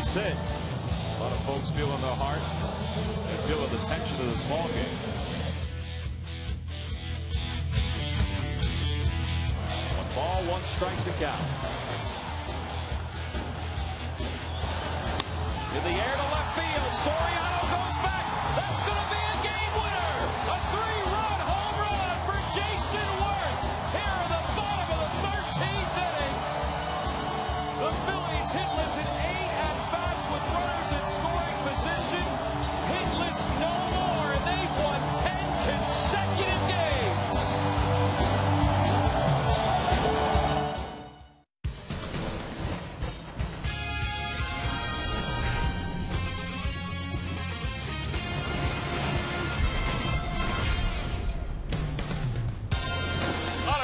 base hit. A lot of folks feeling their heart and feeling the tension of this ball game. 1 ball, 1 strike to count. In the air to left field, Soriano goes back. That's going to be a game winner. A 3-run home run for Jason Worth here in the bottom of the 13th inning. The Phillies hitless in 8 at-bats with runners in scoring position. Hitless no more, and they've won 10 consecutive games.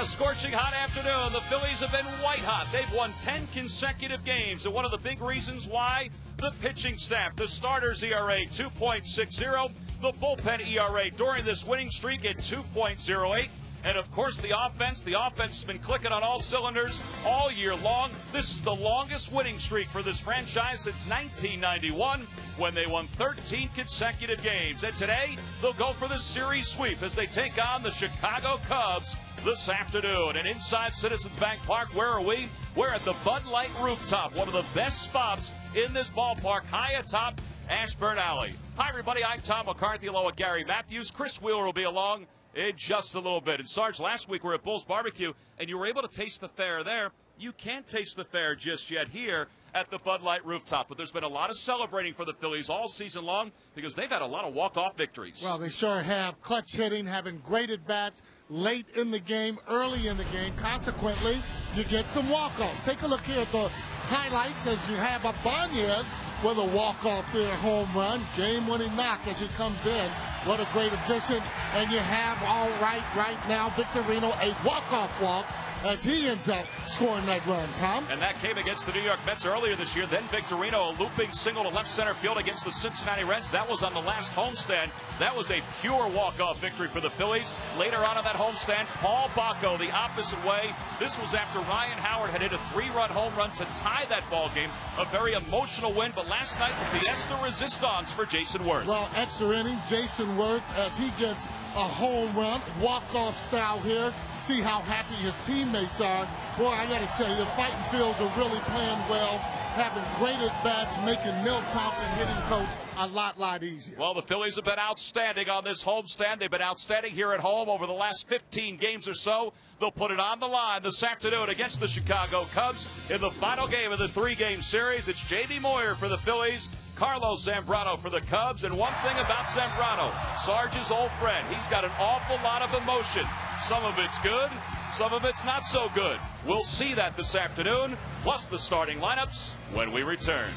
Scorching hot afternoon. The Phillies have been white hot. They've won 10 consecutive games, and one of the big reasons why, the pitching staff. The starters ERA 2.60, the bullpen ERA during this winning streak at 2.08, and of course the offense. The offense has been clicking on all cylinders all year long. This is the longest winning streak for this franchise since 1991, when they won 13 consecutive games. And today they'll go for the series sweep as they take on the Chicago Cubs this afternoon. And inside Citizens Bank Park, where are we? We're at the Bud Light rooftop, one of the best spots in this ballpark, high atop Ashburn Alley. Hi, everybody. I'm Tom McCarthy, along with Gary Matthews. Chris Wheeler will be along in just a little bit. And Sarge, last week we were at Bull's Barbecue, and you were able to taste the fare there. You can't taste the fare just yet here at the Bud Light rooftop, but there's been a lot of celebrating for the Phillies all season long because they've had a lot of walk-off victories. Well, they sure have. Clutch hitting, having great at-bats late in the game, early in the game. Consequently, you get some walk-offs. Take a look here at the highlights as you have Ibanez with a walk-off there, home run, game-winning knock as he comes in. What a great addition. And you have, all right now, Victorino, a walk-off walk as he ends up scoring that run, Tom. And that came against the New York Mets earlier this year. Then Victorino, a looping single to left center field against the Cincinnati Reds. That was on the last homestand. That was a pure walk-off victory for the Phillies. Later on in that homestand, Paul Bacco the opposite way. This was after Ryan Howard had hit a 3-run home run to tie that ball game. A very emotional win, but last night, the Fiesta Resistance for Jason Worth. Well, extra inning, Jason Worth, as he gets a home run, walk-off style here. See how happy his teammates are. Boy, I got to tell you, the Fighting Phils are really playing well, having great at-bats, making Milt Thompson hitting coach a lot easier. Well, the Phillies have been outstanding on this homestand. They've been outstanding here at home over the last 15 games or so. They'll put it on the line this afternoon against the Chicago Cubs in the final game of the 3-game series. It's J.D. Moyer for the Phillies, Carlos Zambrano for the Cubs. And one thing about Zambrano, Sarge's old friend, he's got an awful lot of emotion. Some of it's good, some of it's not so good. We'll see that this afternoon, plus the starting lineups when we return.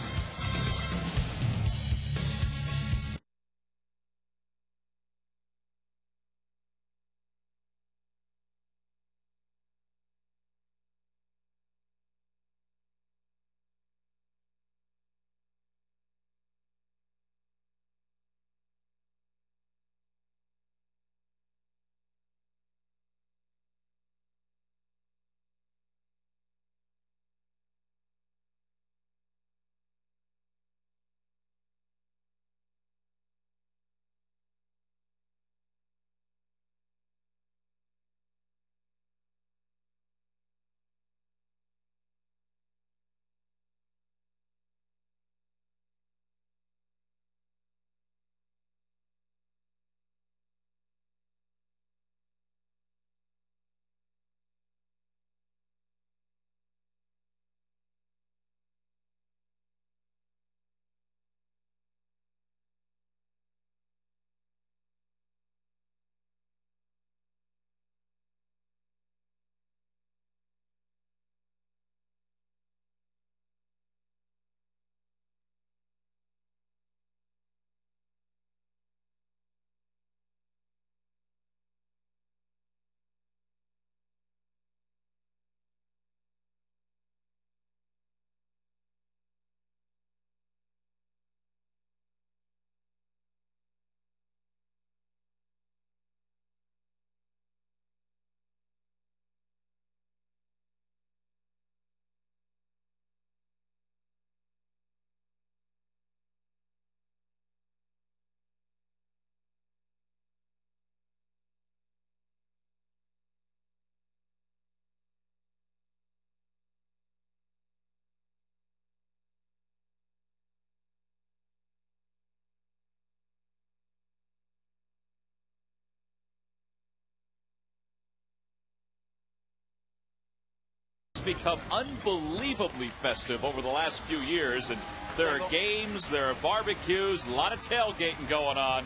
become unbelievably festive over the last few years, and there are games, there are barbecues, a lot of tailgating going on,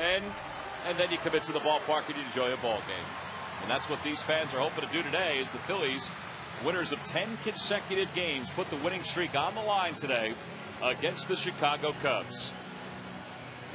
and then you come into the ballpark and you enjoy a ball game. And that's what these fans are hoping to do today, is the Phillies, winners of 10 consecutive games, put the winning streak on the line today against the Chicago Cubs.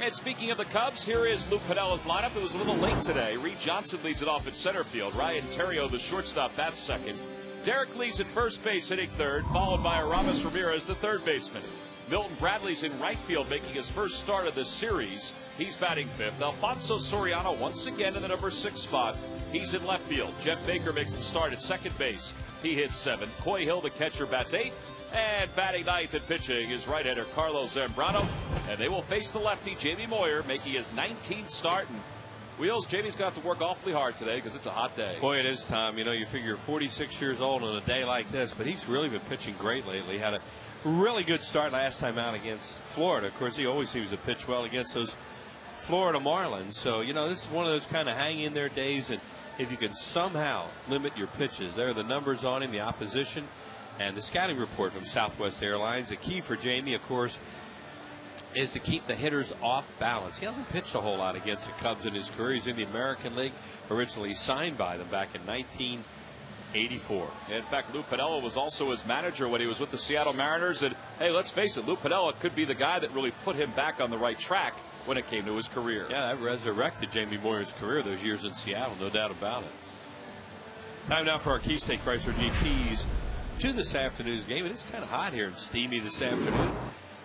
And speaking of the Cubs, here is Lou Piniella's lineup. It was a little late today. Reed Johnson leads it off at center field. Ryan Terrio, the shortstop, bats second. Derek Lee's at first base, hitting third, followed by Aramis Ramirez, the third baseman. Milton Bradley's in right field, making his first start of this series. He's batting fifth. Alfonso Soriano once again in the number 6 spot. He's in left field. Jeff Baker makes the start at second base. He hits 7th. Coy Hill, the catcher, bats 8th. And batting 9th and pitching is right-hander Carlos Zambrano. And they will face the lefty, Jamie Moyer, making his 19th start. And Wheels, Jamie's got to work awfully hard today because it's a hot day. Boy, it is, Tom. You know, you figure 46 years old on a day like this, but he's really been pitching great lately. Had a really good start last time out against Florida. Of course, he always seems to pitch well against those Florida Marlins. So, you know, this is one of those kind of hang-in-there days, and if you can somehow limit your pitches, there are the numbers on him, the opposition, and the scouting report from Southwest Airlines. The key for Jamie, of course, is to keep the hitters off balance. He hasn't pitched a whole lot against the Cubs in his career. He's in the American League, originally signed by them back in 1984. In fact, Lou Piniella was also his manager when he was with the Seattle Mariners. And, hey, let's face it, Lou Piniella could be the guy that really put him back on the right track when it came to his career. Yeah, that resurrected Jamie Moyer's career those years in Seattle, no doubt about it. Time now for our Key State Chrysler Jeep keys to this afternoon's game. It is kind of hot here and steamy this afternoon.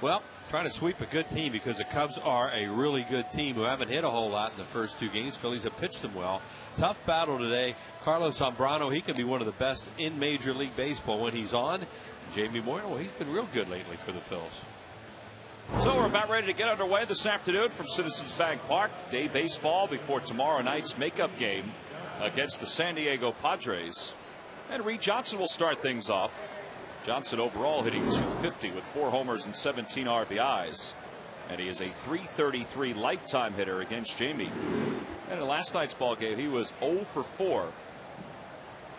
Well, trying to sweep a good team because the Cubs are a really good team who haven't hit a whole lot in the first 2 games. Phillies have pitched them well. Tough battle today. Carlos Zambrano, he can be one of the best in Major League Baseball when he's on. Jamie Moyer, well, he's been real good lately for the Phils. So we're about ready to get underway this afternoon from Citizens Bank Park. Day baseball before tomorrow night's makeup game against the San Diego Padres. And Reed Johnson will start things off. Johnson overall hitting .250 with 4 homers and 17 RBIs. And he is a .333 lifetime hitter against Jamie. And in last night's ball game, he was 0 for 4.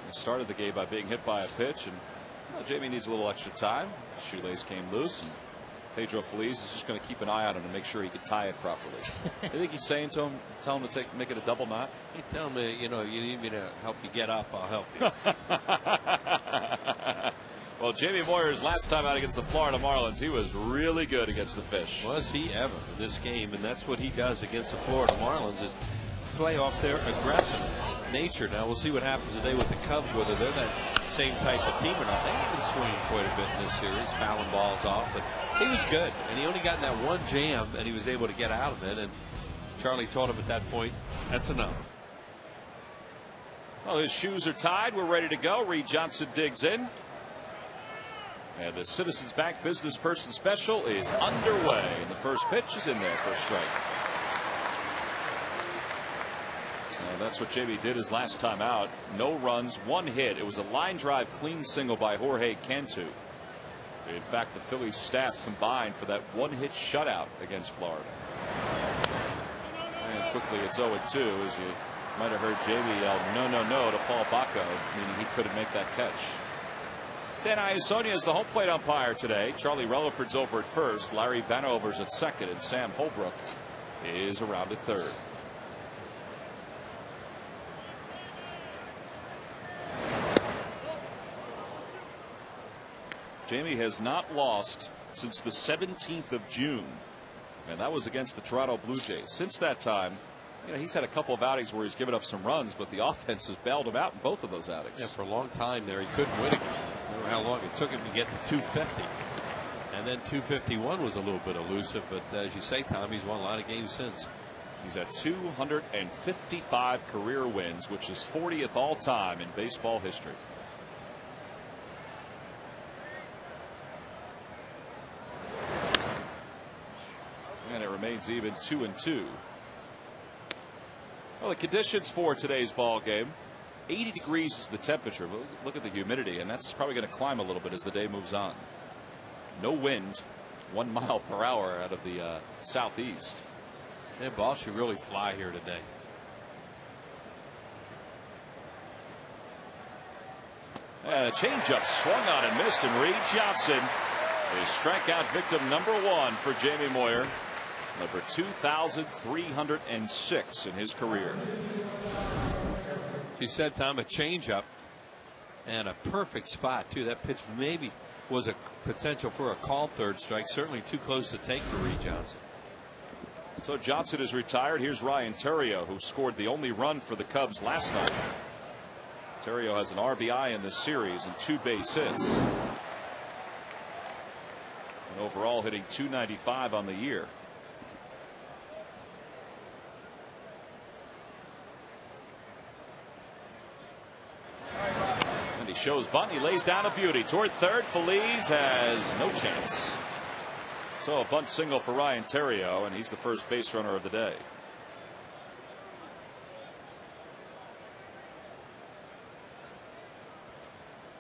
He started the game by being hit by a pitch, and well, Jamie needs a little extra time. His shoelace came loose, and Pedro Feliz is just going to keep an eye on him to make sure he can tie it properly. I think he's saying to him, tell him to make it a double knot. He tell me, you know, you need me to help you get up, I'll help you. Well, Jamie Moyer's last time out against the Florida Marlins, he was really good against the Fish. Was he ever in this game? And that's what he does against the Florida Marlins, is play off their aggressive nature. Now we'll see what happens today with the Cubs, whether they're that same type of team or not. They've been swinging quite a bit in this series, fouling balls off, but he was good, and he only got in that one jam, and he was able to get out of it. And Charlie told him at that point, that's enough. Well, his shoes are tied. We're ready to go. Reed Johnson digs in. And the Citizens Bank Business Person Special is underway. And the first pitch is in there for a strike. That's what Jamie did his last time out. No runs, 1 hit. It was a line drive clean single by Jorge Cantu. In fact, the Phillies staff combined for that 1-hit shutout against Florida. And quickly it's 0-2, as you might have heard Jamie yell no to Paul Bacco, meaning he couldn't make that catch. Dan Iasonia is the home plate umpire today. Charlie Relaford's over at first. Larry Vanover's at second, and Sam Holbrook is around at third. Jamie has not lost since the 17th of June, and that was against the Toronto Blue Jays. Since that time, you know, he's had a couple of outings where he's given up some runs, but the offense has bailed him out in both of those outings. Yeah, for a long time there, he couldn't win again. Remember how long it took him to get to 250. And then 251 was a little bit elusive, but as you say, Tom, he's won a lot of games since. He's at 255 career wins, which is 40th all time in baseball history. And it remains even 2-2. Well, the conditions for today's ball game, 80 degrees is the temperature. But look at the humidity, and that's probably going to climb a little bit as the day moves on. No wind, 1 mile per hour out of the southeast. Yeah, ball should really fly here today. And a changeup swung on and missed, and Reed Johnson is strikeout victim number 1 for Jamie Moyer. Number 2,306 in his career. You said, Tom, a changeup and a perfect spot too. That pitch maybe was a potential for a called third strike. Certainly too close to take for Reed Johnson. So Johnson is retired. Here's Ryan Theriot, who scored the only run for the Cubs last night. Theriot has an RBI in this series and 2 base hits. And overall hitting .295 on the year. And he shows bunt. He lays down a beauty toward third. Phillies has no chance. So a bunt single for Ryan Theriot, and he's the first base runner of the day.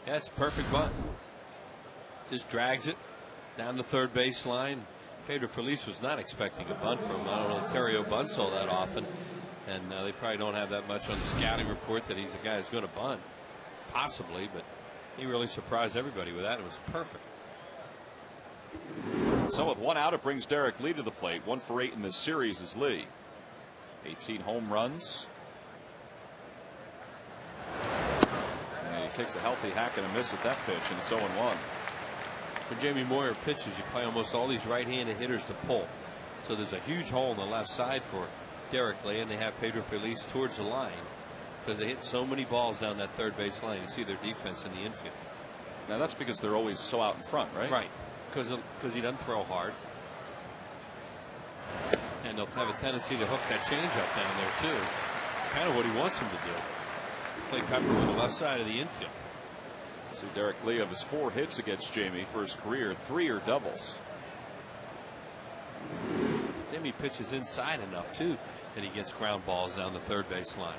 Yeah, it's a perfect bunt. Just drags it down the third base line. Pedro Feliz was not expecting a bunt from him. I don't know if Theriot bunts all that often, and they probably don't have that much on the scouting report that he's a guy who's going to bunt. Possibly, but he really surprised everybody with that. It was perfect. So with 1 out, it brings Derek Lee to the plate. 1 for 8 in this series is Lee. 18 home runs. And he takes a healthy hack and a miss at that pitch, and it's 0-1. When Jamie Moyer pitches, you play almost all these right-handed hitters to pull. So there's a huge hole in the left side for Derek Lee, and they have Pedro Feliz towards the line because they hit so many balls down that third base line. You see their defense in the infield. Now that's because they're always so out in front, right? Right. Because he doesn't throw hard. And they'll have a tendency to hook that changeup down there too. Kind of what he wants him to do. Play Pepper with the left side of the infield. See Derek Lee, of his 4 hits against Jamie for his career, 3 are doubles. Jamie pitches inside enough too that he gets ground balls down the third base line.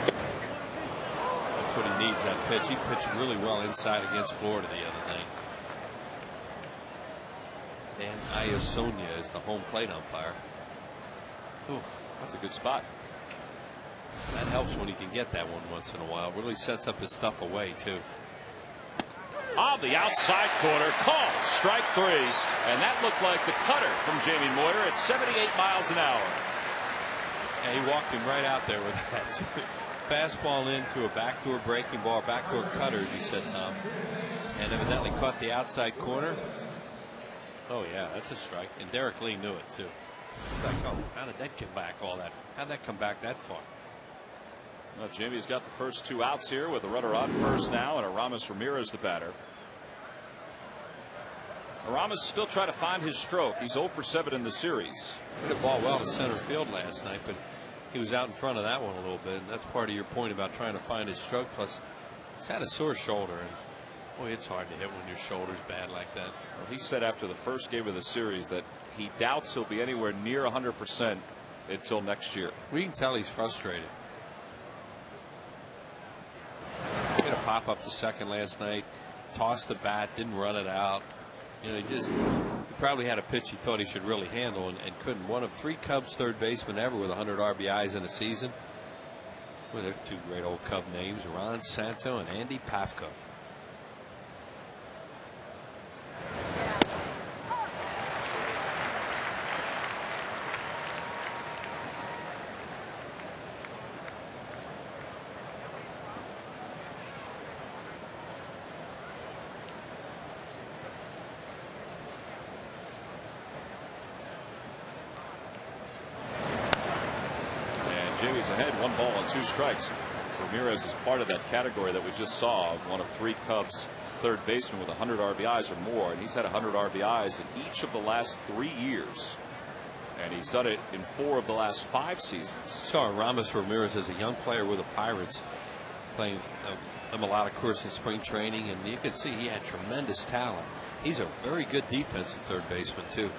That's what he needs, that pitch. He pitched really well inside against Florida the other night. Dan Iasonia is the home plate umpire. Oof, that's a good spot. That helps when he can get that one once in a while. Really sets up his stuff away too. On the outside corner, called strike 3, and that looked like the cutter from Jamie Moyer at 78 miles an hour. And he walked him right out there with that fastball in through a backdoor breaking ball, backdoor cutter, as you said, Tom, and evidently caught the outside corner. Oh yeah, that's a strike, and Derek Lee knew it too. It's like, oh, how did that come back all that? How'd that come back that far? Well, Jamie's got the first 2 outs here with a runner on first now, and Aramis Ramirez the batter. Aramis still trying to find his stroke. He's 0 for 7 in the series. Hit a ball well to center field last night, but he was out in front of that one a little bit, and that's part of your point about trying to find his stroke. Plus, he's had a sore shoulder, and boy, it's hard to hit when your shoulder's bad like that. Well, he said after the first game of the series that he doubts he'll be anywhere near 100% until next year. We can tell he's frustrated. Hit a pop up to second last night, tossed the bat, didn't run it out. You know, he probably had a pitch he thought he should really handle and couldn't. One of 3 Cubs third basemen ever with 100 RBIs in a season. Well, they're 2 great old Cub names, Ron Santo and Andy Pafko. Jamie's ahead, 1 ball and 2 strikes. Ramirez is part of that category that we just saw, one of 3 Cubs third basemen with 100 RBIs or more, and he's had 100 RBIs in each of the last 3 years, and he's done it in 4 of the last 5 seasons. Saw Aramis Ramirez as a young player with the Pirates, playing them a lot of course in spring training, and you could see he had tremendous talent. He's a very good defensive third baseman too.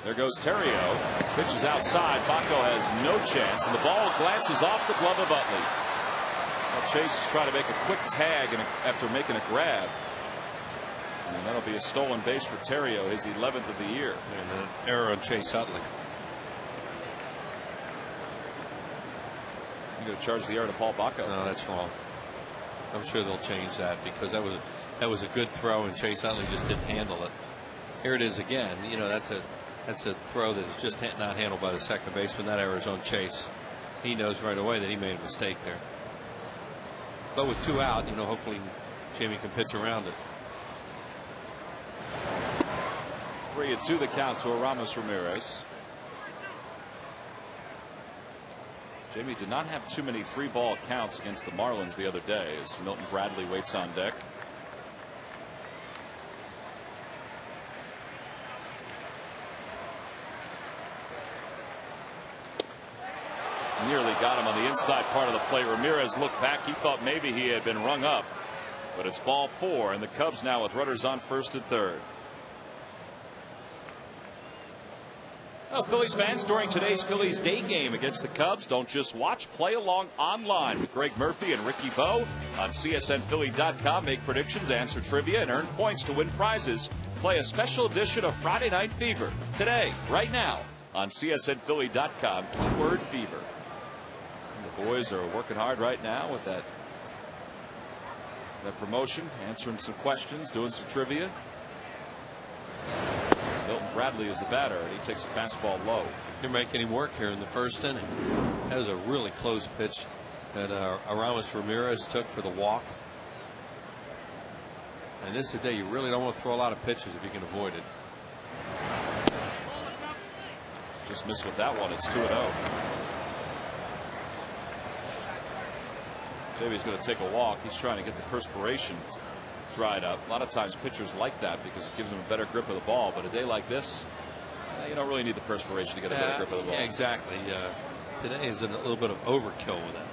There goes Theriot. Pitches outside. Baco has no chance, and the ball glances off the glove of Utley. Well, Chase is trying to make a quick tag after making a grab. And that'll be a stolen base for Theriot, his 11th of the year. And an error on Chase Utley. You're going to charge the error to Paul Baco. No, that's wrong. I'm sure they'll change that, because that was a good throw, and Chase Utley just didn't handle it. Here it is again. You know, that's a throw that is just not handled by the second baseman. That error is on Chase. He knows right away that he made a mistake there. But with 2 out, you know, hopefully Jamie can pitch around it. 3-2 the count to Aramis Ramirez. Jamie did not have too many 3-ball counts against the Marlins the other day as Milton Bradley waits on deck. Nearly got him on the inside part of the plate. Ramirez looked back. He thought maybe he had been rung up, but it's ball 4, and the Cubs now with runners on first and third. Well, Phillies fans, during today's Phillies day game against the Cubs, don't just watch, play along online with Greg Murphy and Ricky Bowe on CSNPhilly.com. Make predictions, answer trivia, and earn points to win prizes. Play a special edition of Friday Night Fever today, right now, on CSNPhilly.com. Keyword Fever. The boys are working hard right now with that promotion, answering some questions, doing some trivia. Milton Bradley is the batter, and he takes a fastball low. You're making him work here in the first inning. That was a really close pitch that Aramis Ramirez took for the walk. And this is a day you really don't want to throw a lot of pitches if you can avoid it. Just missed with that one. It's 2-0. Jamie's going to take a walk. He's trying to get the perspiration dried up. A lot of times pitchers like that because it gives them a better grip of the ball. But a day like this, you don't really need the perspiration to get a better grip of the ball. Yeah, exactly. Today is a little bit of overkill with that.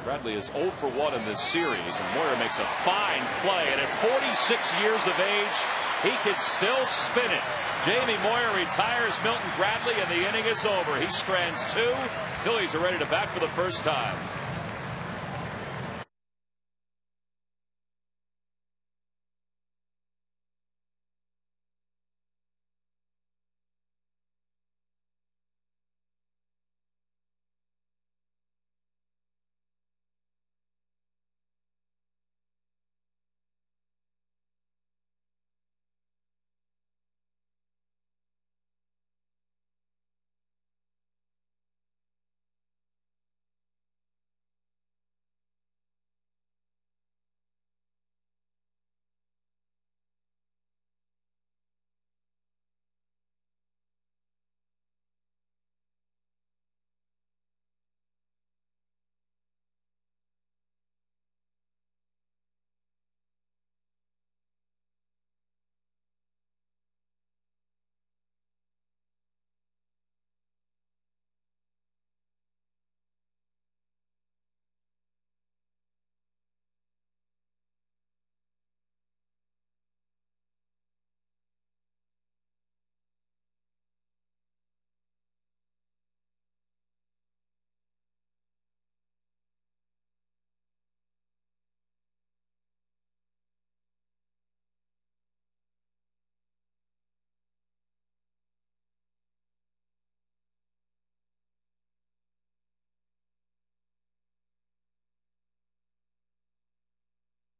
Bradley is 0 for 1 in this series, and Moyer makes a fine play. And at 46 years of age, he can still spin it. Jamie Moyer retires Milton Bradley, and the inning is over. He strands 2. Phillies are ready to bat for the first time.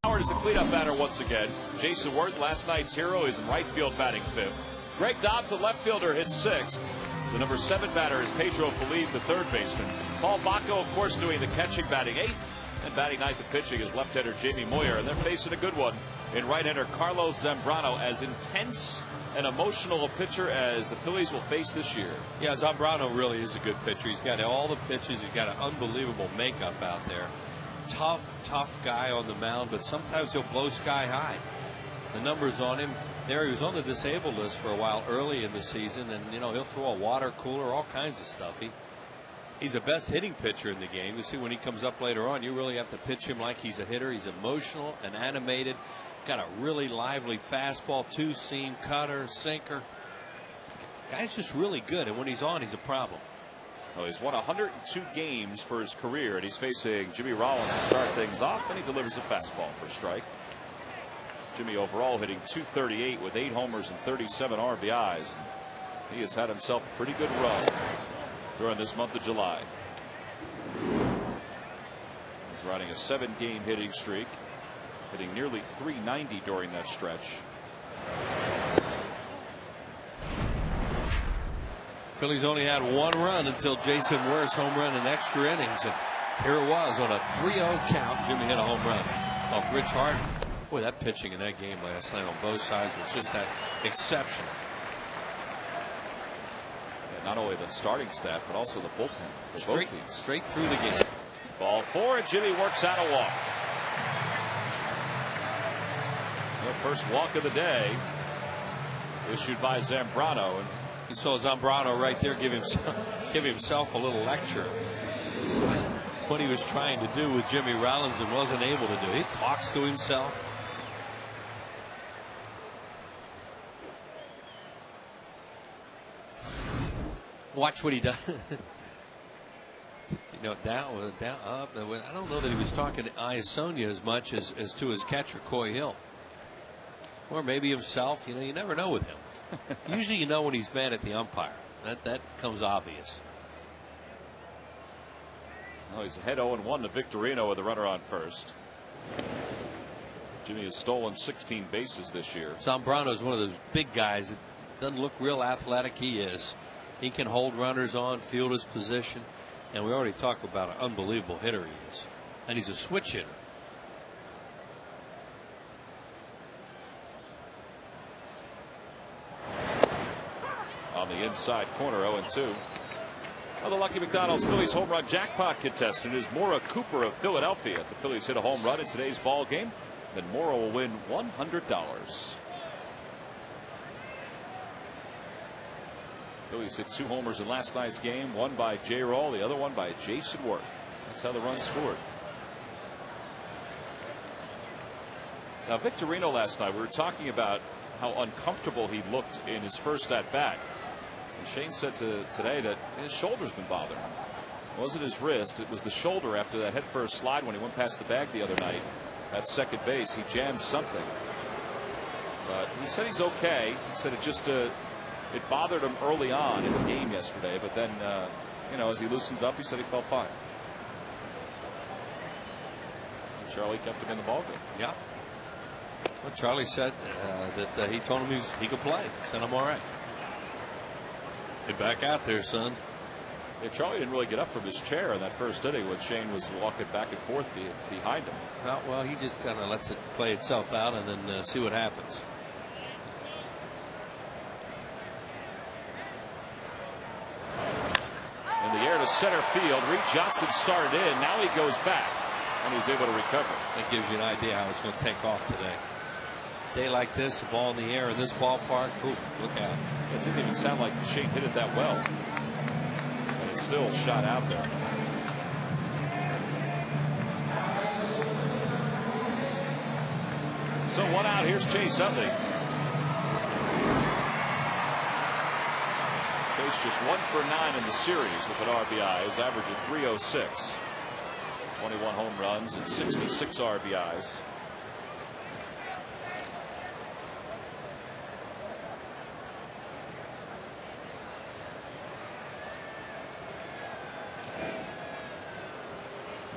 Howard is the cleanup batter once again. Jason Worth, last night's hero, is in right field batting 5th. Greg Dobbs, the left fielder, hits 6th. The number 7 batter is Pedro Feliz, the 3rd baseman. Paul Bacco, of course, doing the catching, batting 8th. And batting 9th and pitching is left-hander Jamie Moyer. And they're facing a good one in right-hander Carlos Zambrano, as intense and emotional a pitcher as the Phillies will face this year. Yeah, Zambrano really is a good pitcher. He's got all the pitches. He's got an unbelievable makeup out there. Tough guy on the mound, but sometimes he'll blow sky high. The numbers on him there, he was on the disabled list for a while early in the season, and you know, he'll throw a water cooler, all kinds of stuff. He's the best hitting pitcher in the game. You see, when he comes up later on, you really have to pitch him like he's a hitter. He's emotional and animated, got a really lively fastball, 2-seam, cutter, sinker. Guy's just really good, and when he's on, he's a problem. Well, he's won 102 games for his career, and he's facing Jimmy Rollins to start things off, and he delivers a fastball for a strike. Jimmy overall hitting .238 with 8 homers and 37 RBIs. He has had himself a pretty good run during this month of July. He's riding a 7-game hitting streak, hitting nearly .390 during that stretch. Phillies only had 1 run until Jason Worth's home run in extra innings, and here it was on a 3-0 count. Jimmy hit a home run off Rich Hart. Boy, that pitching in that game last night on both sides was just that exceptional. Yeah, not only the starting staff, but also the bullpen for both teams. Straight through the game. Ball 4, and Jimmy works out a walk. The first walk of the day issued by Zambrano. And you saw Zambrano right there give himself a little lecture. What he was trying to do with Jimmy Rollins and wasn't able to do. He talks to himself. Watch what he does. You know, down, up. I don't know that he was talking to Iasonia as much as to his catcher, Coy Hill. Or maybe himself. You know, you never know with him. Usually you know when he's mad at the umpire. That comes obvious. Oh, he's ahead 0-1 to Victorino with a runner on first. Jimmy has stolen 16 bases this year. Zambrano is one of those big guys that doesn't look real athletic. He is. He can hold runners on, field his position. And we already talked about an unbelievable hitter he is. And he's a switch hitter. On the inside corner, 0-2. Well, the Lucky McDonald's Phillies home run jackpot contestant is Maura Cooper of Philadelphia. If the Phillies hit a home run in today's ball game, then Maura will win $100. Phillies hit 2 homers in last night's game, one by J-Roll, the other one by Jason Worth. That's how the run scored. Now, Victorino last night, we were talking about how uncomfortable he looked in his first at bat. And Shane said today that his shoulder's been bothering him. It wasn't his wrist, it was the shoulder after that headfirst slide when he went past the bag the other night at second base. He jammed something. But he said he's okay. He said it just it bothered him early on in the game yesterday, but then you know, as he loosened up, he said he felt fine. And Charlie kept him in the ballgame. Yeah. Well, Charlie said that he told him he could play. He said, I'm all right. Get back out there, son. Yeah, Charlie didn't really get up from his chair in that first inning when Shane was walking back and forth behind him. Well, he just kind of lets it play itself out and then see what happens. In the air to center field. Reed Johnson started in. Now he goes back and he's able to recover. That gives you an idea how it's going to take off today. Day like this, the ball in the air in this ballpark. Ooh, look out. It didn't even sound like Shane hit it that well. And it's still shot out there. So 1 out. Here's Chase Utley. Chase just 1 for 9 in the series with an RBI. His average of .306. 21 home runs and 66 RBIs.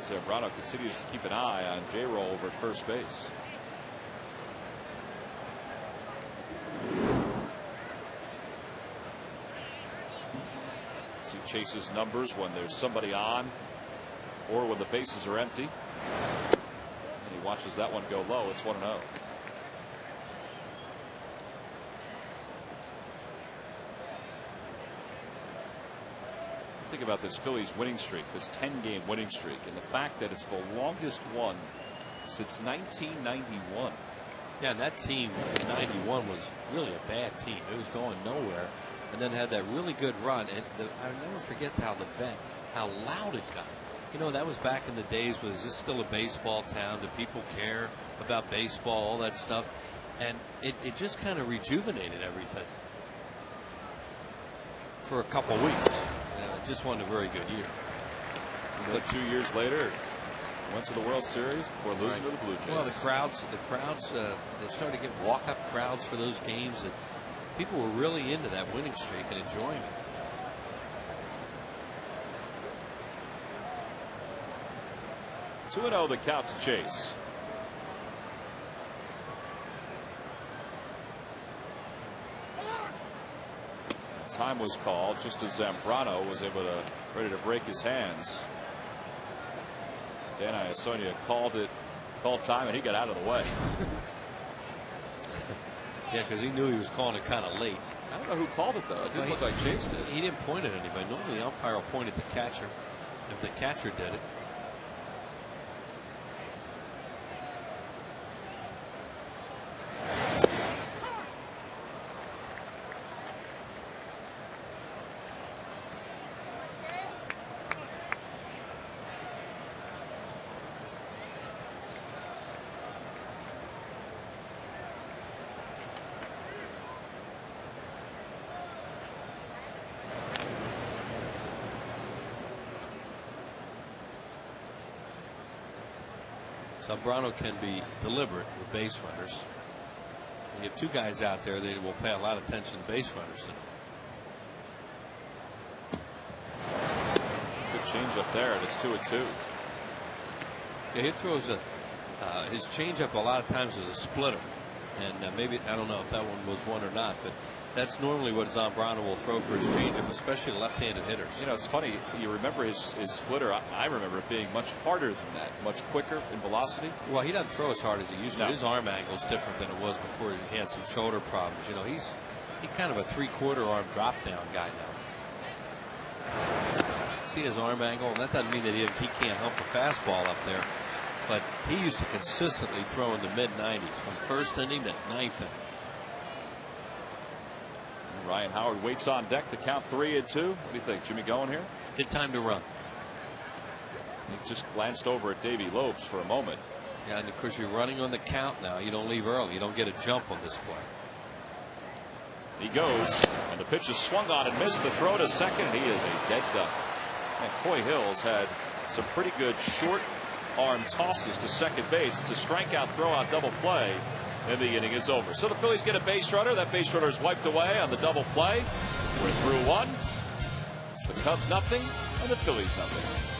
Zambrano continues to keep an eye on J-Roll over at first base. See Chase's numbers when there's somebody on or when the bases are empty. And he watches that one go low. It's 1-0. Think about this Phillies winning streak, this 10-game winning streak, and the fact that it's the longest one since 1991. Yeah, and that team in 91 was really a bad team. It was going nowhere, and then had that really good run. And I'll never forget how loud it got. You know, that was back in the days. Was this still a baseball town? Did people care about baseball, all that stuff? And it just kind of rejuvenated everything for a couple weeks. Just won a very good year. But 2 years later, went to the World Series before losing to the Blue Jays. Well, the crowds, they started to get walk-up crowds for those games. That People were really into that winning streak and enjoying it. Two 2-0 the count to Chase. Time was called just as Zambrano was able to ready to break his hands. Dan Iasonia called time, and he got out of the way. Yeah, because he knew he was calling it kind of late. I don't know who called it, though. It didn't look like Chase did. He didn't point at anybody. Normally the umpire will point at the catcher if the catcher did it. Zambrano can be deliberate with base runners. When you have two guys out there, they will pay a lot of attention to base runners. Good change up there, and it's 2-2. Yeah, he throws his changeup a lot of times as a splitter, and maybe I don't know if that one was one or not, but that's normally what Zambrano will throw for his changeup, especially left-handed hitters. You know, it's funny. You remember his splitter. I remember it being much harder than that, much quicker in velocity. Well, he doesn't throw as hard as he used to. No. His arm angle is different than it was before he had some shoulder problems. You know, he's kind of a three-quarter arm drop-down guy now. See his arm angle, and that doesn't mean that he can't hump a fastball up there, but he used to consistently throw in the mid-90s from first inning to ninth inning. Ryan Howard waits on deck to count 3-2. What do you think, Jimmy, going here? Good time to run. He just glanced over at Davey Lopes for a moment. Yeah, and of course you're running on the count now. You don't leave early. You don't get a jump on this play. He goes, and the pitch is swung on and missed. The throw to second, and he is a dead duck. And Coy Hills had some pretty good short arm tosses to second base. It's a strikeout throw out double play. And the inning is over. So the Phillies get a base runner. That base runner is wiped away on the double play. We're through one. It's the Cubs nothing and the Phillies nothing.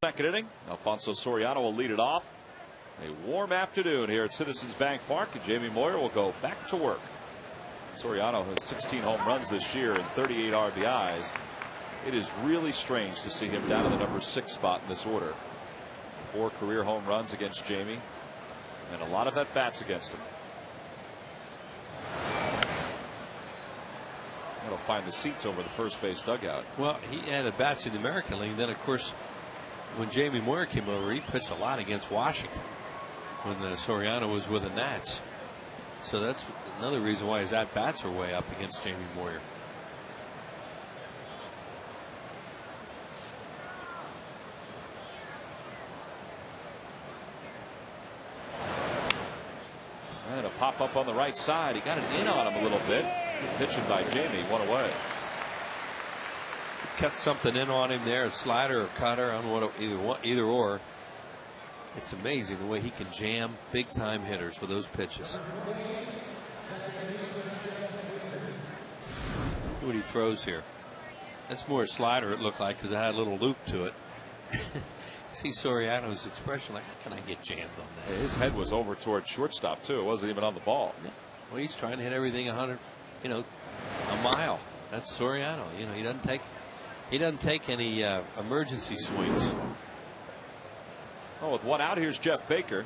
Second inning, Alfonso Soriano will lead it off. A warm afternoon here at Citizens Bank Park, and Jamie Moyer will go back to work. Soriano has 16 home runs this year and 38 RBIs. It is really strange to see him down in the number 6 spot in this order. 4 career home runs against Jamie, and a lot of at bats against him. That'll find the seats over the first base dugout. Well, he had at bats in the American League. Then, of course, when Jamie Moyer came over, he pitched a lot against Washington when Soriano was with the Nats. So that's another reason why his at-bats are way up against Jamie Moyer. And a pop up on the right side. He got it in on him a little bit. Good pitching by Jamie. One away. Cut something in on him there, a slider or cutter. I don't know either or. It's amazing the way he can jam big time hitters with those pitches. Look what he throws here. That's more a slider, it looked like, because it had a little loop to it. See Soriano's expression, like, how can I get jammed on that? His head was over toward shortstop too. It wasn't even on the ball. Yeah. Well, he's trying to hit everything 100, a mile. That's Soriano. He doesn't take any emergency swings. Oh, with one out, here's Jeff Baker.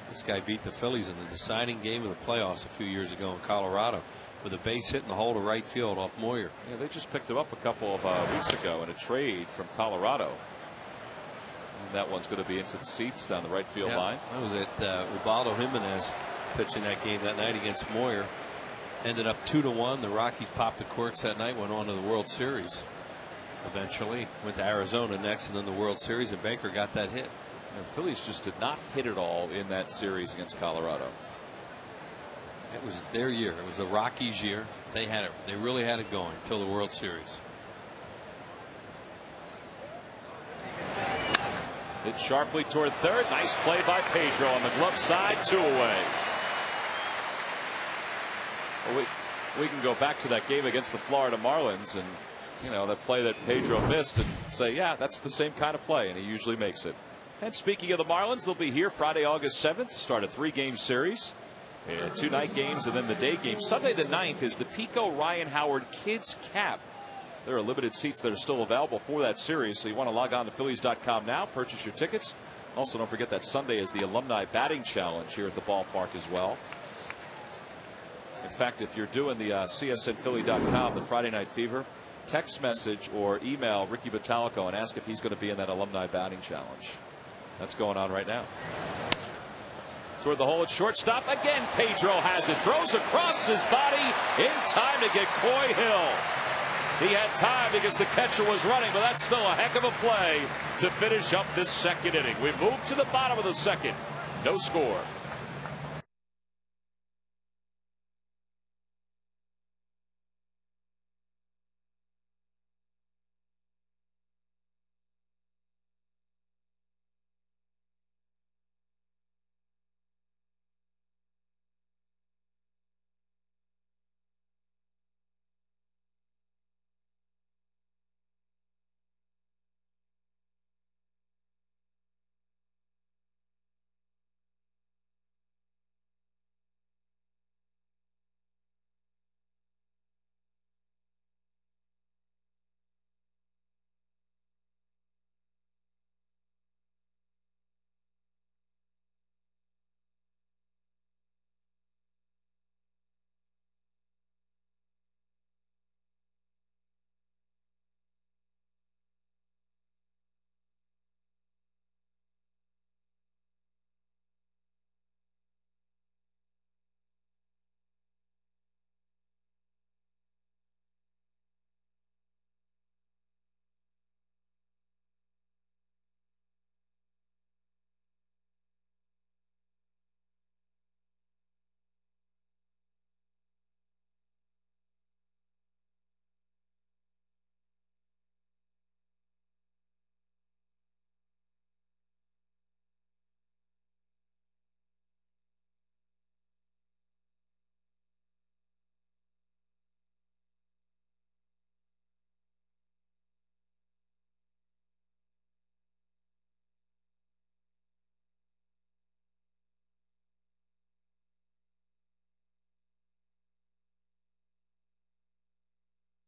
This guy beat the Phillies in the deciding game of the playoffs a few years ago in Colorado with a base hit in the hole to right field off Moyer. Yeah, they just picked him up a couple of weeks ago in a trade from Colorado. And that one's going to be into the seats down the right field line. That was it. Ubaldo Jimenez pitching that game that night against Moyer. Ended up 2-1. The Rockies popped the corks that night, went on to the World Series. Eventually went to Arizona next and then the World Series, and Baker got that hit. The Phillies just did not hit it all in that series against Colorado. It was their year. It was the Rockies' year. They had it. They really had it going until the World Series. Hit sharply toward third. Nice play by Pedro on the glove side. 2 away. Well, we can go back to that game against the Florida Marlins and that play that Pedro missed and say, yeah, that's the same kind of play, and he usually makes it. And speaking of the Marlins, they'll be here Friday, August 7th, start a 3-game series. 2 night games and then the day game. Sunday the 9th is the Pico Ryan Howard Kids Cap. There are limited seats that are still available for that series, so you want to log on to Phillies.com now, purchase your tickets. Also, don't forget that Sunday is the Alumni Batting Challenge here at the ballpark as well. In fact, if you're doing the CSNPhilly.com, the Friday Night Fever, text message or email Ricky Bottalico and ask if he's going to be in that Alumni Batting Challenge. That's going on right now. Toward the hole at shortstop. Again, Pedro has it. Throws across his body in time to get Coy Hill. He had time because the catcher was running, but that's still a heck of a play to finish up this second inning. We move to the bottom of the second. No score.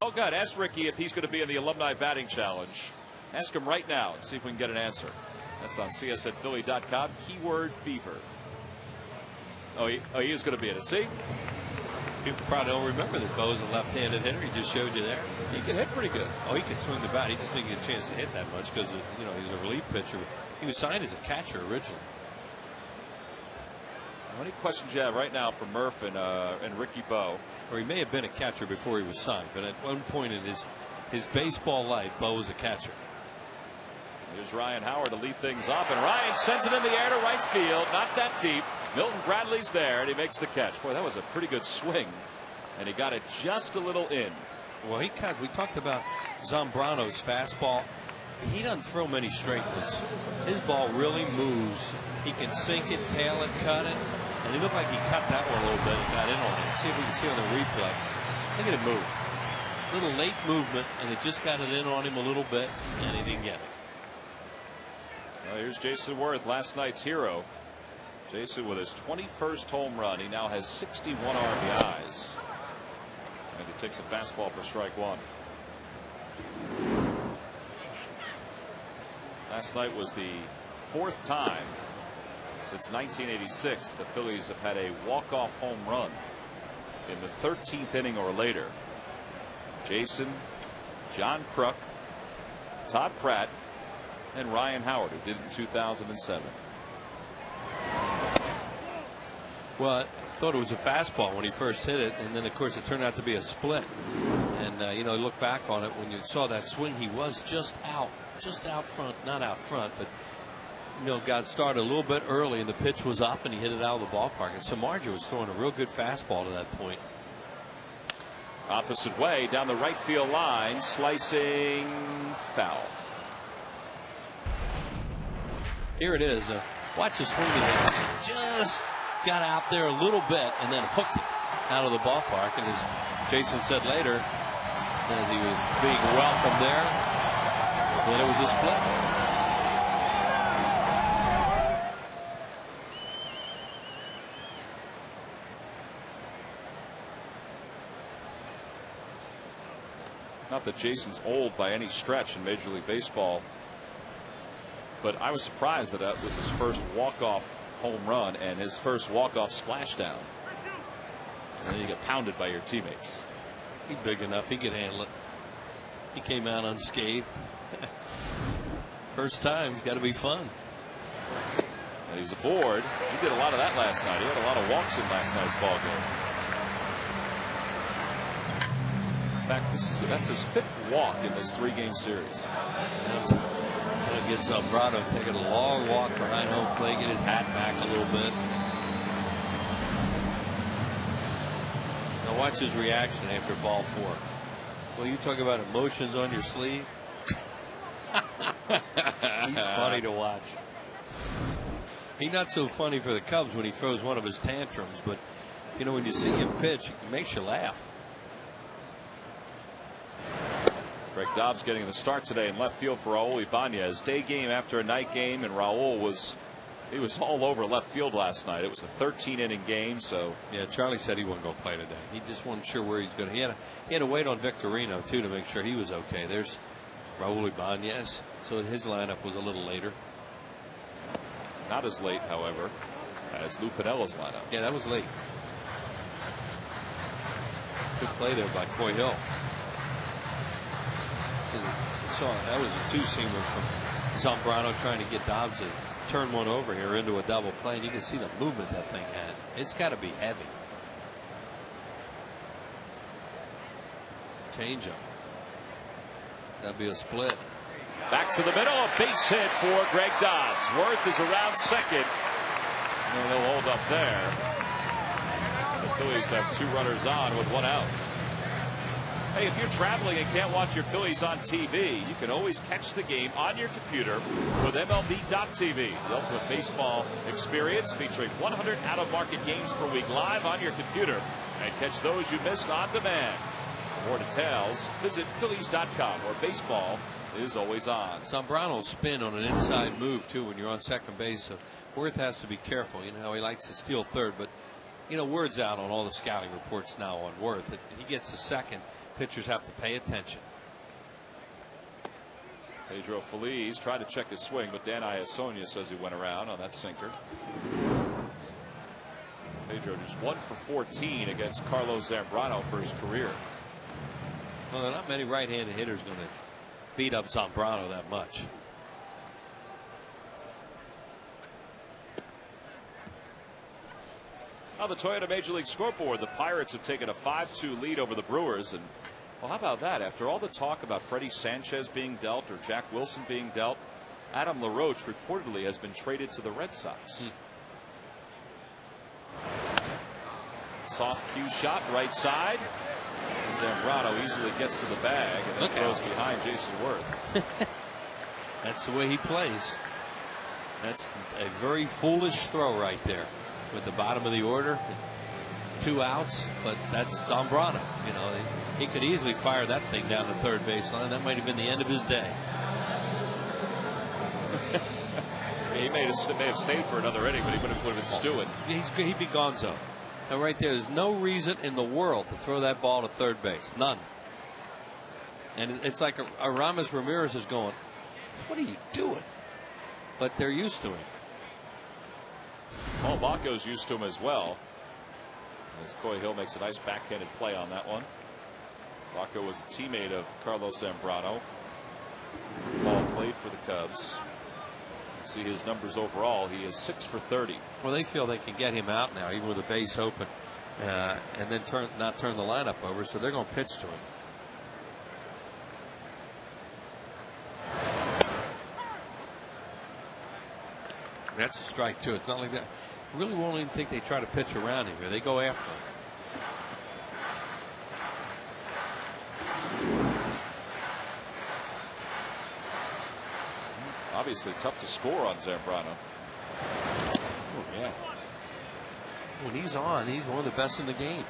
Oh, good. Ask Ricky if he's going to be in the Alumni Batting Challenge. Ask him right now and see if we can get an answer. That's on CSNPhilly.com. Keyword fever. Oh, he is going to be in it. See? People probably don't remember that Bo's a left-handed hitter. He just showed you there. He can hit pretty good. Oh, he can swing the bat. He just didn't get a chance to hit that much because, you know, he was a relief pitcher. He was signed as a catcher originally. How many questions you have right now for Murph and Ricky Bo? Or he may have been a catcher before he was signed, but at one point in his baseball life, Bo was a catcher. Here's Ryan Howard to lead things off, and Ryan sends it in the air to right field. Not that deep. Milton Bradley's there, and he makes the catch. Boy, that was a pretty good swing, and he got it just a little in. Well, we talked about Zambrano's fastball. He doesn't throw many straight ones. His ball really moves. He can sink it, tail it, cut it, and it looked like he cut that one a little bit and got in on it. See if we can see on the replay. Look at it move. Little late movement, and it just got it in on him a little bit, and he didn't get it. Well, here's Jason Worth, last night's hero. Jason with his 21st home run. He now has 61 RBIs. And he takes a fastball for strike one. Last night was the 4th time since 1986 the Phillies have had a walk-off home run in the 13th inning or later. Jason, John Kruk, Todd Pratt, and Ryan Howard, who did it in 2007. Well, I thought it was a fastball when he first hit it, and then of course it turned out to be a split. And you know, look back on it, when you saw that swing, he was just out front, not out front, but you know, got started a little bit early, and the pitch was up, and he hit it out of the ballpark. And Samardzija was throwing a real good fastball to that point. Opposite way down the right field line, slicing foul. Here it is. Watch the swing. Just got out there a little bit and then hooked it out of the ballpark. And as Jason said later, as he was being welcomed there, then it was a split. Not that Jason's old by any stretch in Major League Baseball, but I was surprised that that was his first walk-off home run and his first walk-off splashdown. And then you get pounded by your teammates. He's big enough. He could handle it. He came out unscathed. First time. He's got to be fun. And he's aboard. He did a lot of that last night. He had a lot of walks in last night's ball game. In fact, that's his 5th walk in this 3-game series. Gonna get Zambrano taking a long walk behind home plate, get his hat back a little bit. Now watch his reaction after ball 4. Well, you talk about emotions on your sleeve. He's funny to watch. He's not so funny for the Cubs when he throws one of his tantrums, but you know, when you see him pitch, it makes you laugh. Greg Dobbs getting the start today in left field for Raul Ibanez. Day game after a night game, and Raul was all over left field last night. It was a 13-inning game, so yeah. Charlie said he wasn't going to play today. He just wasn't sure where he's going to. He had to wait on Victorino too to make sure he was okay. There's Raul Ibanez, so his lineup was a little later. Not as late, however, as Lou Pinella's lineup. Yeah, that was late. Good play there by Coy Hill. That was a 2-seamer from Zambrano trying to get Dobbs to turn one over here into a double play. And you can see the movement that thing had. It's got to be heavy. Change up. That'd be a split. Back to the middle, a base hit for Greg Dobbs. Worth is around second. And they'll hold up there. The Phillies have 2 runners on with 1 out. Hey, if you're traveling and can't watch your Phillies on TV, you can always catch the game on your computer with MLB.tv, the ultimate baseball experience featuring 100 out-of-market games per week live on your computer, and catch those you missed on demand. For more details, visit Phillies.com, where baseball is always on. Zambrano will spin on an inside move too when you're on second base, so Worth has to be careful. You know how he likes to steal third, but you know, word's out on all the scouting reports now on Worth. If he gets the second, pitchers have to pay attention. Pedro Feliz tried to check his swing, but Dan Iasonia says he went around on that sinker. Pedro just 1 for 14 against Carlos Zambrano for his career. Well, there are not many right-handed hitters going to beat up Zambrano that much. On the Toyota Major League scoreboard, the Pirates have taken a 5-2 lead over the Brewers. And well, how about that? After all the talk about Freddie Sanchez being dealt or Jack Wilson being dealt, Adam LaRoche reportedly has been traded to the Red Sox. Soft cue shot right side. Zambrano easily gets to the bag and then throws behind Jason Worth. That's the way he plays. That's a very foolish throw right there. With the bottom of the order, 2 outs, but that's Zambrano. You know, he could easily fire that thing down the third baseline. That might have been the end of his day. He may have stayed for another inning, but he would have been stewing. He'd be gonzo. And right there, there's no reason in the world to throw that ball to third base. None. And it's like Aramis Ramirez is going, what are you doing? But they're used to it. Paul Baco's used to him as well. As Coy Hill makes a nice backhanded play on that one. Baco was a teammate of Carlos Zambrano. Paul played for the Cubs. See his numbers overall. He is 6 for 30. Well, they feel they can get him out now, even with a base open, and then not turn the lineup over. So they're going to pitch to him. That's a strike too. It's not like that. I really won't even think they try to pitch around him here. They go after him. Obviously tough to score on Zambrano. Oh yeah. When he's on, he's one of the best in the game.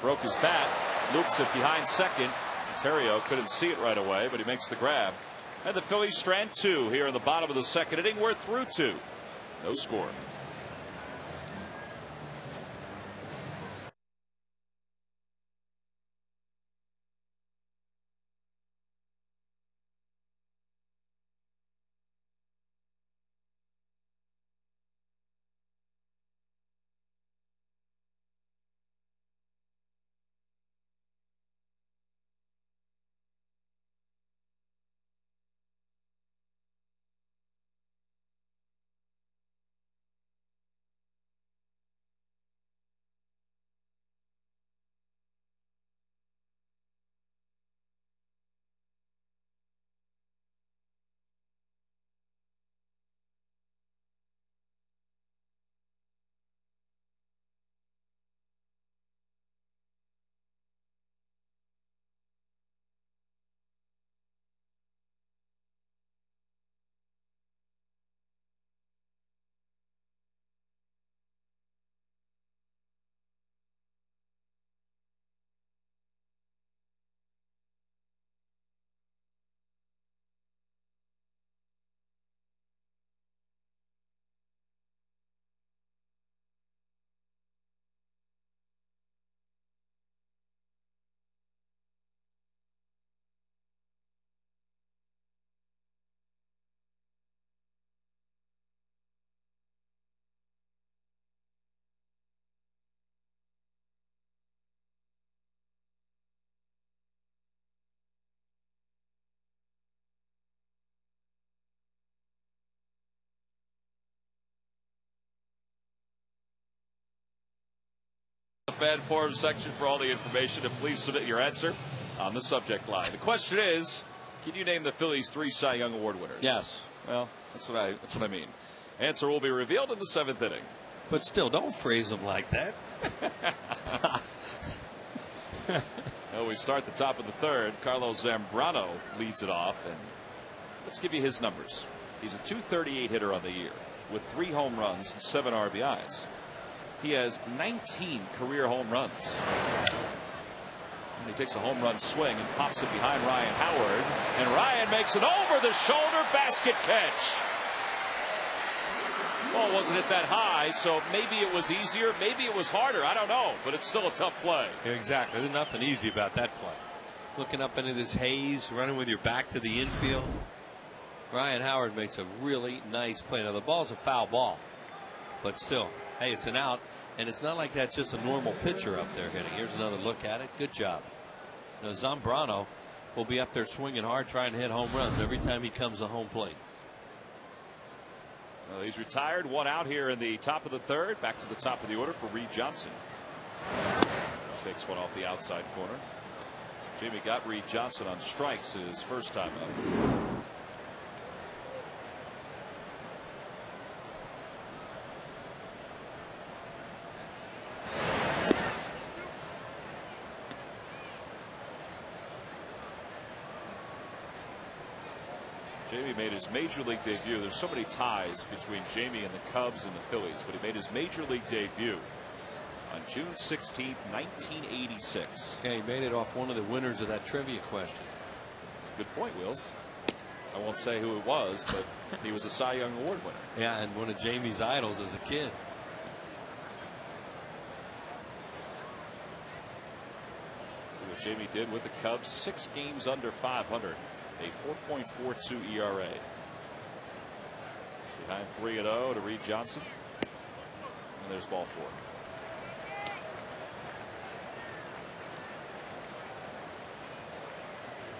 Broke his bat, loops it behind second. Ontario couldn't see it right away, but he makes the grab. And the Phillies strand 2 here in the bottom of the second inning. We're through 2. No score. Fan forum section for all the information, and please submit your answer on the subject line. The question is, can you name the Phillies 3 Cy Young Award winners? Yes. Well, that's what I mean. Answer will be revealed in the 7th inning. But still, don't phrase them like that. Well, we start the top of the 3rd. Carlos Zambrano leads it off, and let's give you his numbers. He's a .238 hitter on the year with 3 home runs and 7 RBIs. He has 19 career home runs. And he takes a home run swing and pops it behind Ryan Howard. And Ryan makes an over-the-shoulder basket catch. Ball wasn't hit that high, so maybe it was easier, maybe it was harder. I don't know, but it's still a tough play. Yeah, exactly. There's nothing easy about that play. Looking up into this haze, running with your back to the infield. Ryan Howard makes a really nice play. Now, the ball's a foul ball, but still, hey, it's an out, and it's not like that's just a normal pitcher up there hitting. Here's another look at it. Good job. Now, Zambrano will be up there swinging hard, trying to hit home runs every time he comes to home plate. Well, he's retired. One out here in the top of the third. Back to the top of the order for Reed Johnson. Takes one off the outside corner. Jamie got Reed Johnson on strikes his first time up. Jamie made his major league debut. There's so many ties between Jamie and the Cubs and the Phillies, but he made his major league debut on June 16, 1986. Yeah, he made it off one of the winners of that trivia question. That's a good point, Wills. I won't say who it was, but he was a Cy Young Award winner. Yeah, and one of Jamie's idols as a kid. See what Jamie did with the Cubs. 6 games under 500. A 4.42 ERA. Behind 3-0 to Reed Johnson. And there's ball 4.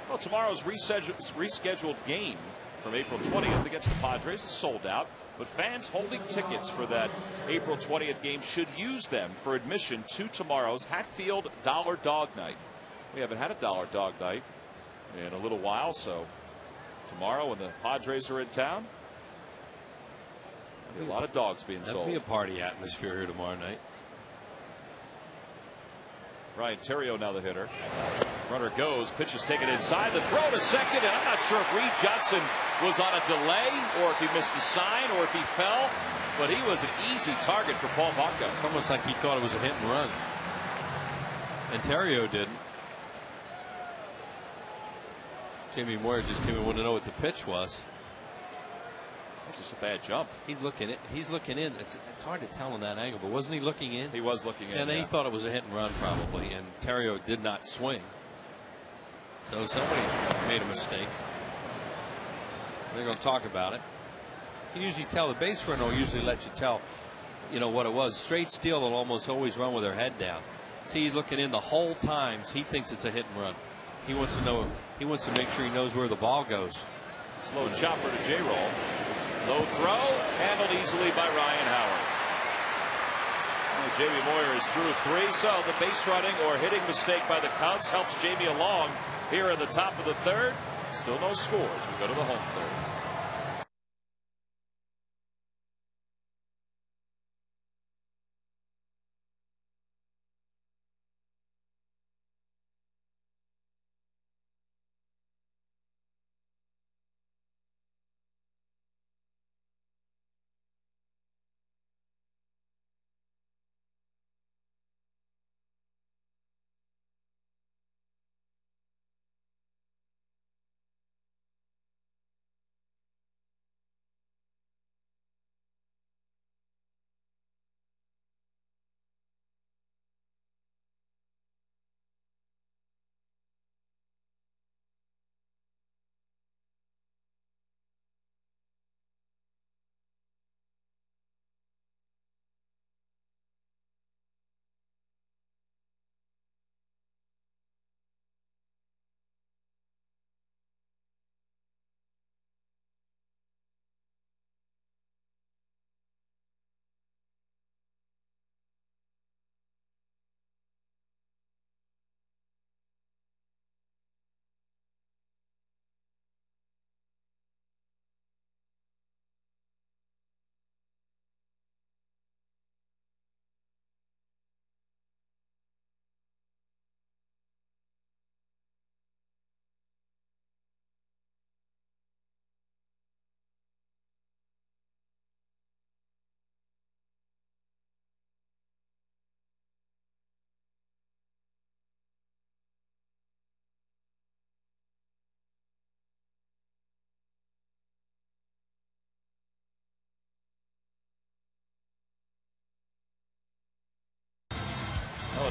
Well, tomorrow's rescheduled game from April 20th against the Padres is sold out. But fans holding tickets for that April 20th game should use them for admission to tomorrow's Hatfield Dollar Dog Night. We haven't had a Dollar Dog Night in a little while, so tomorrow when the Padres are in town, there'll be a lot of dogs being sold. That'll be a party atmosphere here tomorrow night. Ryan Theriot now the hitter. Runner goes, pitch is taken inside, the throw to second, and I'm not sure if Reed Johnson was on a delay or if he missed a sign or if he fell, but he was an easy target for Paul Baca. Almost like he thought it was a hit and run. And Theriot didn't. Jamie Moyer just came in, wanted to know what the pitch was. It's just a bad jump. He's looking in. It's hard to tell on that angle, but wasn't he looking in? He was looking in. And then he thought it was a hit and run probably, and Theriot did not swing. So somebody made a mistake. They're going to talk about it. You usually tell, the base runner will usually let you tell, you know, what it was. Straight steal, they'll almost always run with their head down. See, he's looking in the whole time. He thinks it's a hit and run. He wants to know. He wants to make sure he knows where the ball goes. Slow chopper to J-roll. Low throw, handled easily by Ryan Howard. Jamie Moyer is through 3, so the base running or hitting mistake by the Cubs helps Jamie along here in the top of the third. Still no scores. We go to the home third.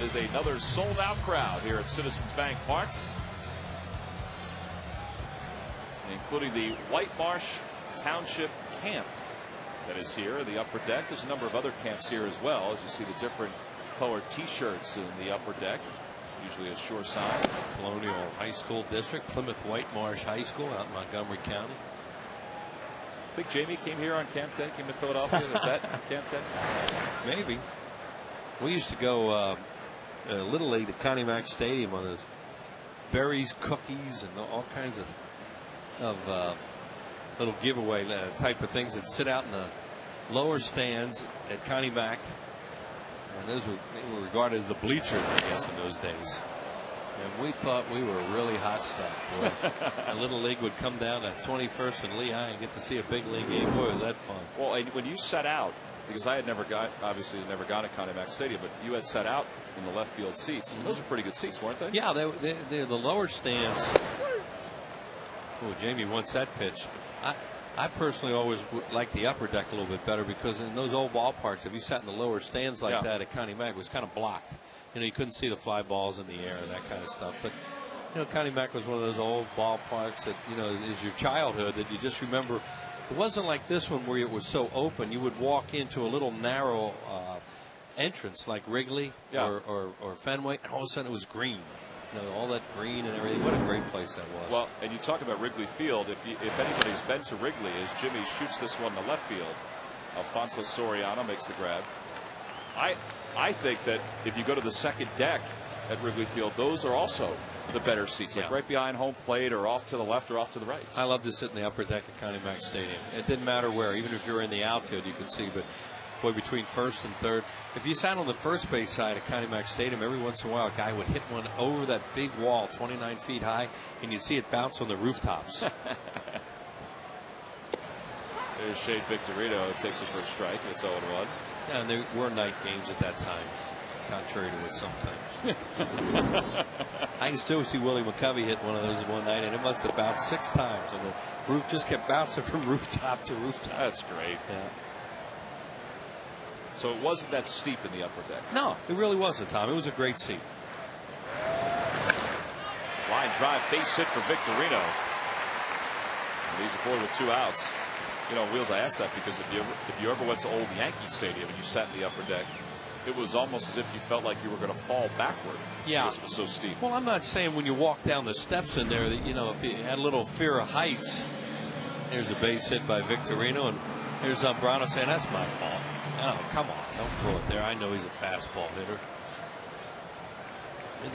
That is another sold-out crowd here at Citizens Bank Park, including the White Marsh Township Camp that is here. The upper deck. There's a number of other camps here as well, as you see the different colored T-shirts in the upper deck. Usually a shore side. Colonial High School District, Plymouth White Marsh High School out in Montgomery County. I think Jamie came here on camp day, came to Philadelphia to bet camp day. Maybe. We used to go Little League at Connie Mack Stadium on those berries, cookies, and all kinds of little giveaway type of things that sit out in the lower stands at Connie Mack. And they were regarded as the bleachers, I guess, in those days. And we thought we were really hot stuff, boy. A Little League would come down to 21st and Lehigh and get to see a big league game. Boy, was that fun. Well, and when you set out, because I had obviously never gone to Connie Mack Stadium, but you had set out in the left field seats. And those were pretty good seats, weren't they? Yeah, they're the lower stands. Oh, Jamie wants that pitch. I personally always liked the upper deck a little bit better, because in those old ballparks, if you sat in the lower stands like that at Connie Mack, it was kind of blocked. You know, you couldn't see the fly balls in the air and that kind of stuff. But, you know, Connie Mack was one of those old ballparks that, you know, is your childhood, that you just remember. It wasn't like this one where it was so open. You would walk into a little narrow entrance like Wrigley or Fenway, and all of a sudden it was green. You know, all that green and everything. What a great place that was. Well, and you talk about Wrigley Field. If anybody's been to Wrigley, as Jimmy shoots this one to left field, Alfonso Soriano makes the grab. I think that if you go to the second deck at Wrigley Field, those are also the better seats, like right behind home plate or off to the left or off to the right. I love to sit in the upper deck at Connie Mack Stadium. It didn't matter where, even if you're in the outfield, you could see. But boy, between first and third, if you sat on the first base side of Connie Mack Stadium, every once in a while a guy would hit one over that big wall 29 feet high, and you'd see it bounce on the rooftops. There's Shane Victorino. It takes it for a strike, and it's 0-1. Yeah, and there were night games at that time, contrary to what some think. I can still see Willie McCovey hit one of those one night, and it must have bounced 6 times, and the roof just kept bouncing from rooftop to rooftop. That's great. Yeah. So it wasn't that steep in the upper deck. No, it really wasn't, Tom. It was a great seat. Line drive, base hit for Victorino. And he's aboard with 2 outs. You know, Wheels, I asked that because if you ever went to old Yankee Stadium and you sat in the upper deck, it was almost as if you felt like you were going to fall backward. Yeah. It was so steep. Well, I'm not saying when you walk down the steps in there that, you know, if you had a little fear of heights. Here's a base hit by Victorino, and here's Zambrano saying, that's my fault. Oh, come on, don't throw it there. I know he's a fastball hitter. I'm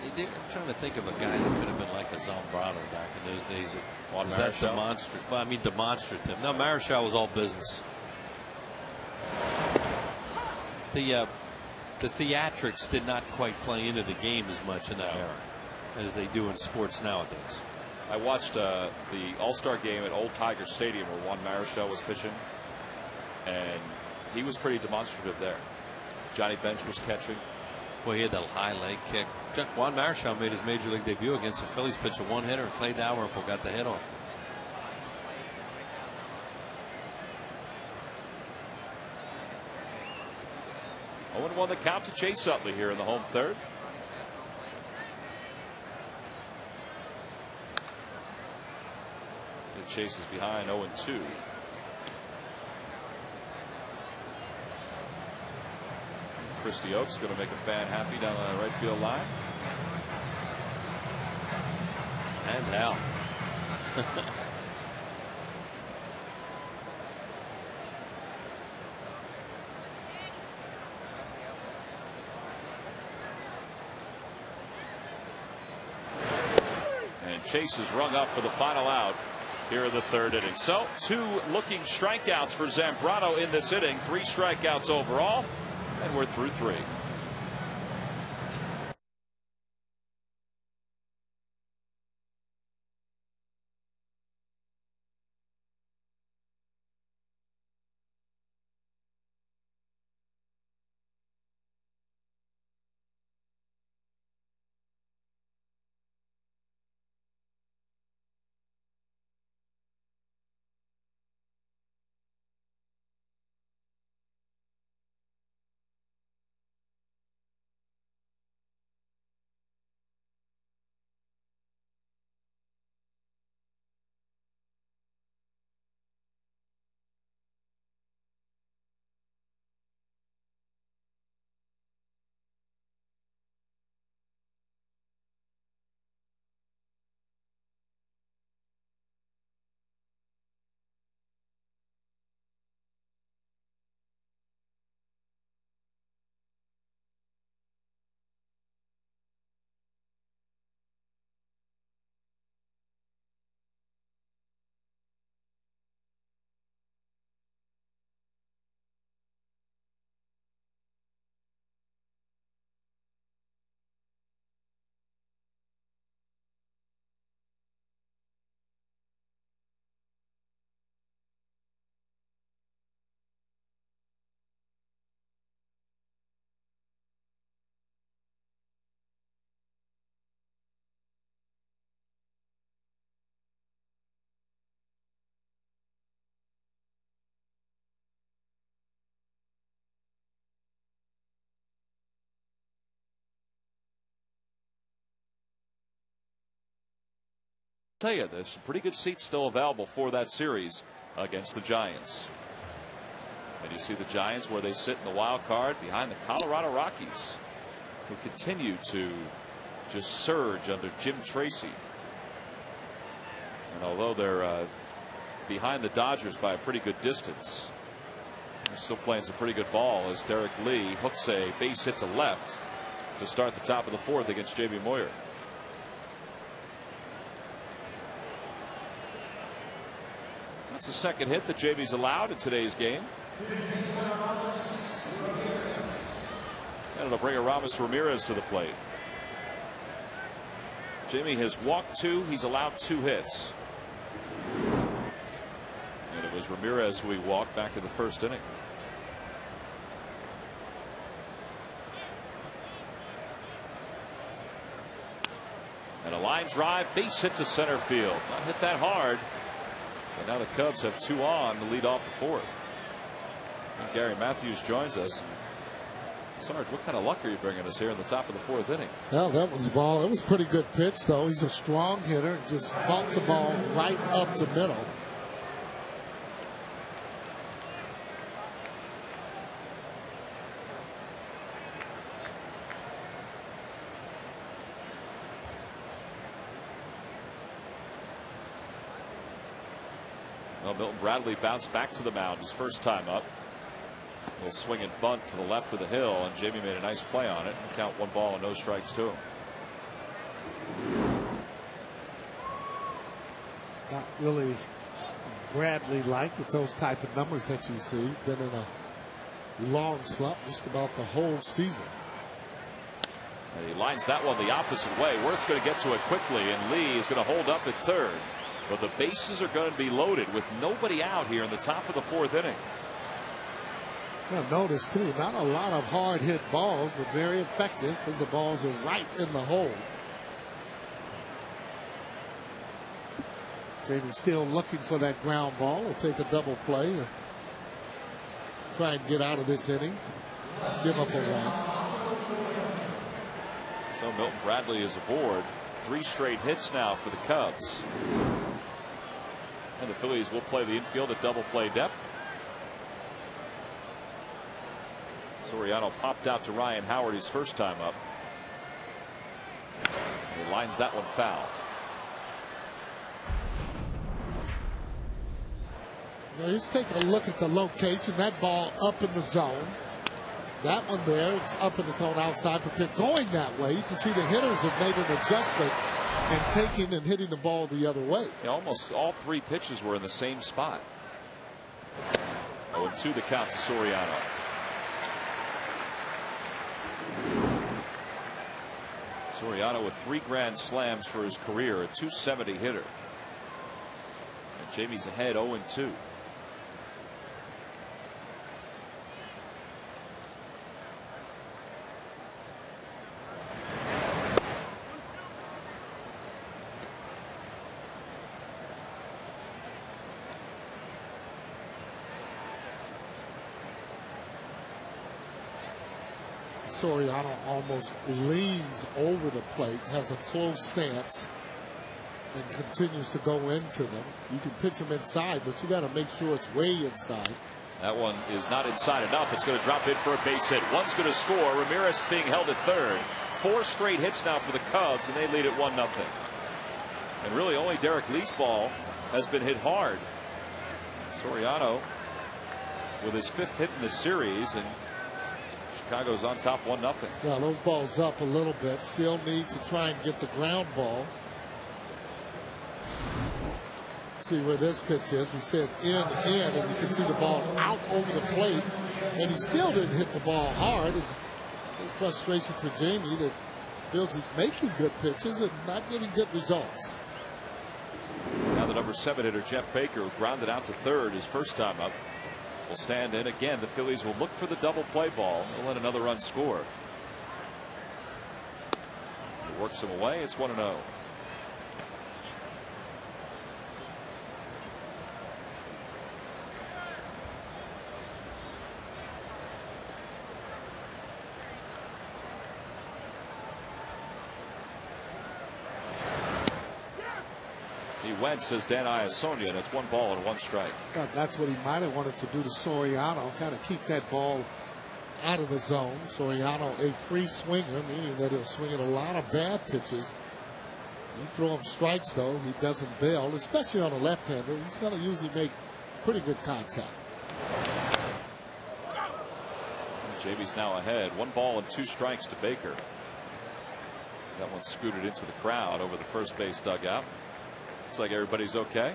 trying to think of a guy that could have been like a Zambrano back in those days. Was that demonstrative? Well, I mean demonstrative. No, Marichal was all business. The theatrics did not quite play into the game as much in that era as they do in sports nowadays. I watched the All-Star game at Old Tiger Stadium where Juan Marichal was pitching, and he was pretty demonstrative there. Johnny Bench was catching. Well, he had that high leg kick. Juan Marichal made his major league debut against the Phillies, pitched a one-hitter, and Clay Dalrymple got the hit off him. 0-1 the count to Chase Utley here in the home third. And Chase is behind 0-2. Christy Oakes going to make a fan happy down the right field line. And now. And Chase is rung up for the final out here in the third inning. So 2 looking strikeouts for Zambrano in this inning. 3 strikeouts overall. And we're through 3. Tell you, there's some pretty good seats still available for that series against the Giants. And you see the Giants where they sit in the wild card behind the Colorado Rockies, who continue to just surge under Jim Tracy. And although they're behind the Dodgers by a pretty good distance, they're still playing some pretty good ball as Derek Lee hooks a base hit to left to start the top of the fourth against Jamie Moyer. That's the second hit that Jamie's allowed in today's game. And it'll bring Aramis Ramirez to the plate. Jamie has walked 2. He's allowed 2 hits. And it was Ramirez who he walked back in the first inning. And a line drive, base hit to center field. Not hit that hard. But now the Cubs have 2 on to lead off the fourth. And Gary Matthews joins us. Sarge, what kind of luck are you bringing us here in the top of the fourth inning? Well, that was the ball. It was a pretty good pitch, though. He's a strong hitter and just bumped the ball right up the middle. Well, Milton Bradley bounced back to the mound his first time up. A little swing and bunt to the left of the hill, and Jamie made a nice play on it. Count 1 ball and no strikes to him. Not really Bradley-like with those type of numbers that you see. Been in a long slump just about the whole season. And he lines that one the opposite way. Worth's going to get to it quickly, and Lee is going to hold up at third. But the bases are going to be loaded with nobody out here in the top of the fourth inning. Now notice too, not a lot of hard hit balls, but very effective because the balls are right in the hole. Jamie's still looking for that ground ball. He'll take a double play to try and get out of this inning. Give up a run. So Milton Bradley is aboard. 3 straight hits now for the Cubs. And the Phillies will play the infield at double play depth. Soriano popped out to Ryan Howard his first time up. He lines that one foul. Now just take a look at the location. That ball up in the zone. That one there, it's up in its own outside, but they're going that way. You can see the hitters have made an adjustment and taking and hitting the ball the other way. Yeah, almost all 3 pitches were in the same spot. 0-2 the count to Soriano. Soriano with 3 grand slams for his career, a .270 hitter. And Jamie's ahead 0-2. Soriano almost leans over the plate, has a close stance, and continues to go into them. You can pitch them inside, but you got to make sure it's way inside. That one is not inside enough. It's going to drop in for a base hit. One's going to score. Ramirez being held at third. 4 straight hits now for the Cubs, and they lead at 1-0. And really only Derek Lee's ball has been hit hard. Soriano with his 5th hit in the series, and Chicago's on top 1-0. Yeah, those balls up a little bit. Still needs to try and get the ground ball. See where this pitch is. We said in, and you can see the ball out over the plate, and he still didn't hit the ball hard. And frustration for Jamie that feels he's making good pitches and not getting good results. Now the number 7 hitter Jeff Baker, who grounded out to third his first time up, will stand in again. The Phillies will look for the double play ball. They'll let another run score. He works him away. It's 1-0. went, says Dan Iasonia, and it's 1 ball and 1 strike. That's what he might have wanted to do to Soriano, kind of keep that ball out of the zone. Soriano, a free swinger, meaning that he'll swing at a lot of bad pitches. You throw him strikes, though, he doesn't bail, especially on a left-hander. He's going to usually make pretty good contact. JB's now ahead. 1 ball and 2 strikes to Baker. That one scooted into the crowd over the first base dugout. Looks like everybody's okay.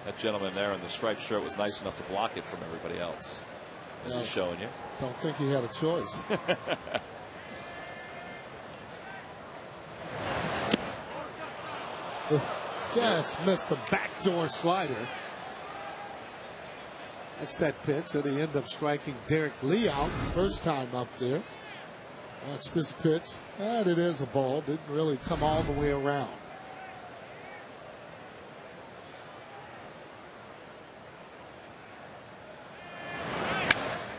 That gentleman there in the striped shirt was nice enough to block it from everybody else, as he's showing you. Don't think he had a choice. Just missed a backdoor slider. That's that pitch that he ended up striking Derek Lee out first time up there. Watch this pitch. And it is a ball. Didn't really come all the way around.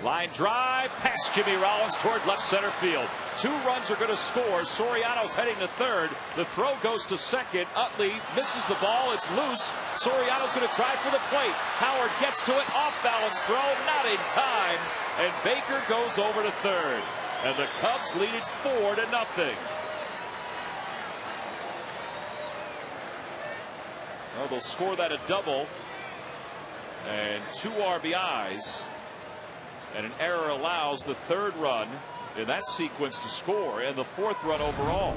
Line drive past Jimmy Rollins toward left center field. 2 runs are going to score. Soriano's heading to third. The throw goes to second. Utley misses the ball. It's loose. Soriano's going to try for the plate. Howard gets to it. Off balance throw. Not in time. And Baker goes over to third. And the Cubs lead it 4-0. Well, they'll score that a double. And 2 RBIs. And an error allows the 3rd run in that sequence to score and the 4th run overall.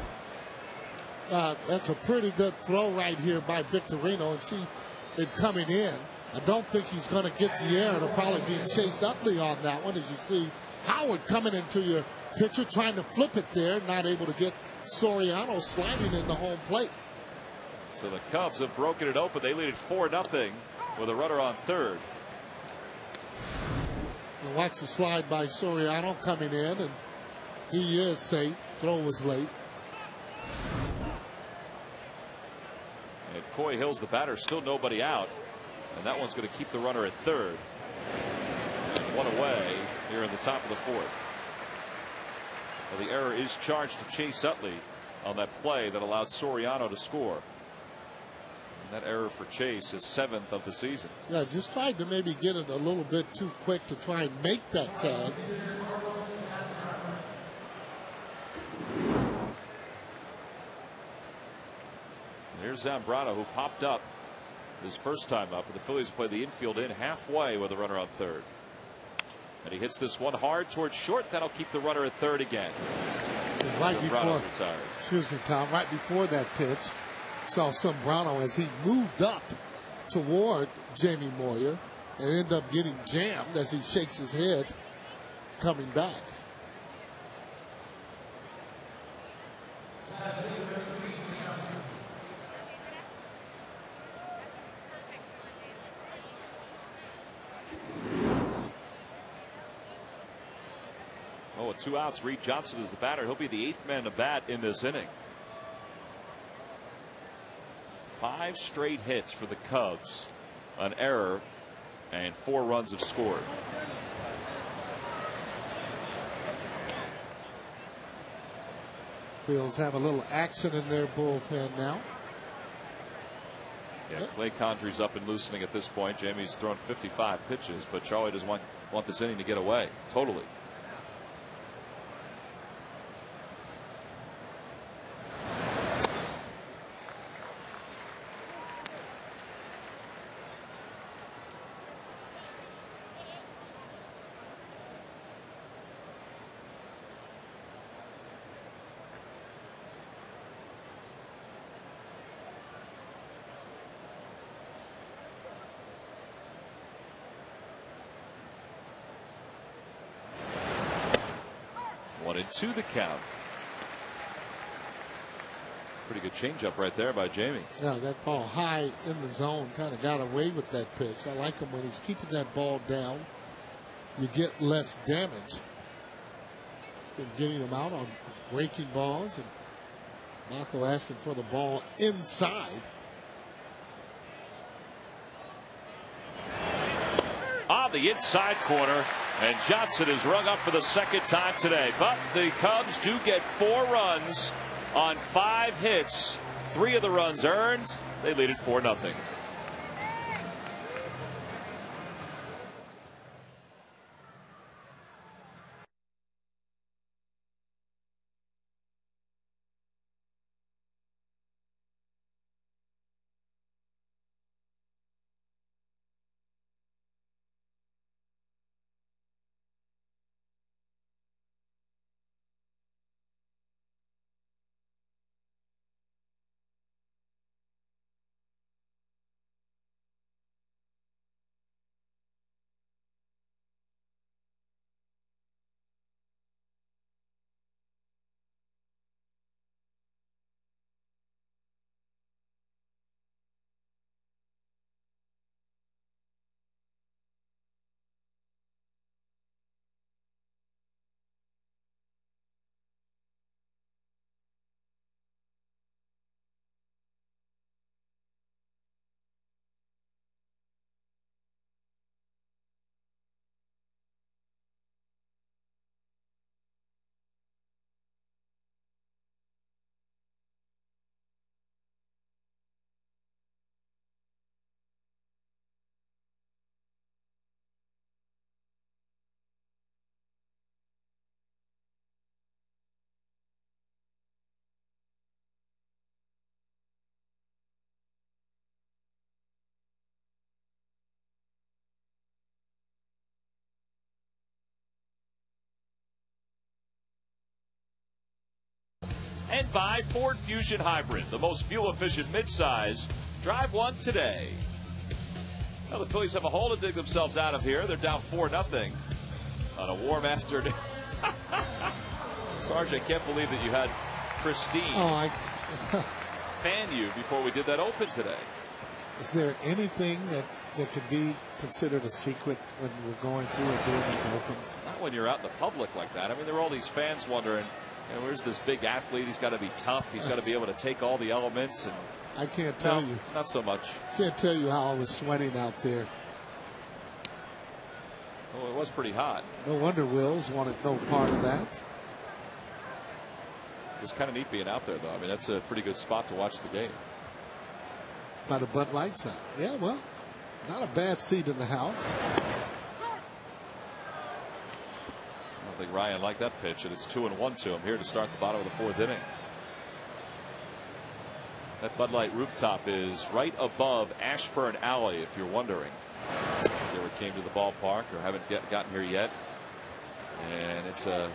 That's a pretty good throw right here by Victorino, and see it coming in. I don't think he's going to get the error. It'll probably be Chase Utley on that one, as you see Howard coming into your pitcher trying to flip it there, not able to get Soriano sliding in the home plate. So the Cubs have broken it open. They lead it 4-0 with a runner on third. And watch the slide by Soriano coming in, and he is safe. Throw was late. And Coy Hill's the batter, still nobody out. And that one's going to keep the runner at third. And 1 away here in the top of the 4th. Well, the error is charged to Chase Utley on that play that allowed Soriano to score. That error for Chase is 7th of the season. Yeah, just tried to maybe get it a little bit too quick to try and make that tag. Here's Zambrano, who popped up his first time up. The Phillies play the infield in halfway with a runner on third. And he hits this one hard towards short. That'll keep the runner at third again. Right before, excuse me, Tom, right before that pitch, saw Zambrano as he moved up toward Jamie Moyer and ended up getting jammed as he shakes his head coming back. Oh, with 2 outs, Reed Johnson is the batter. He'll be the 8th man to bat in this inning. 5 straight hits for the Cubs, an error, and 4 runs have scored. Phillies have a little action in their bullpen now. Yeah, Clay Condry's up and loosening at this point. Jamie's thrown 55 pitches, but Charlie doesn't want this inning to get away totally. One and 2 the count. Pretty good changeup right there by Jamie. Yeah, that ball high in the zone, kind of got away with that pitch. I like him when he's keeping that ball down. You get less damage. He's been getting them out on breaking balls, and Marco asking for the ball inside. On the inside corner, and Johnson is rung up for the 2nd time today. But the Cubs do get 4 runs on 5 hits. 3 of the runs earned. They lead it 4-0. And by Ford Fusion Hybrid, the most fuel-efficient midsize. Drive one today. Well, the Phillies have a hole to dig themselves out of here. They're down 4-0 on a warm afternoon. Sarge, I can't believe that you had Christine fan you before we did that open today. Is there anything that could be considered a secret when we're going through and doing these opens? Not when you're out in the public like that. I mean, there are all these fans wondering, where's this big athlete? He's got to be tough. He's got to be able to take all the elements. And I can't tell you. Not so much. Can't tell you how I was sweating out there. Oh, it was pretty hot. No wonder Wills wanted no part of that. It was kind of neat being out there, though. I mean, that's a pretty good spot to watch the game. By the Bud Light side. Yeah, well, not a bad seat in the house. I don't think Ryan liked that pitch, and it's 2-1 to him here to start the bottom of the 4th inning. That Bud Light rooftop is right above Ashburn Alley, if you're wondering. If you ever came to the ballpark or haven't gotten here yet. And it's a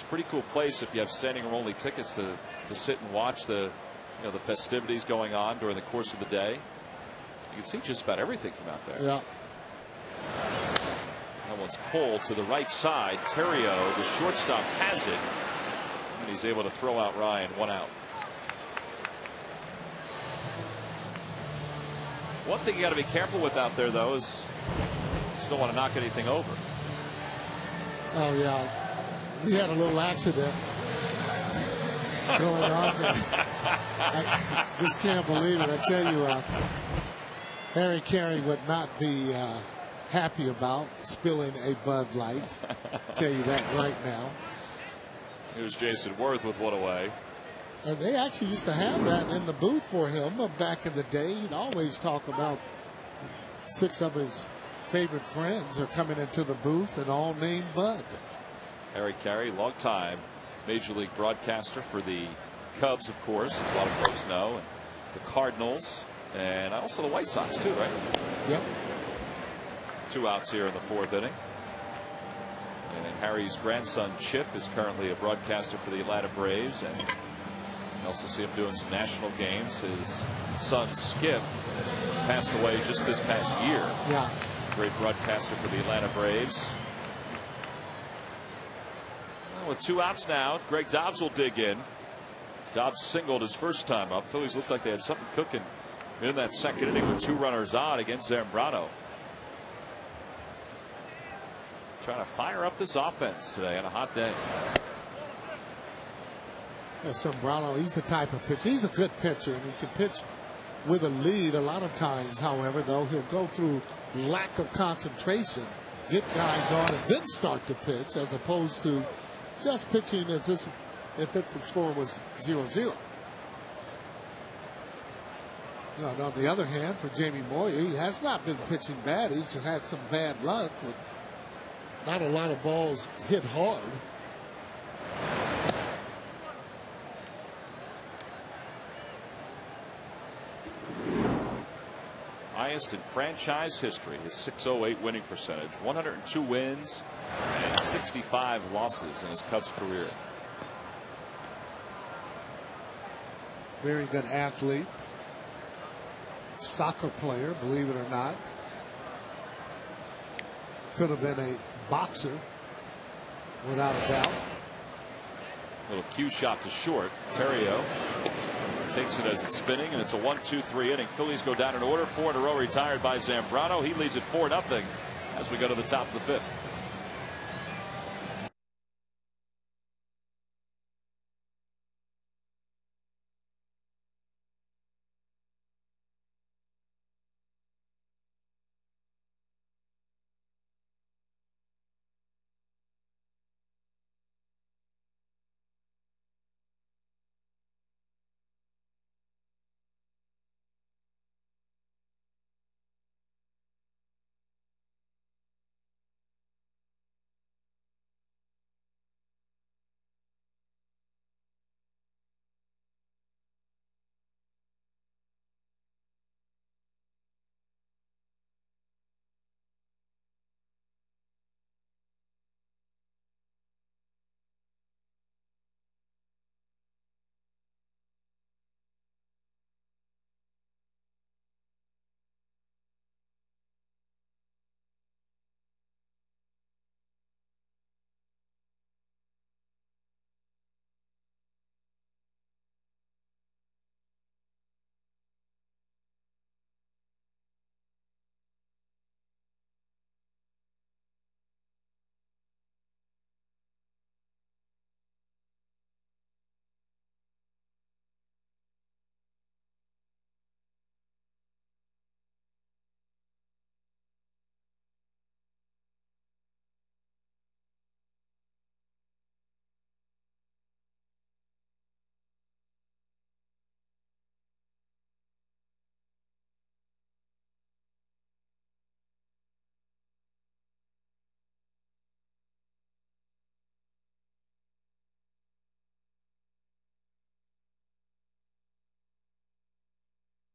pretty cool place if you have standing room only tickets to sit and watch the the festivities going on during the course of the day. You can see just about everything from out there. Yeah. That one's pulled to the right side. Terrio, the shortstop, has it, and he's able to throw out Ryan. 1 out. One thing you got to be careful with out there, though, is you just don't want to knock anything over. Oh yeah, we had a little accident going on there. I just can't believe it. I tell you, Harry Carey would not be happy about spilling a Bud Light. I'll tell you that right now. Here's Jason Worth with one away. And they actually used to have that in the booth for him back in the day. He'd always talk about 6 of his favorite friends are coming into the booth and all named Bud. Harry Carey, long time Major League broadcaster for the Cubs, of course, as a lot of folks know, and the Cardinals, and also the White Sox, too, right? Yep. 2 outs here in the 4th inning. And Harry's grandson, Chip, is currently a broadcaster for the Atlanta Braves, and you also see him doing some national games. His son, Skip, passed away just this past year. Yeah. Great broadcaster for the Atlanta Braves. With 2 outs now, Greg Dobbs will dig in. Dobbs singled his first time up. Phillies looked like they had something cooking in that 2nd inning with 2 runners on against Zambrano. Trying to fire up this offense today on a hot day. Yeah, Zambrano, he's the type of pitcher. He's a good pitcher, and he can pitch with a lead a lot of times. However, though, he'll go through lack of concentration, get guys on, and then start to pitch, as opposed to just pitching if the score was 0-0. You know, on the other hand, for Jamie Moyer, he has not been pitching bad. He's just had some bad luck with not a lot of balls hit hard. Highest in franchise history, his .608 winning percentage, 102 wins and 65 losses in his Cubs career. Very good athlete. Soccer player, believe it or not. Could have been a boxer, without a doubt. Little cue shot to short. Terrio takes it as it's spinning, and it's a 1-2-3 inning. Phillies go down in order, 4 in a row retired by Zambrano. He leads it 4-0 as we go to the top of the fifth.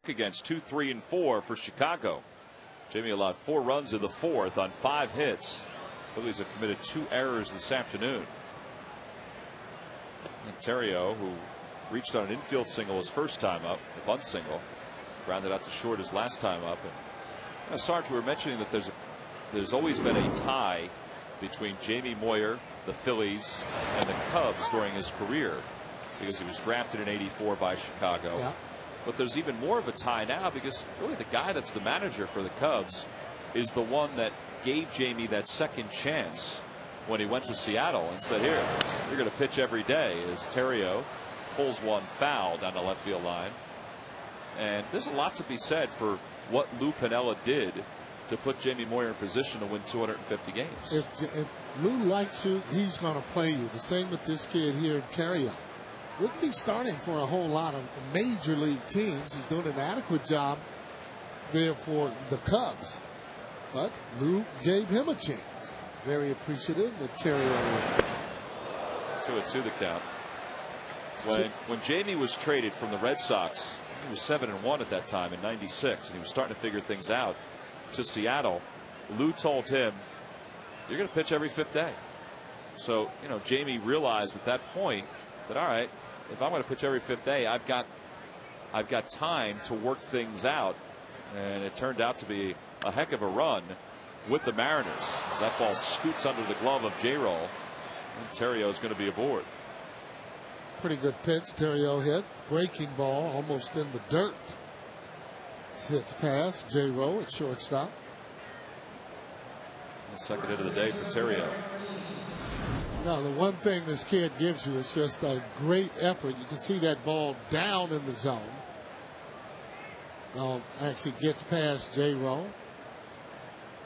Against 2, 3, and 4 for Chicago. Jamie allowed 4 runs in the 4th on 5 hits. Phillies have committed 2 errors this afternoon. And Terrio, who reached on an infield single his first time up, a bunt single, grounded out to short his last time up. And Sarge, we were mentioning that there's always been a tie between Jamie Moyer, the Phillies, and the Cubs during his career, because he was drafted in '84 by Chicago. Yeah. But there's even more of a tie now, because really the guy that's the manager for the Cubs is the one that gave Jamie that second chance when he went to Seattle and said, here, you're going to pitch every day, as Terrio pulls one foul down the left field line. And there's a lot to be said for what Lou Piniella did to put Jamie Moyer in position to win 250 games. If Lou likes you, he's going to play you. The same with this kid here, Terrio. Wouldn't be starting for a whole lot of major league teams. He's doing an adequate job there for the Cubs. But Lou gave him a chance. Very appreciative that Terrio is. 2-2 the count. When Jamie was traded from the Red Sox, he was 7-1 at that time in '96, and he was starting to figure things out, to Seattle. Lou told him, you're going to pitch every 5th day. So, you know, Jamie realized at that point that, all right, if I'm going to pitch every 5th day, I've got time to work things out. And it turned out to be a heck of a run with the Mariners, as that ball scoots under the glove of J-Roll, and Terrio is going to be aboard. Pretty good pitch Terrio hit. Breaking ball almost in the dirt. Hits past J-Roll at shortstop. The second hit of the day for Terrio. Now, the one thing this kid gives you is just a great effort. You can see that ball down in the zone. Ball actually gets past J-Roll.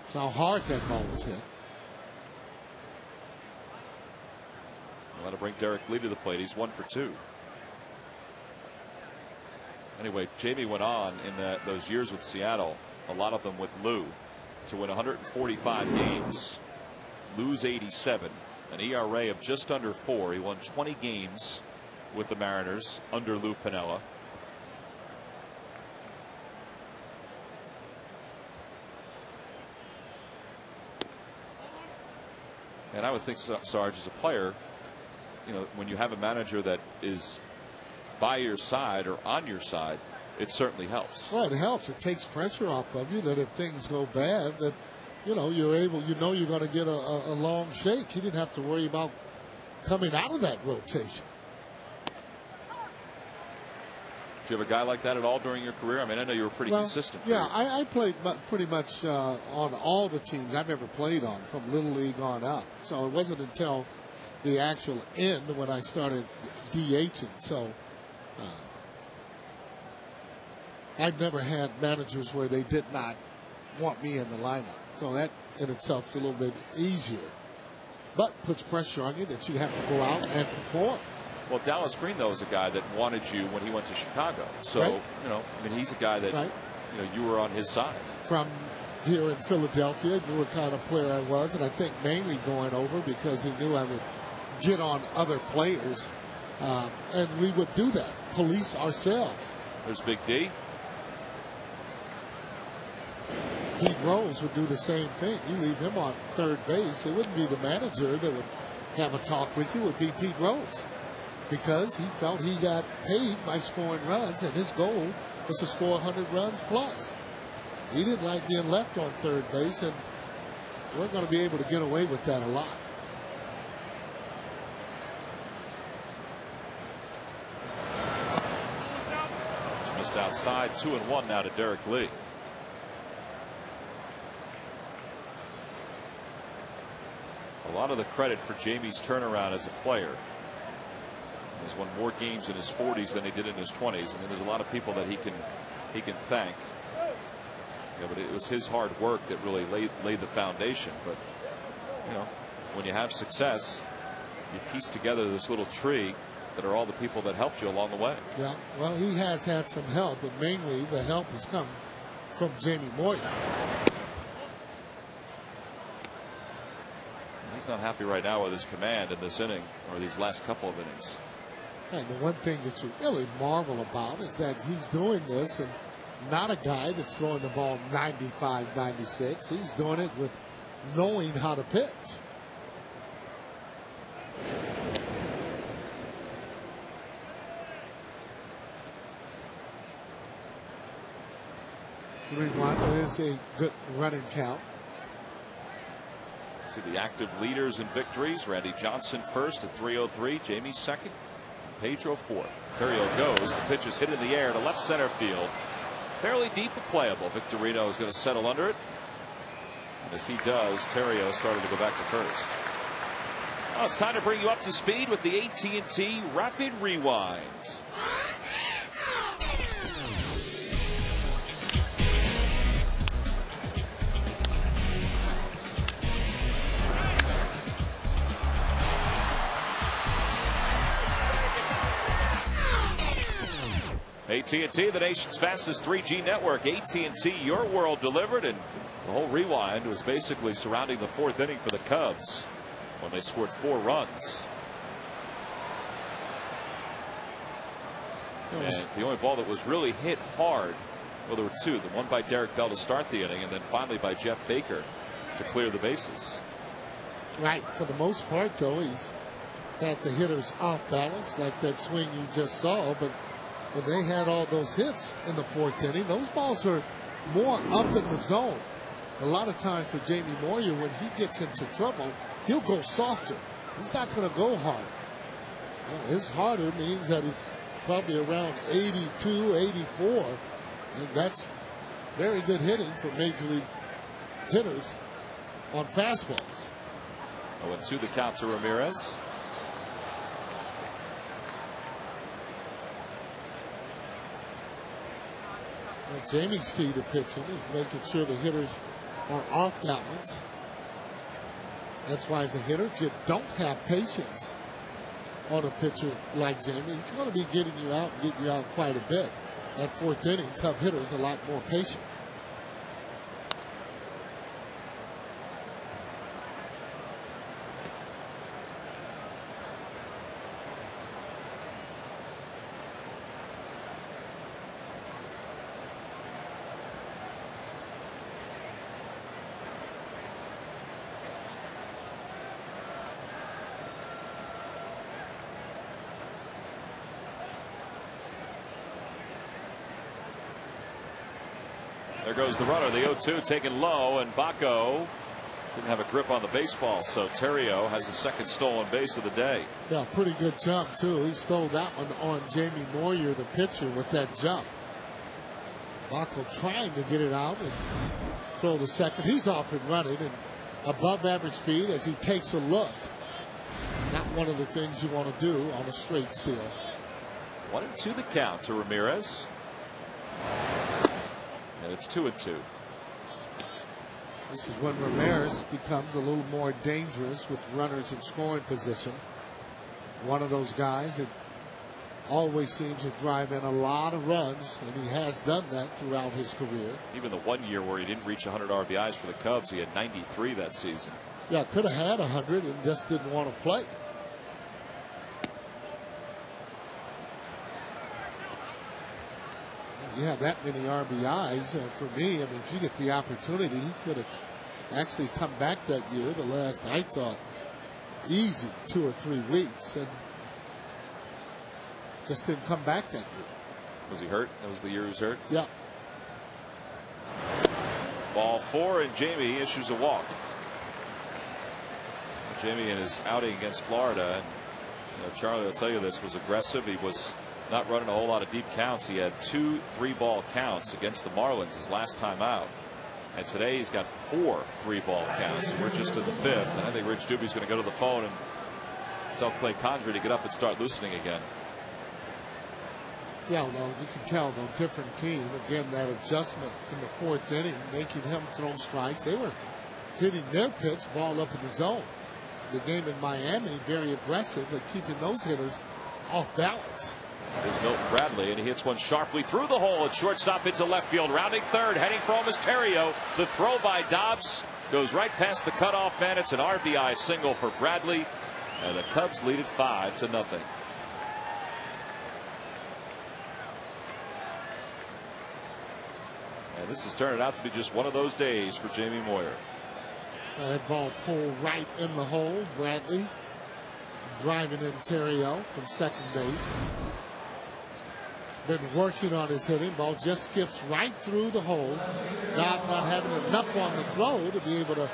That's how hard that ball was hit. That'll bring Derek Lee to the plate. He's 1 for 2. Anyway, Jamie went on in those years with Seattle, a lot of them with Lou, to win 145 games, lose 87, an ERA of just under 4. He won 20 games with the Mariners under Lou Piniella. And I would think, Sarge, as a player, you know, when you have a manager that is by your side or on your side, it certainly helps. Well, it helps. It takes pressure off of you that if things go bad, that, you know, you're able, you know, you're going to get a long shake. He didn't have to worry about coming out of that rotation. Do you have a guy like that at all during your career? I mean, I know you were pretty consistent. Yeah, I played pretty much on all the teams I've ever played on, from Little League on up. So it wasn't until the actual end when I started DHing. So I've never had managers where they did not want me in the lineup. So that in itself is a little bit easier, but puts pressure on you that you have to go out and perform. Well, Dallas Green, though, is a guy that wanted you when he went to Chicago. So, right. You know, I mean, he's a guy that, right. You know, you were on his side. From here in Philadelphia, knew what kind of player I was, and I think mainly going over because he knew I would get on other players, and we would do that, police ourselves. There's Big D. Pete Rose would do the same thing. You leave him on third base, it wouldn't be the manager that would have a talk with you, it would be Pete Rose. Because he felt he got paid by scoring runs, and his goal was to score 100 runs plus. He didn't like being left on third base, and we're going to be able to get away with that a lot. Just missed outside. 2-1 now to Derek Lee. A lot of the credit for Jamie's turnaround as a player. He's won more games in his 40s than he did in his 20s. I mean, there's a lot of people that he can thank. Yeah, but it was his hard work that really laid the foundation. But you know, when you have success, you piece together this little tree that are all the people that helped you along the way. Yeah, well, he has had some help, but mainly the help has come from Jamie Moyer. He's not happy right now with his command in this inning or these last couple of innings. And the one thing that you really marvel about is that he's doing this, and not a guy that's throwing the ball 95, 96. He's doing it with knowing how to pitch. It is a good running count. See the active leaders in victories. Randy Johnson first at 303. Jamie second. Pedro fourth. Terrio goes. The pitch is hit in the air to left center field. Fairly deep but playable. Victorino is going to settle under it. And as he does, Terrio started to go back to first. Well, it's time to bring you up to speed with the AT&T Rapid Rewind. AT&T, the nation's fastest 3G network. AT&T, your world delivered, and the whole rewind was basically surrounding the fourth inning for the Cubs when they scored 4 runs. And the only ball that was really hit hard, well, there were 2. The one by Derek Bell to start the inning, and then finally by Jeff Baker to clear the bases. Right. For the most part, though, he's had the hitters off balance, like that swing you just saw, but when they had all those hits in the fourth inning, those balls are more up in the zone. A lot of times for Jamie Moyer, when he gets into trouble, he'll go softer. He's not going to go harder. His harder means that it's probably around 82, 84, and that's very good hitting for major league hitters on fastballs. 0-2 the count to Ramirez. Jamie's key to pitching is making sure the hitters are off balance. That's why as a hitter, if you don't have patience on a pitcher like Jamie, he's going to be getting you out and getting you out quite a bit. That fourth inning, Cub hitters a lot more patient. There goes the runner, the 0-2 taken low, and Baco didn't have a grip on the baseball, so Terrio has the second stolen base of the day. Yeah, pretty good jump too. He stole that one on Jamie Moyer, the pitcher, with that jump. Baco trying to get it out and throw the second. He's off and running and above average speed as he takes a look. Not one of the things you want to do on a straight steal. 1-2 the count to Ramirez. And it's 2-2. This is when Ramirez becomes a little more dangerous with runners in scoring position. One of those guys that always seems to drive in a lot of runs, and he has done that throughout his career. Even the 1 year where he didn't reach 100 RBIs for the Cubs, he had 93 that season. Yeah, could have had 100 and just didn't want to play. Yeah, that many RBIs. For me, I mean, if you get the opportunity, he could have actually come back that year. The last, I thought, easy 2 or 3 weeks, and just didn't come back that year. Was he hurt? That was the year he was hurt? Yeah. Ball 4, and Jamie issues a walk. Jamie in his outing against Florida, and Charlie will tell you this, was aggressive. He was not running a whole lot of deep counts. He had 2 3-ball counts against the Marlins his last time out. And today he's got 4 3-ball counts. And we're just in the 5th. And I think Rich Doobie's going to go to the phone and tell Clay Condrey to get up and start loosening again. Yeah, well, you can tell, though, different team. Again, that adjustment in the 4th inning, making him throw strikes. They were hitting their pitch, ball up in the zone. The game in Miami, very aggressive, but keeping those hitters off balance. There's Milton Bradley, and he hits one sharply through the hole at shortstop into left field. Rounding third, heading for home is Terrio. The throw by Dobbs goes right past the cutoff man. It's an RBI single for Bradley, and the Cubs lead it 5-0. And this is turning out to be just one of those days for Jamie Moyer. That ball pulled right in the hole. Bradley driving in Terrio from second base. Been working on his hitting. Ball just skips right through the hole. Dobbs not having enough on the throw to be able to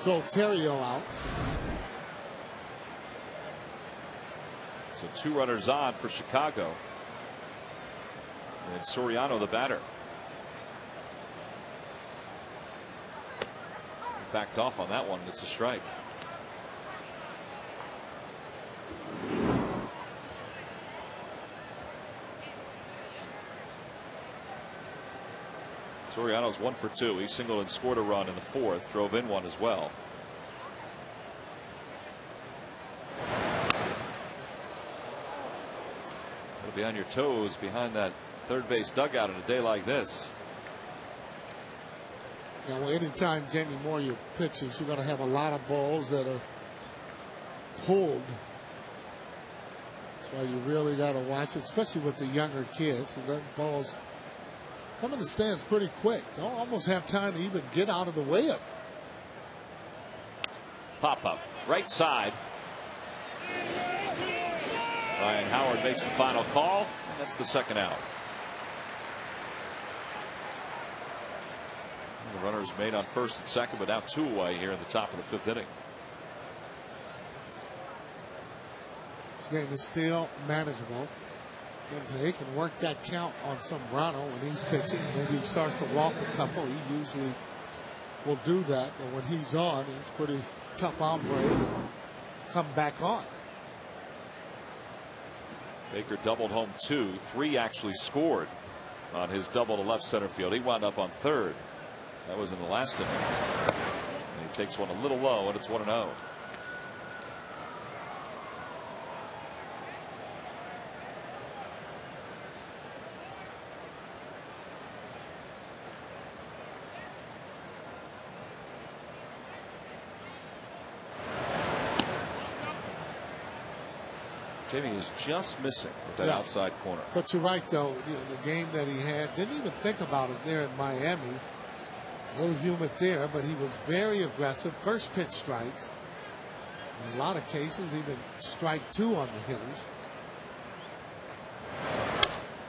throw Terrio out. So 2 runners on for Chicago. And Soriano the batter. Backed off on that one. It's a strike. Soriano's 1 for 2. He singled and scored a run in the 4th. Drove in one as well. Gotta be on your toes behind that third base dugout on a day like this. Yeah, well, anytime Jamie Moyer pitches, you're going to have a lot of balls that are pulled. That's why you really got to watch it, especially with the younger kids. And that balls come in the stands pretty quick. Don't almost have time to even get out of the way of it. Pop up right side. Ryan Howard makes the final call. That's the second out. The runners made on first and second, but now 2 away here in the top of the 5th inning. This game is still manageable. And they can work that count on Sombrano when he's pitching. Maybe he starts to walk a couple. He usually will do that. But when he's on, he's a pretty tough hombre to come back on. Baker doubled home 2. 3 actually scored on his double to left center field. He wound up on third. That was in the last inning. And he takes one a little low, and it's 1-0. Jamie is just missing with that outside corner. But you're right, though. The game that he had, didn't even think about it there in Miami. A little humid there, but he was very aggressive. First pitch strikes. In a lot of cases, even strike 2 on the hitters.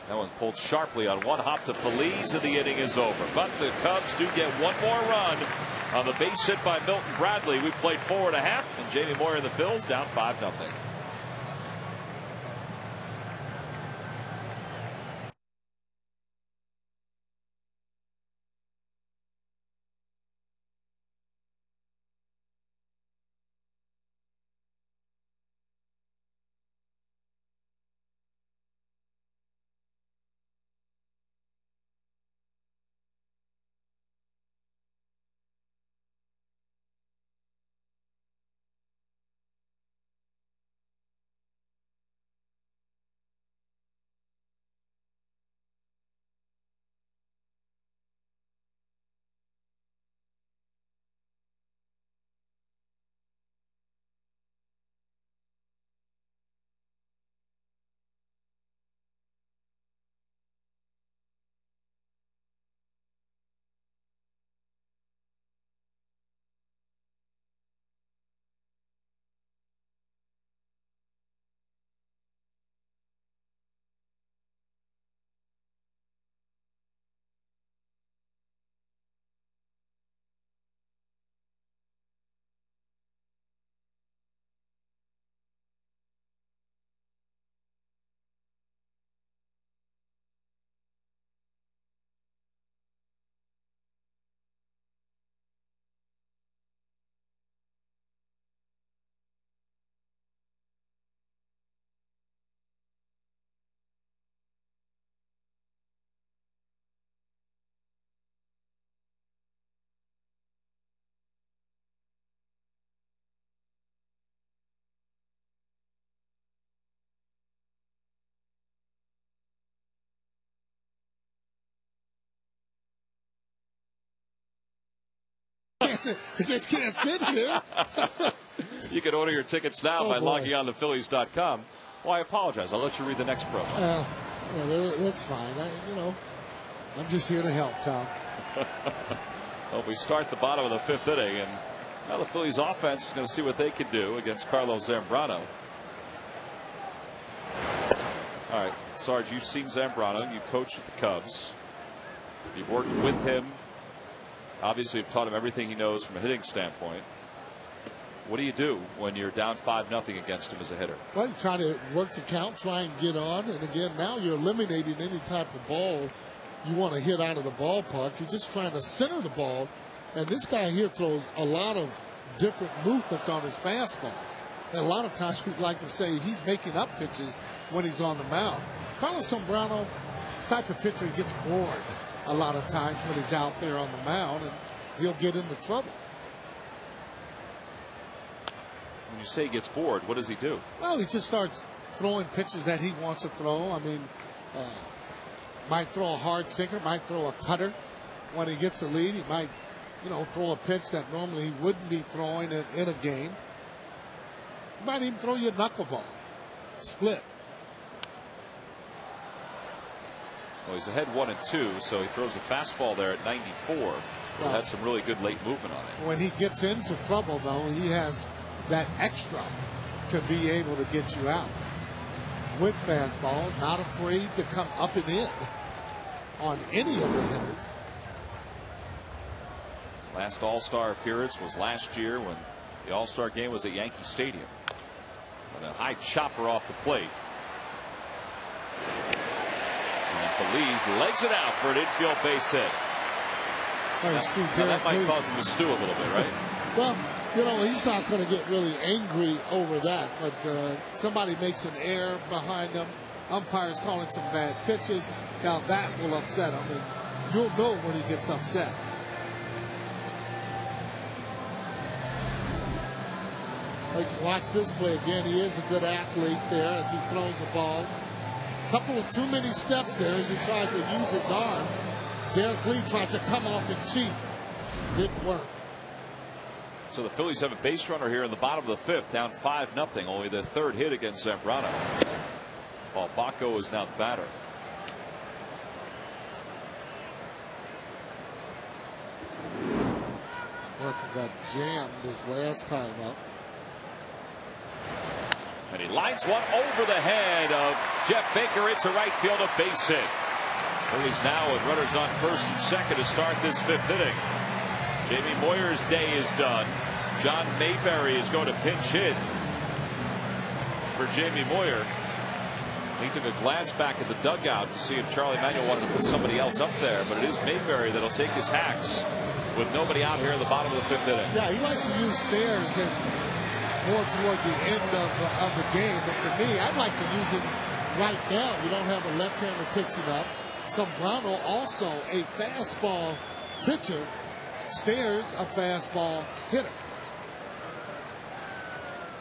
That one pulled sharply on one hop to Phillies, and the inning is over. But the Cubs do get one more run on the base hit by Milton Bradley. We played 4 1/2, and Jamie Moyer and the Phils down 5-0. I just can't sit here. You can order your tickets now by logging on to Phillies.com. Well, I apologize. I'll let you read the next promo. That's fine. I'm just here to help, Tom. Well, we start the bottom of the 5th inning, and now the Phillies offense is going to see what they can do against Carlos Zambrano. All right, Sarge, you've seen Zambrano. You coached with the Cubs. You've worked with him. Obviously, you've taught him everything he knows from a hitting standpoint. What do you do when you're down 5-0 against him as a hitter? Well, you try to work the count, try and get on. And again, now you're eliminating any type of ball you want to hit out of the ballpark. You're just trying to center the ball. And this guy here throws a lot of different movements on his fastball. And a lot of times we'd like to say he's making up pitches when he's on the mound. Carlos Zambrano is the type of pitcher who gets bored a lot of times when he's out there on the mound, and he'll get into trouble. When you say he gets bored, what does he do? Well, he just starts throwing pitches that he wants to throw. I mean, might throw a hard sinker, might throw a cutter. When he gets a lead, he might, throw a pitch that normally he wouldn't be throwing in a game. He might even throw you a knuckleball, split. Well, he's ahead 1-2, so he throws a fastball there at 94. Well, had some really good late movement on it. When he gets into trouble, though, he has that extra to be able to get you out. With fastball, not afraid to come up and in on any of the hitters. Last All-Star appearance was last year when the All-Star game was at Yankee Stadium. And a high chopper off the plate. Phillies legs it out for an infield base hit. That might cause him to stew a little bit, right? Well, he's not going to get really angry over that, but somebody makes an error behind him. Umpire's calling some bad pitches. Now that will upset him, and you'll know when he gets upset. Watch this play again. He is a good athlete there as he throws the ball. Couple of too many steps there as he tries to use his arm. Derek Lee tries to come off and cheat. Didn't work. So the Phillies have a base runner here in the bottom of the fifth, down 5-0. Only their third hit against Zambrano. Paul Bacco is now the batter. Walker got jammed his last time up. And he lines one over the head of Jeff Baker into right field, a base hit. Phillies now with runners on first and second to start this fifth inning. Jamie Moyer's day is done. John Mayberry is going to pinch hit for Jamie Moyer. He took a glance back at the dugout to see if Charlie Manuel wanted to put somebody else up there, but it is Mayberry that'll take his hacks with nobody out here in the bottom of the fifth inning. Yeah, he likes to use stairs and more toward the end of the game, but for me, I'd like to use it right now. You don't have a left-hander pitching up. Zambrano also a fastball pitcher. Stairs a fastball hitter.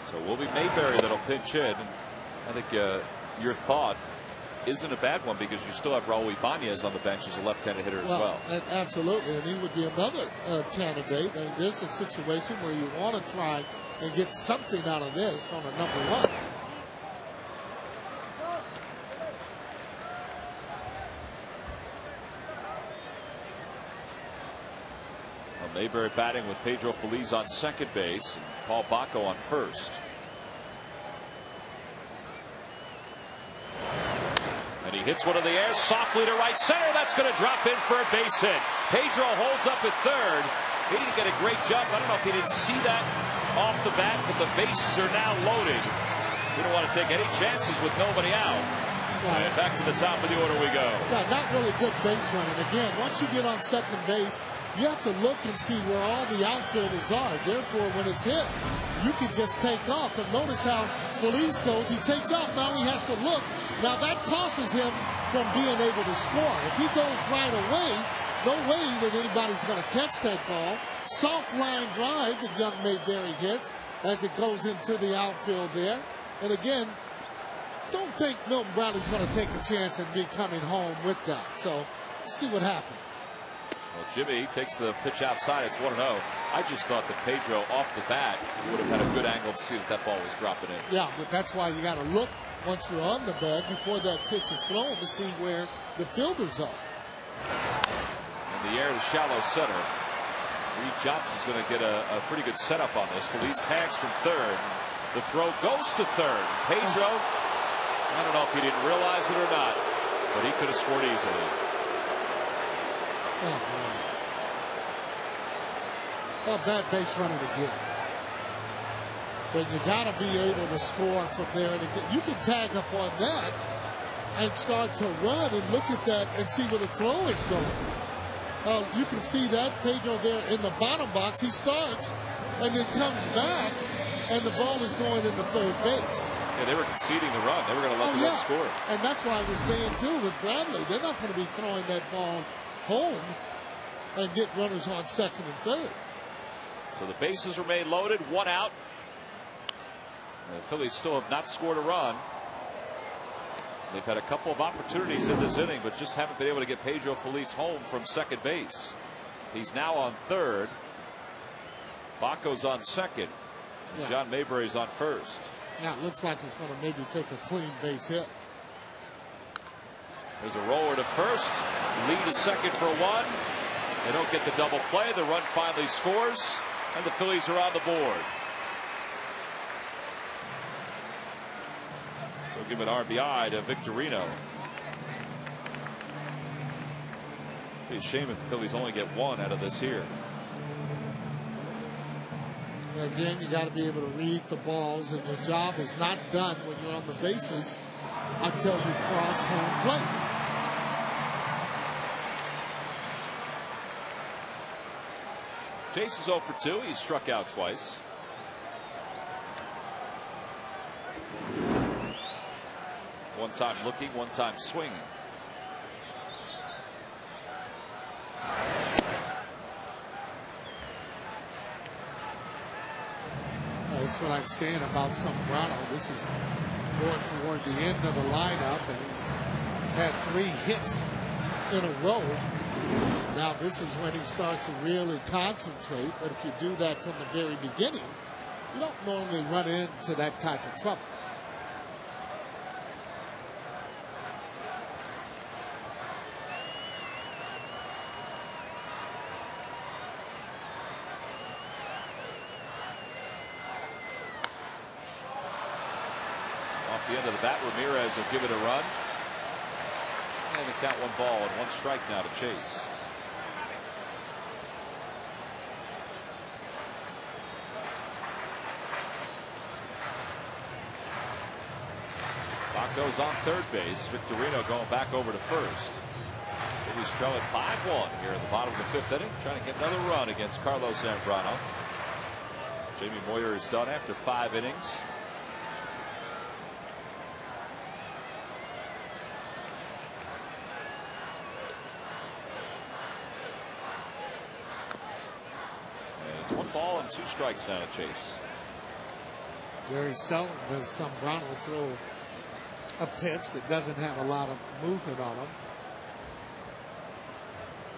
So it will be Mayberry that'll pinch hit. And I think your thought isn't a bad one because you still have Raul Ibanez on the bench as a left-handed hitter as well. Absolutely, and he would be another candidate. I mean, this is a situation where you want to try and get something out of this on a number one. Mayberry batting with Pedro Feliz on second base and Paul Bacco on first. And he hits one in the air softly to right center. That's going to drop in for a base hit. Pedro holds up at third. He didn't get a great jump. I don't know if he didn't see that off the bat, but the bases are now loaded. We don't want to take any chances with nobody out. And back to the top of the order we go. Yeah, not really good base running. Again, once you get on second base, you have to look and see where all the outfielders are. Therefore, when it's hit, you can just take off. And notice how Feliz goes. He takes off. Now he has to look. Now that costs him from being able to score. If he goes right away, no way that anybody's going to catch that ball. Soft line drive that young Mayberry hits as it goes into the outfield there. And again, don't think Milton Bradley's going to take a chance and be coming home with that. So let's see what happens. Well, Jimmy takes the pitch outside. It's 1-0. I just thought that Pedro off the bat would have had a good angle to see that that ball was dropping in. Yeah, but that's why you got to look once you're on the bag before that pitch is thrown to see where the fielders are. In the air to shallow center. Reed Johnson's going to get a pretty good setup on this. Feliz tags from third. The throw goes to third. Pedro, I don't know if he didn't realize it or not, but he could have scored easily. Oh, man. Oh, bad base running again. But you got to be able to score from there. And again, you can tag up on that and start to run and look at that and see where the throw is going. You can see that Pedro there in the bottom box. He starts and then comes back, and the ball is going into third base. Yeah, they were conceding the run. They were going to let the run score. And that's why I was saying, too, with Bradley, they're not going to be throwing that ball home and get runners on second and third. So the bases remain loaded, one out. The Phillies still have not scored a run. They've had a couple of opportunities in this inning, but just haven't been able to get Pedro Feliz home from second base. He's now on third. Bacco's on second. Yeah. John Mayberry's on first. Yeah, it looks like it's going to maybe take a clean base hit. There's a roller to first. Lead is second for one. They don't get the double play. The run finally scores, and the Phillies are on the board. So give an RBI to Victorino. It'd be a shame if the Phillies only get one out of this here. Again, you got to be able to read the balls, and your job is not done when you're on the bases until you cross home plate. Chase is 0 for 2. He's struck out twice. One time looking, one time swinging. That's what I'm saying about Zambrano. This is going toward the end of the lineup, and he's had 3 hits in a row. Now this is when he starts to really concentrate, but if you do that from the very beginning, you don't normally run into that type of trouble. Off the end of the bat, Ramirez will give it a run. And the count 1 ball and 1 strike now to Chase. Clock goes on third base. Victorino going back over to first. Phillies trail at 5-1 here in the bottom of the 5th inning, trying to get another run against Carlos Zambrano. Jamie Moyer is done after 5 innings. And it's 1 ball and 2 strikes now to Chase. Very seldom does Zambrano throw a pitch that doesn't have a lot of movement on him.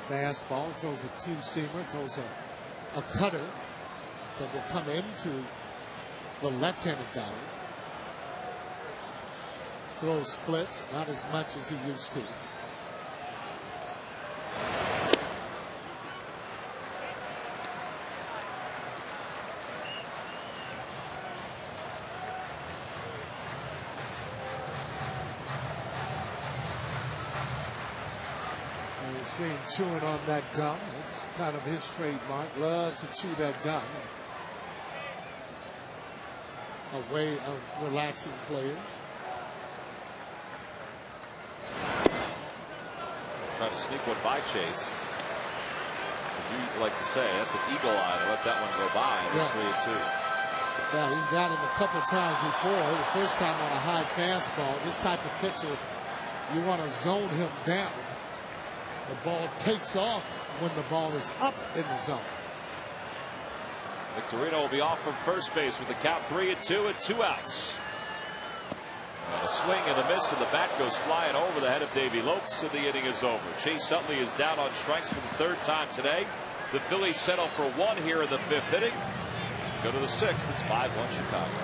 Fastball, throws a 2-seamer, throws a cutter that will come into the left-handed batter. Throws splits, not as much as he used to. See him chewing on that gum. It's kind of his trademark. Loves to chew that gum. A way of relaxing players. Trying to sneak one by Chase. As you like to say, that's an eagle eye to let that one go by. And it's 3-2. Yeah, he's got him a couple of times before. The first time on a high fastball. This type of pitcher, you want to zone him down. The ball takes off when the ball is up in the zone. Victorino will be off from first base with the count 3-2 and 2 outs. And a swing and a miss, and the bat goes flying over the head of Davey Lopes, and the inning is over. Chase Utley is down on strikes for the 3rd time today. The Phillies settle for 1 here in the 5th inning. Go to the 6th. It's 5-1 Chicago.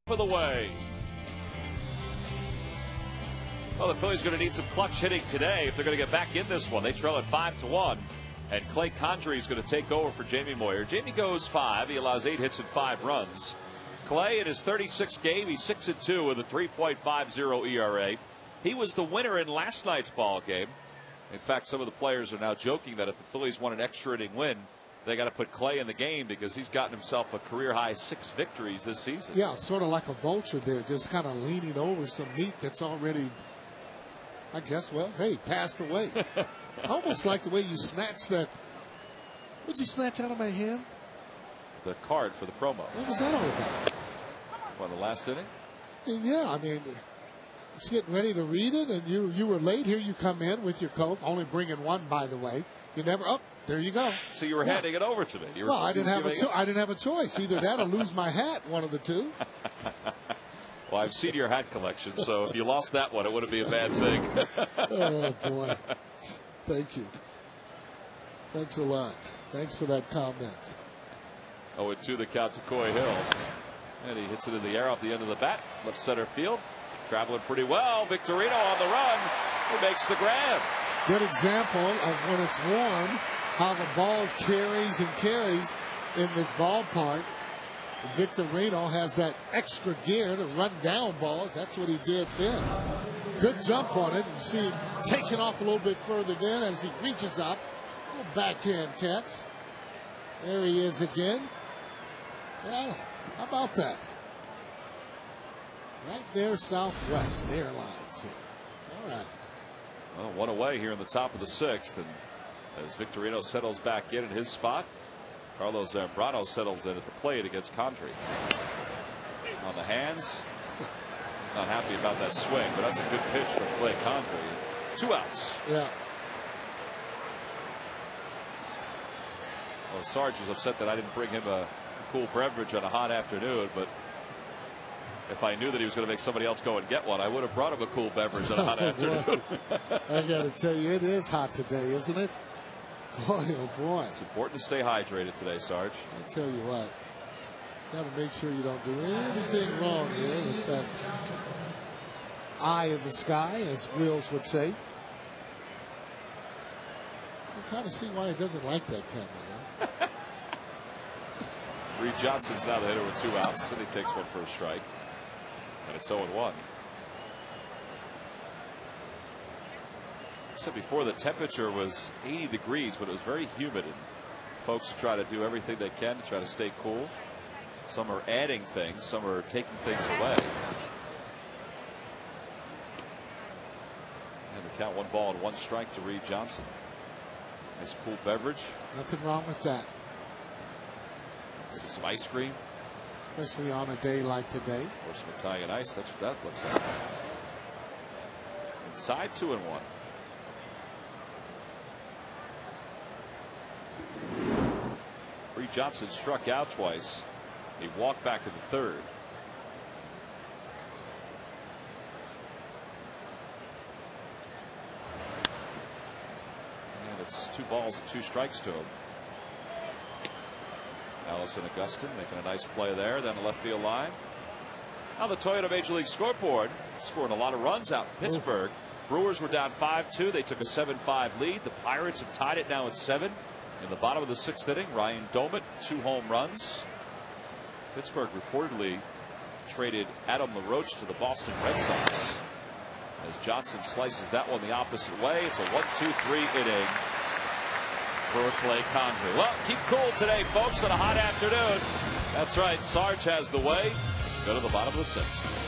For the way. Well, the Phillies are going to need some clutch hitting today if they're going to get back in this one. They trail at 5-1, and Clay Condrey is going to take over for Jamie Moyer. Jamie goes 5. He allows 8 hits and 5 runs. Clay in his 36th game, he's 6-2 with a 3.50 ERA. He was the winner in last night's ball game. In fact, some of the players are now joking that if the Phillies want an extra inning win, they got to put Clay in the game because he's gotten himself a career-high 6 victories this season. Yeah, sort of like a vulture there, just kind of leaning over some meat that's already, I guess, well, hey, passed away. I almost like the way you snatched that. What'd you snatch out of my hand? The card for the promo. What was that all about? What, the last inning? Yeah, I mean, I was getting ready to read it, and you were late. Here you come in with your Coke, only bringing one, by the way. You never, there you go. So you were handing it over to me. Well, I didn't have a choice. Either that or lose my hat, one of the two. Well, I've seen your hat collection, so if you lost that one, it wouldn't be a bad thing. Oh, boy. Thank you. Thanks a lot. Thanks for that comment. 0-2 the count to Coy Hill. And he hits it in the air off the end of the bat. Left center field. Traveling pretty well. Victorino on the run. He makes the grab. Good example of when it's warm, how the ball carries and carries in this ballpark. Victorino has that extra gear to run down balls. That's what he did then. Good jump on it. You see him taking off a little bit further then as he reaches up. A little backhand catch. There he is again. Yeah, how about that? Right there, Southwest Airlines here. All right. Well, one away here in the top of the 6th. And as Victorino settles back in his spot, Carlos Zambrano settles in at the plate against Condrey. On the hands. He's not happy about that swing, but that's a good pitch from Clay Condrey. 2 outs. Yeah. Well, Sarge was upset that I didn't bring him a cool beverage on a hot afternoon, but if I knew that he was going to make somebody else go and get one, I would have brought him a cool beverage on a hot afternoon. I got to tell you, it is hot today, isn't it? Boy, oh boy. It's important to stay hydrated today, Sarge. I tell you what, got to make sure you don't do anything wrong here with that eye in the sky, as Wills would say. You can kind of see why he doesn't like that camera, though. Reed Johnson's now the hitter with 2 outs, and he takes one for a strike. And it's 0-1. I said before the temperature was 80 degrees, but it was very humid. And folks try to do everything they can to try to stay cool. Some are adding things, some are taking things away. And the count 1 ball and 1 strike to Reed Johnson. Nice cool beverage. Nothing wrong with that. Some ice cream. Especially on a day like today. Or some Italian ice. That's what that looks like. Inside 2-1. Reed Johnson struck out twice. He walked back in the 3rd. And it's 2 balls and 2 strikes to him. Allison Augustin making a nice play there, then the left field line. Now the Toyota Major League scoreboard scoring a lot of runs out in Pittsburgh. Brewers were down 5-2. They took a 7-5 lead. The Pirates have tied it now at 7. In the bottom of the 6th inning, Ryan Domit, 2 home runs. Pittsburgh reportedly traded Adam LaRoche to the Boston Red Sox. As Johnson slices that one the opposite way, it's a 1-2-3 inning for Clay Condrey. Well, keep cool today, folks, on a hot afternoon. That's right, Sarge has the way. Go to the bottom of the 6th.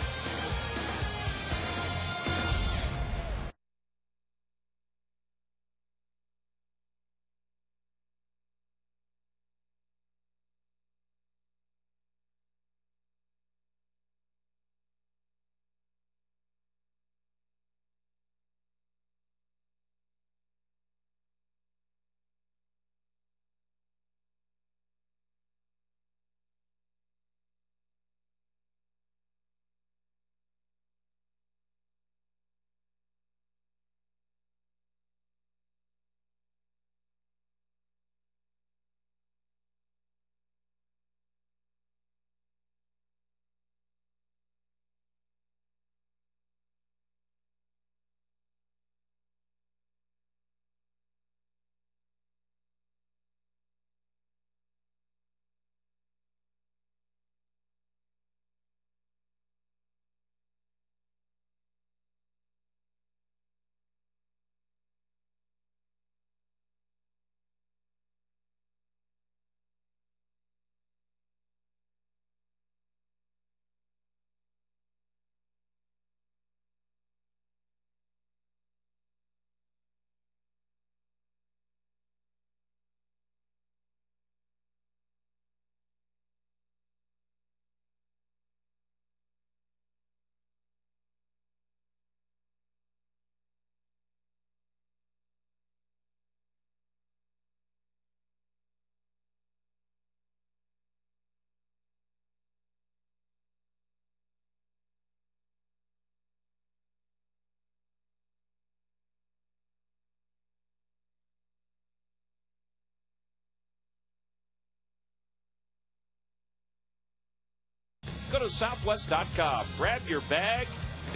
Go to Southwest.com. Grab your bag.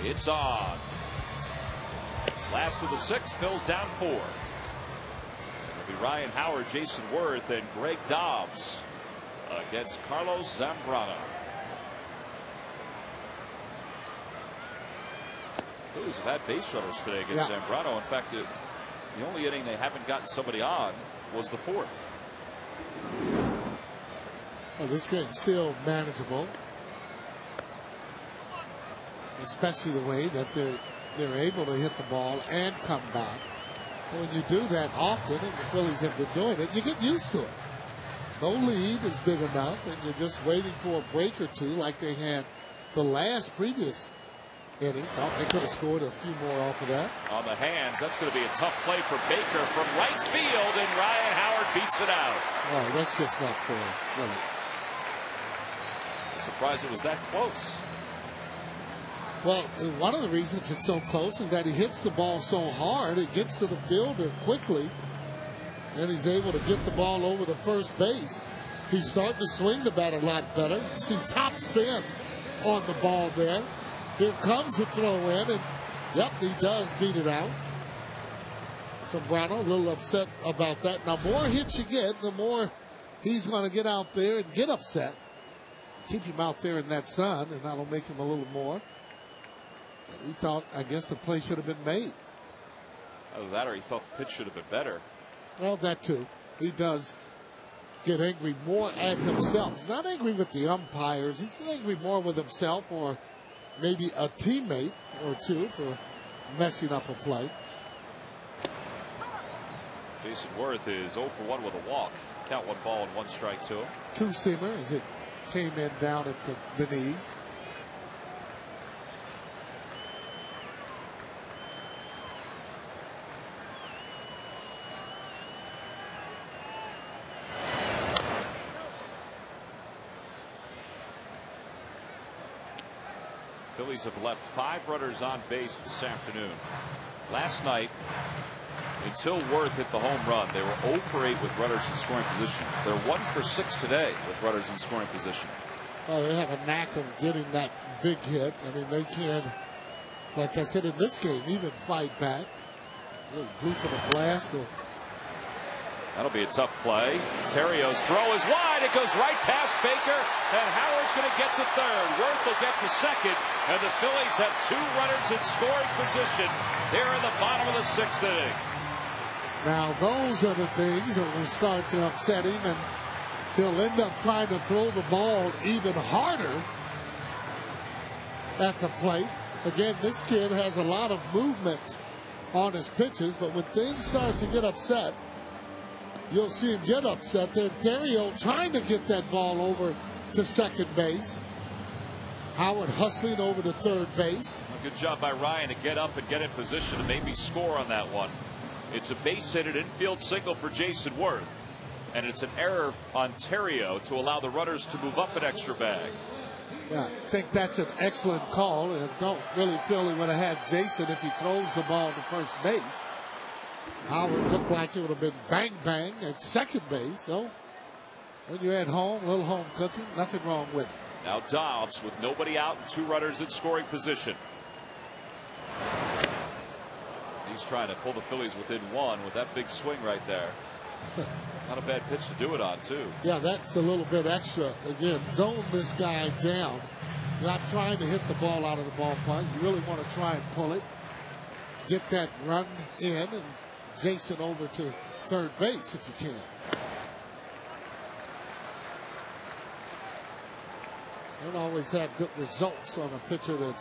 It's on. Last of the 6. Phil's down 4. It'll be Ryan Howard, Jason Worth, and Greg Dobbs against Carlos Zambrano. Phillies have had base runners today against Zambrano. In fact, the only inning they haven't gotten somebody on was the 4th. Well, this game's still manageable, especially the way that they're able to hit the ball and come back. And when you do that often, and the Phillies have been doing it, you get used to it. No lead is big enough, and you're just waiting for a break or two like they had the previous inning. Thought they could have scored a few more off of that. On the hands, that's going to be a tough play for Baker from right field, and Ryan Howard beats it out. Oh, that's just not fair, really. Surprised it was that close. Well, one of the reasons it's so close is that he hits the ball so hard, it gets to the fielder quickly, and he's able to get the ball over the first base. He's starting to swing the bat a lot better. You see top spin on the ball there. Here comes the throw in, and yep, he does beat it out. Zambrano a little upset about that. Now, more hits you get, the more he's going to get out there and get upset. Keep him out there in that sun, and that'll make him a little more. But he thought, I guess, the play should have been made. Either that or he thought the pitch should have been better. Well, that too. He does get angry more at himself. He's not angry with the umpires. He's angry more with himself or maybe a teammate or two for messing up a play. Jason Worth is 0 for 1 with a walk. Count 1 ball and 1 strike to him. Two-seamer as it came in down at the knees. Phillies have left 5 runners on base this afternoon. Last night, until Worth hit the home run, they were 0 for 8 with runners in scoring position. They're 1 for 6 today with runners in scoring position. Well, they have a knack of getting that big hit. I mean, they can, like I said, in this game, even fight back. A little bloop and a blast. That'll be a tough play. Terrio's throw is wide. It goes right past Baker, and Howard's going to get to third. Worth will get to second, and the Phillies have 2 runners in scoring position here in the bottom of the 6th inning. Now, those are the things that will start to upset him, and he'll end up trying to throw the ball even harder at the plate. Again, this kid has a lot of movement on his pitches, but when things start to get upset, you'll see him get upset there. Dario trying to get that ball over to second base. Howard hustling over to third base. A good job by Ryan to get up and get in position and maybe score on that one. It's a base hit, an infield single for Jason Worth. And it's an error on Terrio to allow the runners to move up an extra bag. Yeah, I think that's an excellent call. And I don't really feel he would have had Jason if he throws the ball to first base. Howard looked like it would have been bang bang at second base. So when you're at home, a little home cooking, nothing wrong with it. Now Dobbs with nobody out and 2 runners in scoring position. He's trying to pull the Phillies within 1 with that big swing right there. Not a bad pitch to do it on, too. Yeah, that's a little bit extra. Again, zone this guy down. Not trying to hit the ball out of the ballpark. You really want to try and pull it. Get that run in, and Jason over to third base if you can. Don't always have good results on a pitcher that,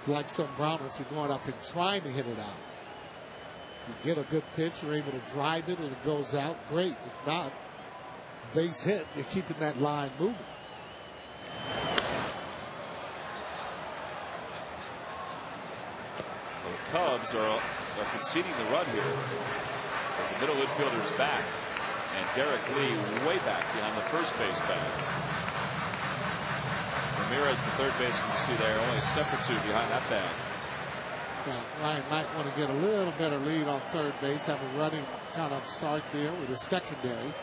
like Zambrano, if you're going up and trying to hit it out. If you get a good pitch, you're able to drive it and it goes out, great. If not, base hit, you're keeping that line moving. Well, the Cubs are conceding the run here. But the middle infielder is back, and Derek Lee way back behind the first base bag. Ramirez, the third baseman, you see there, only a step or 2 behind that bag. Well, Ryan might want to get a little better lead on third base, have a running kind of start there with his secondary.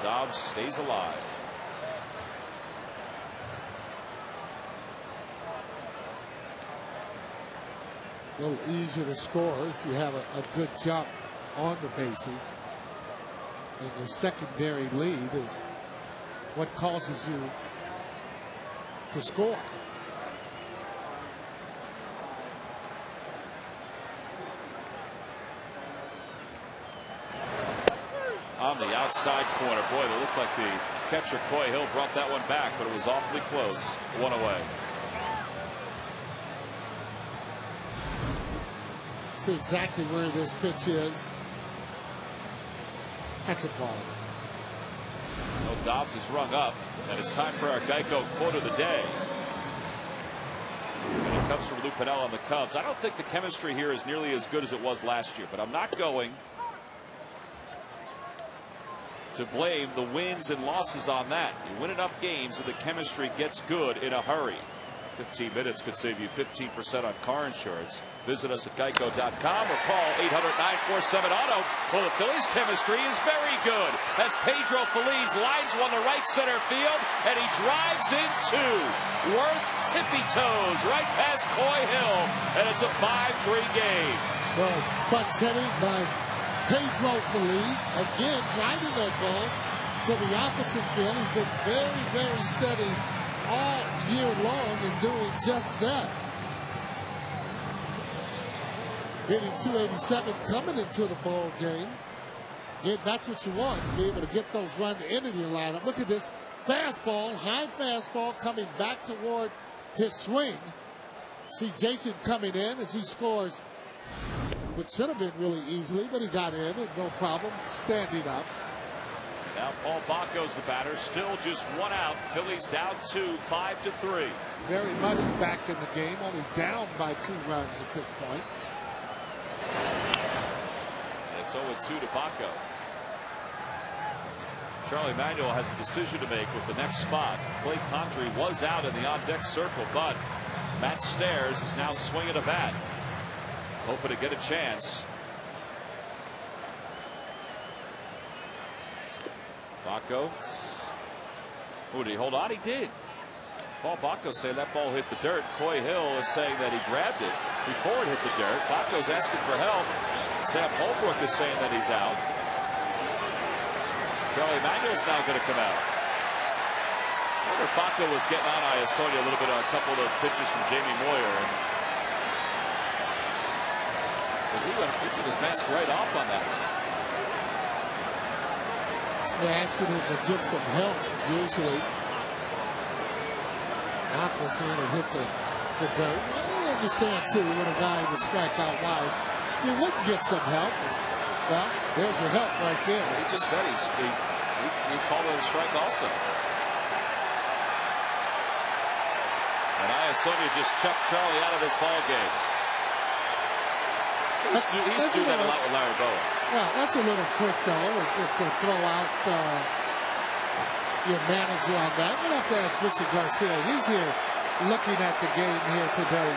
Dobbs stays alive. A little easier to score if you have a good jump on the bases. And your secondary lead is what causes you to score. On the outside corner. Boy, they looked like the catcher Coy Hill brought that one back, but it was awfully close. One away. See exactly where this pitch is. That's a ball. So Dobbs is rung up, and it's time for our Geico quote of the day. And it comes from Lou Piniella on the Cubs. I don't think the chemistry here is nearly as good as it was last year, but I'm not going to blame the wins and losses on that. You win enough games and the chemistry gets good in a hurry. 15 minutes could save you 15% on car insurance. Visit us at geico.com or call 800-947-AUTO. Well, the Phillies' chemistry is very good as Pedro Feliz lines one to right center field, and he drives in two. Worth tippy toes right past Coy Hill, and it's a 5-3 game. Well, clutch hitting by Pedro Feliz. Again, driving that ball to the opposite field. He's been very, very steady all year long in doing just that. Hitting 287 coming into the ball game. Again, that's what you want, to be able to get those runs into your lineup. Look at this fastball, high fastball coming back toward his swing. See Jason coming in as he scores, which should have been really easily, but he got in and no problem standing up. Now Paul Bacco's the batter, still just one out. Phillies down 2, 5-3. Very much back in the game, only down by 2 runs at this point. And it's 0-2 to Bacco. Charlie Manuel has a decision to make with the next spot. Clay Condrey was out in the on-deck circle, but Matt Stairs is now swinging a bat, hoping to get a chance. Bacco. Oh, did he hold on? He did. Paul Bacco saying that ball hit the dirt. Coy Hill is saying that he grabbed it before it hit the dirt. Bacco's asking for help. Sam Holbrook is saying that he's out. Charlie Manuel's now going to come out. I wonder if Bacco was getting on Iasonia a little bit on a couple of those pitches from Jamie Moyer. Because he took his mask right off on that one. They're asking him to get some help, usually. Bacco's saying it hit the dirt. I understand, too, when a guy would strike out wide, you would get some help. Well, there's your help right there. He just said he called it a strike also. And Iasonia just chucked Charlie out of this ball game. He's doing that a lot with Larry Bowa. Yeah, that's a little quick, though, to throw out your manager on that. We'll have to ask Richard Garcia. He's here looking at the game here today.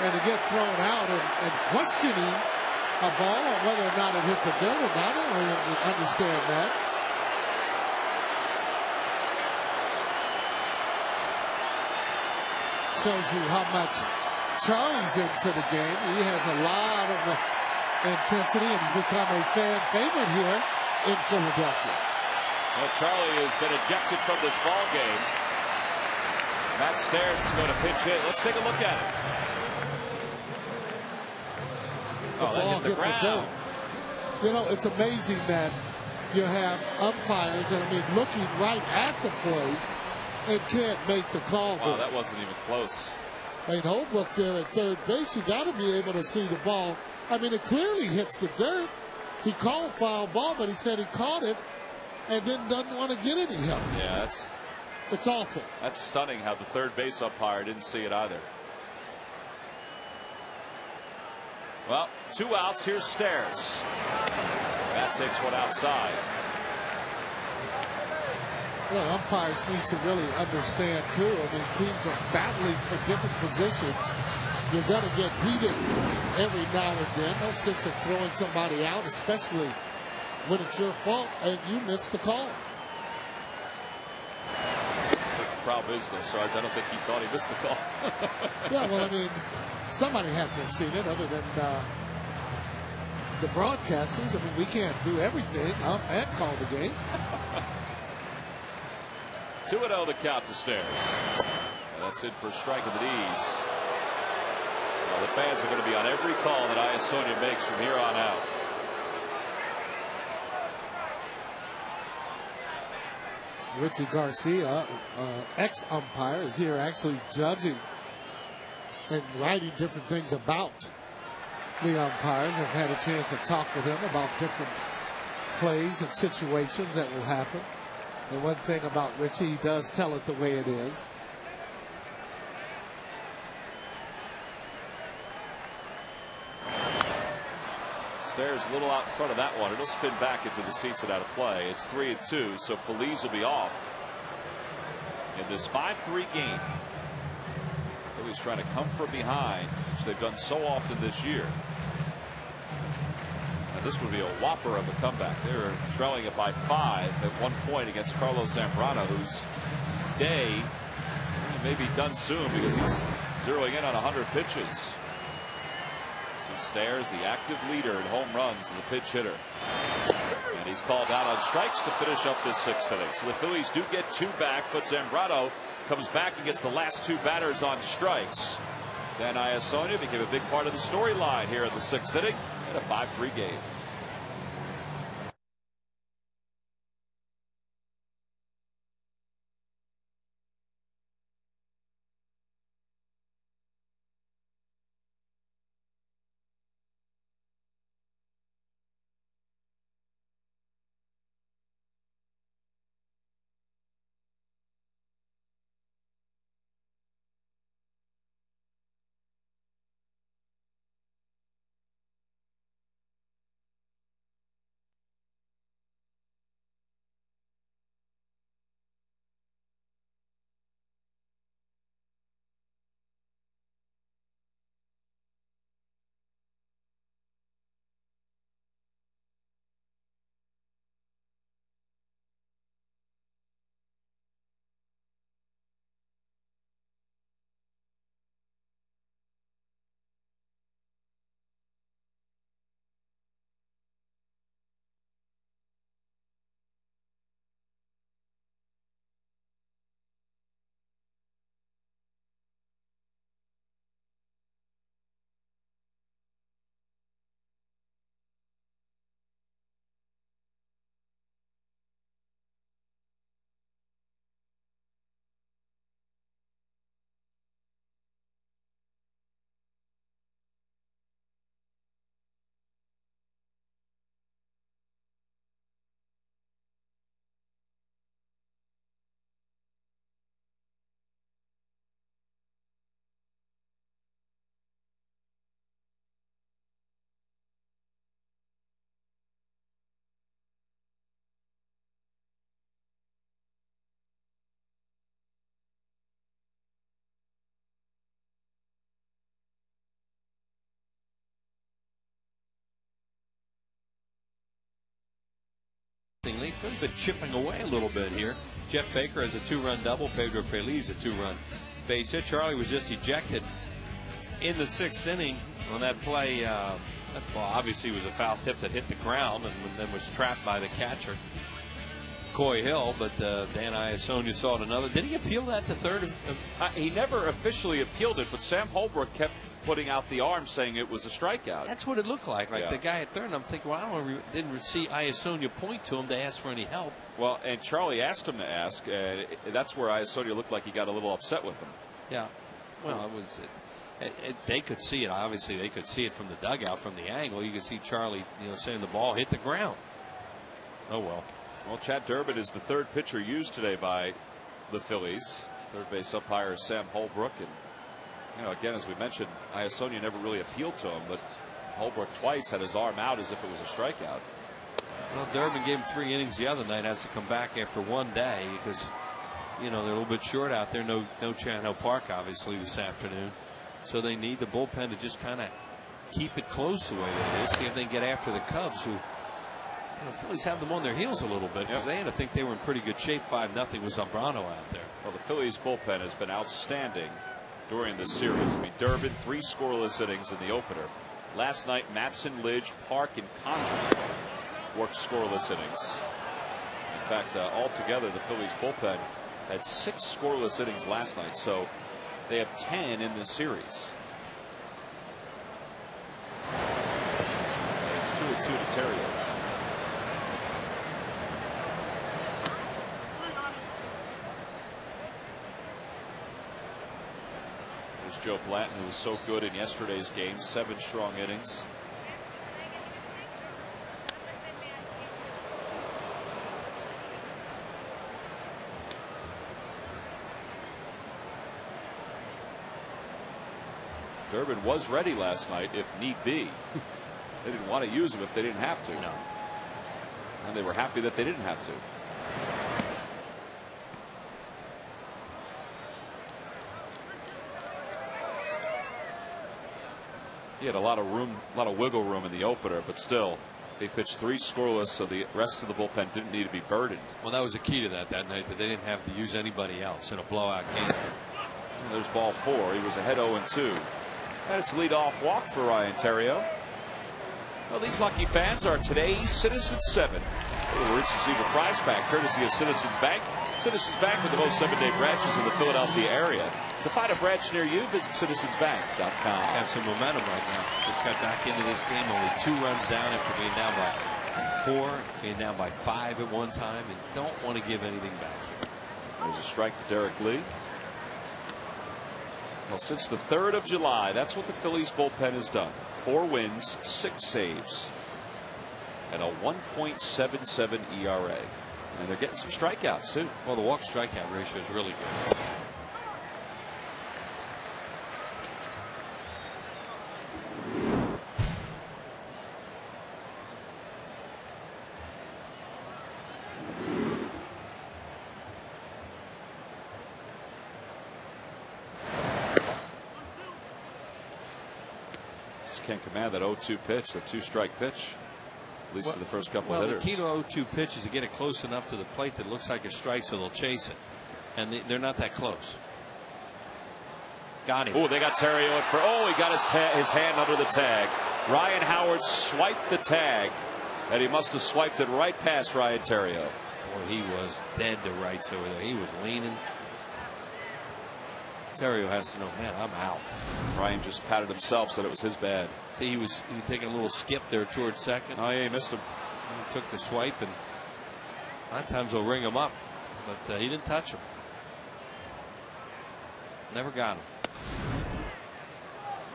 And to get thrown out and questioning a ball on whether or not it hit the dirt or not, I don't really understand that. Shows you how much Charlie's into the game. He has a lot of intensity and has become a fan favorite here in Philadelphia. Well, Charlie has been ejected from this ball game. Matt Stairs is going to pitch hit. Let's take a look at it. Oh, that hit the ground. You know, it's amazing that you have umpires, and I mean, looking right at the plate and can't make the call. Wow, that wasn't even close. I mean, Holbrook there at third base, you got to be able to see the ball. I mean, it clearly hits the dirt. He called foul ball, but he said he caught it and then doesn't want to get any help. Yeah, it's awful. That's stunning how the third base umpire didn't see it either. Well, 2 outs. Here's Stairs. That takes one outside. Well, umpires need to really understand, too. I mean, teams are battling for different positions. You're going to get heated every now and then. No sense in throwing somebody out, especially when it's your fault and you miss the call. The problem is, though, Sarge, I don't think he thought he missed the call. Yeah, well, I mean, Somebody had to have seen it other than the broadcasters. I mean, we can't do everything up and call the game. 2-0 the count to Stairs. And that's it for a strike of the knees. Well, the fans are going to be on every call that Iasonia makes from here on out. Richie Garcia, ex-umpire, is here actually judging and writing different things about the umpires. I've had a chance to talk with him about different plays and situations that will happen. And one thing about Richie, he does tell it the way it is. Stairs a little out in front of that one. It'll spin back into the seats and out of play. It's 3-2, so Phillies will be off in this 5-3 game. Phillies trying to come from behind, which they've done so often this year. And this would be a whopper of a comeback. They were trailing it by 5 at one point against Carlos Zambrano, whose day may be done soon because he's zeroing in on 100 pitches. Stairs, the active leader in home runs, as a pinch hitter. And he's called out on strikes to finish up this 6th inning. So the Phillies do get 2 back, but Zambrano comes back and gets the last 2 batters on strikes. Then Iasonia became a big part of the storyline here in the 6th inning in a 5-3 game. They've been chipping away a little bit here. Jeff Baker has a 2-run double. Pedro Feliz a 2-run base hit. Charlie was just ejected in the 6th inning on that play. That ball obviously was a foul tip that hit the ground and then was trapped by the catcher, Coy Hill. But Dan Iasonia saw it another. Did he appeal that to third? He never officially appealed it, but Sam Holbrook kept putting out the arm saying it was a strikeout. That's what it looked like. Like the guy at third. And I'm thinking, well, I didn't see Iasonia point to him to ask for any help. Well, and Charlie asked him to ask, and that's where Iasonia looked like he got a little upset with him. Yeah. Well, it was. They could see it. Obviously, they could see it from the dugout, from the angle. You could see Charlie, saying the ball hit the ground. Oh well. Well, Chad Durbin is the 3rd pitcher used today by the Phillies. Third base umpire is Sam Holbrook, and again, as we mentioned, Iasonia never really appealed to him, but Holbrook twice had his arm out as if it was a strikeout. Well, Durbin gave him 3 innings the other night. Has to come back after one day because, they're a little bit short out there. No Chano Park, obviously, this afternoon. So they need the bullpen to just kind of keep it close the way that it is. See if they can get after the Cubs, who, Phillies have them on their heels a little bit because they had to think they were in pretty good shape. 5-0 with Zambrano out there. Well, the Phillies bullpen has been outstanding during this series. I mean, Durbin, 3 scoreless innings in the opener. Last night, Matson, Lidge, Park, and Condren worked scoreless innings. In fact, altogether, the Phillies bullpen had 6 scoreless innings last night, so they have 10 in this series. It's 2-2 to Terrio. There's Joe Blanton, who was so good in yesterday's game, 7 strong innings. Durbin was ready last night if need be. They didn't want to use him if they didn't have to. No. And they were happy that they didn't have to. He had a lot of room, a lot of wiggle room in the opener, but still, they pitched 3 scoreless, so the rest of the bullpen didn't need to be burdened. Well, that was the key to that night, that they didn't have to use anybody else in a blowout game. And there's ball 4. He was ahead 0-2. And it's leadoff walk for Ryan Terrio. Well, these lucky fans are today's Citizens 7. We'll receive a prize pack courtesy of Citizens Bank. Citizens Bank with the most 7-day branches in the Philadelphia area. To find a branch near you, visit citizensbank.com. Have some momentum right now. Just got back into this game, only 2 runs down after being down by 4, being down by 5 at one time, and don't want to give anything back here. There's a strike to Derek Lee. Well, since the 3rd of July, that's what the Phillies bullpen has done. 4 wins, 6 saves, and a 1.77 ERA. And they're getting some strikeouts, too. Well, the walk strikeout ratio is really good. Can't command that 0-2 pitch, the 2-strike pitch, at least to the first couple of hitters. The key to 0-2 pitch is to get it close enough to the plate that looks like a strike, so they'll chase it, and they're not that close. Got him. Oh, they got Terrio at first. Oh, he got his hand under the tag. Ryan Howard swiped the tag, and he must have swiped it right past Ryan Terrio. Boy, he was dead to rights over there. He was leaning. Terrio has to know, man, I'm out. Ryan just patted himself, said it was his bad. See, he was taking a little skip there towards second. Oh, yeah, he missed him. He took the swipe, and a lot of times they'll ring him up, but he didn't touch him. Never got him.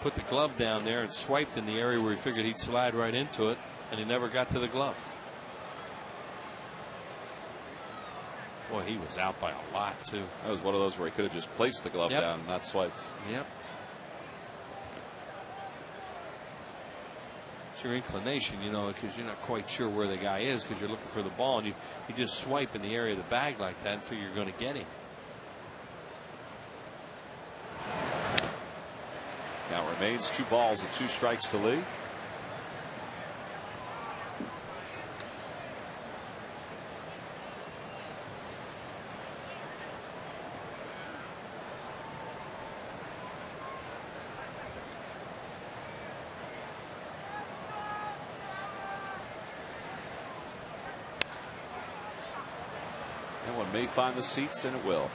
Put the glove down there and swiped in the area where he figured he'd slide right into it, and he never got to the glove. Boy, he was out by a lot, too. That was one of those where he could have just placed the glove down and not swiped. Yep. It's your inclination, you know, because you're not quite sure where the guy is because you're looking for the ball, and you just swipe in the area of the bag like that and figure you're going to get him. Count remains 2 balls and 2 strikes to Lee. That one may find the seats, and it will.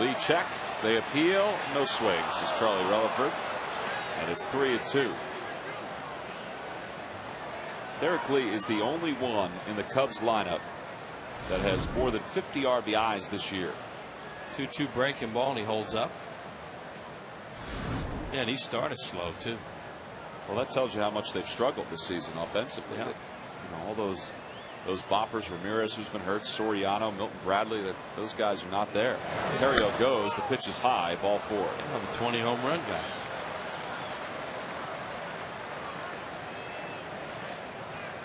Lee check, they appeal, no swings, as Charlie Relaford, and it's 3-2. Derek Lee is the only one in the Cubs lineup that has more than 50 RBIs this year. 2-2 breaking ball, and he holds up. Yeah, and he started slow too. Well, that tells you how much they've struggled this season offensively. Yeah. You know, all those boppers, Ramirez, who's been hurt, Soriano, Milton Bradley, those guys are not there. Terrio goes, the pitch is high, ball 4. Another 20 home run guy.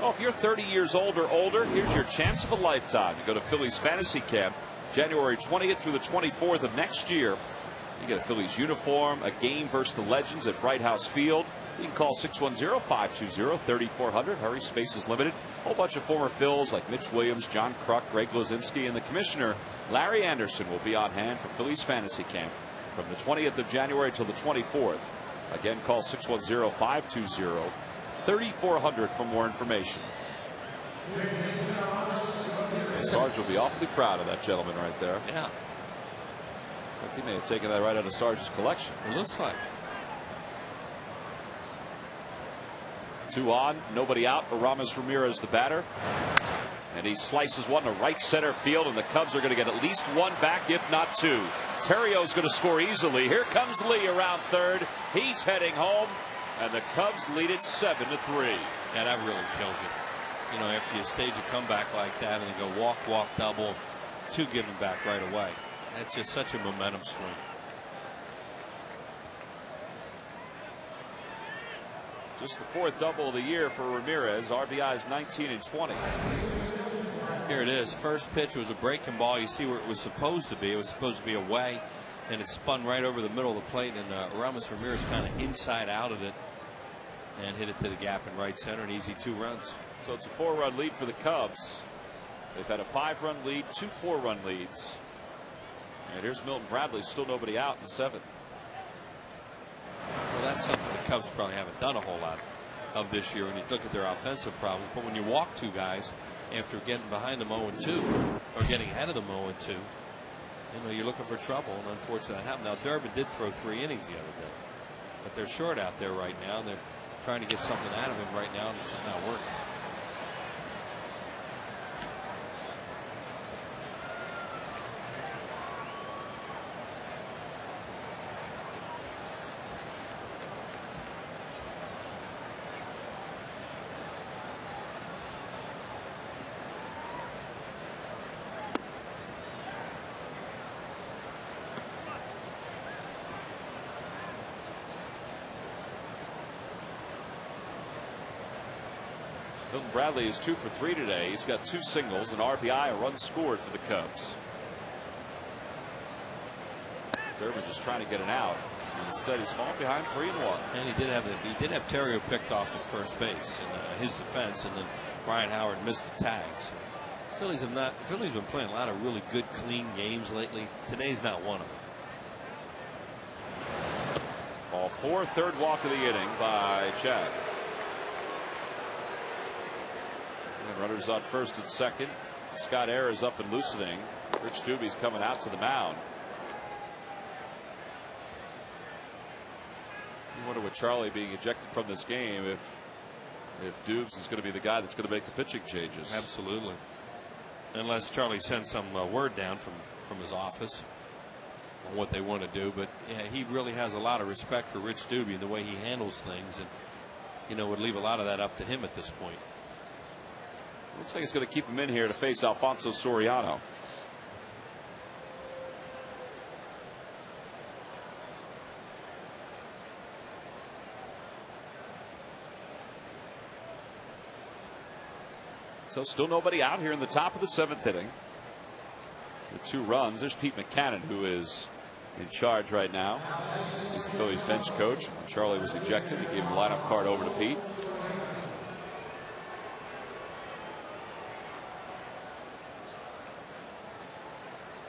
Oh, if you're 30 years old or older, here's your chance of a lifetime. You go to Phillies Fantasy Camp January 20th through the 24th of next year. You get a Phillies uniform, a game versus the Legends at Bright House Field. You can call 610-520-3400. Hurry, space is limited. A whole bunch of former Phils like Mitch Williams, John Kruk, Greg Lozinski, and the commissioner, Larry Anderson, will be on hand for Phillies Fantasy Camp from the 20th of January till the 24th. Again, call 610-520-3400 for more information. Sarge will be awfully proud of that gentleman right there. Yeah. I think he may have taken that right out of Sarge's collection. It looks like. 2 on, nobody out. Aramis Ramirez, the batter. And he slices one to right center field, and the Cubs are going to get at least one back, if not two. Terrio's going to score easily. Here comes Lee around third. He's heading home, and the Cubs lead it 7-3. Yeah, that really kills you. You know, after you stage a comeback like that and you go walk, double, 2 given back right away. That's just such a momentum swing. Just the 4th double of the year for Ramirez. RBIs 19 and 20. Here it is. First pitch was a breaking ball. You see where it was supposed to be. It was supposed to be away, and it spun right over the middle of the plate, and Aramis Ramirez kind of inside out of it and hit it to the gap in right center. An easy 2 runs. So it's a 4-run lead for the Cubs. They've had a 5-run lead, 2 4-run leads. And here's Milton Bradley, still nobody out in the 7th. Well, that's something the Cubs probably haven't done a whole lot of this year when you look at their offensive problems. But when you walk 2 guys after getting behind them 0-2 or getting ahead of them 0-2, you know, you're looking for trouble, and unfortunately that happened. Now, Durbin did throw 3 innings the other day, but they're short out there right now, and they're trying to get something out of him right now, and it's just not working. Milton Bradley is 2 for 3 today. He's got 2 singles, an RBI, a run scored for the Cubs. Durbin just trying to get an out, and instead he's falling behind 3-1. And he did have Terrio picked off at first base in his defense, and then Ryan Howard missed the tags. Phillies been playing a lot of really good, clean games lately. Today's not one of them. Ball 4, 3rd walk of the inning by Chad. And runners on 1st and 2nd. Scott Ayers is up and loosening. Rich Doobie's coming out to the mound. You wonder with Charlie being ejected from this game if Doobs is going to be the guy that's going to make the pitching changes. Absolutely. Unless Charlie sends some word down from his office on what they want to do. But yeah, he really has a lot of respect for Rich Doobie and the way he handles things, and you know, would leave a lot of that up to him at this point. Looks like it's going to keep him in here to face Alfonso Soriano. So still nobody out here in the top of the 7th inning. With 2 runs. There's Pete McCannon, who is in charge right now. He's the Phillies bench coach. When Charlie was ejected, he gave the lineup card over to Pete.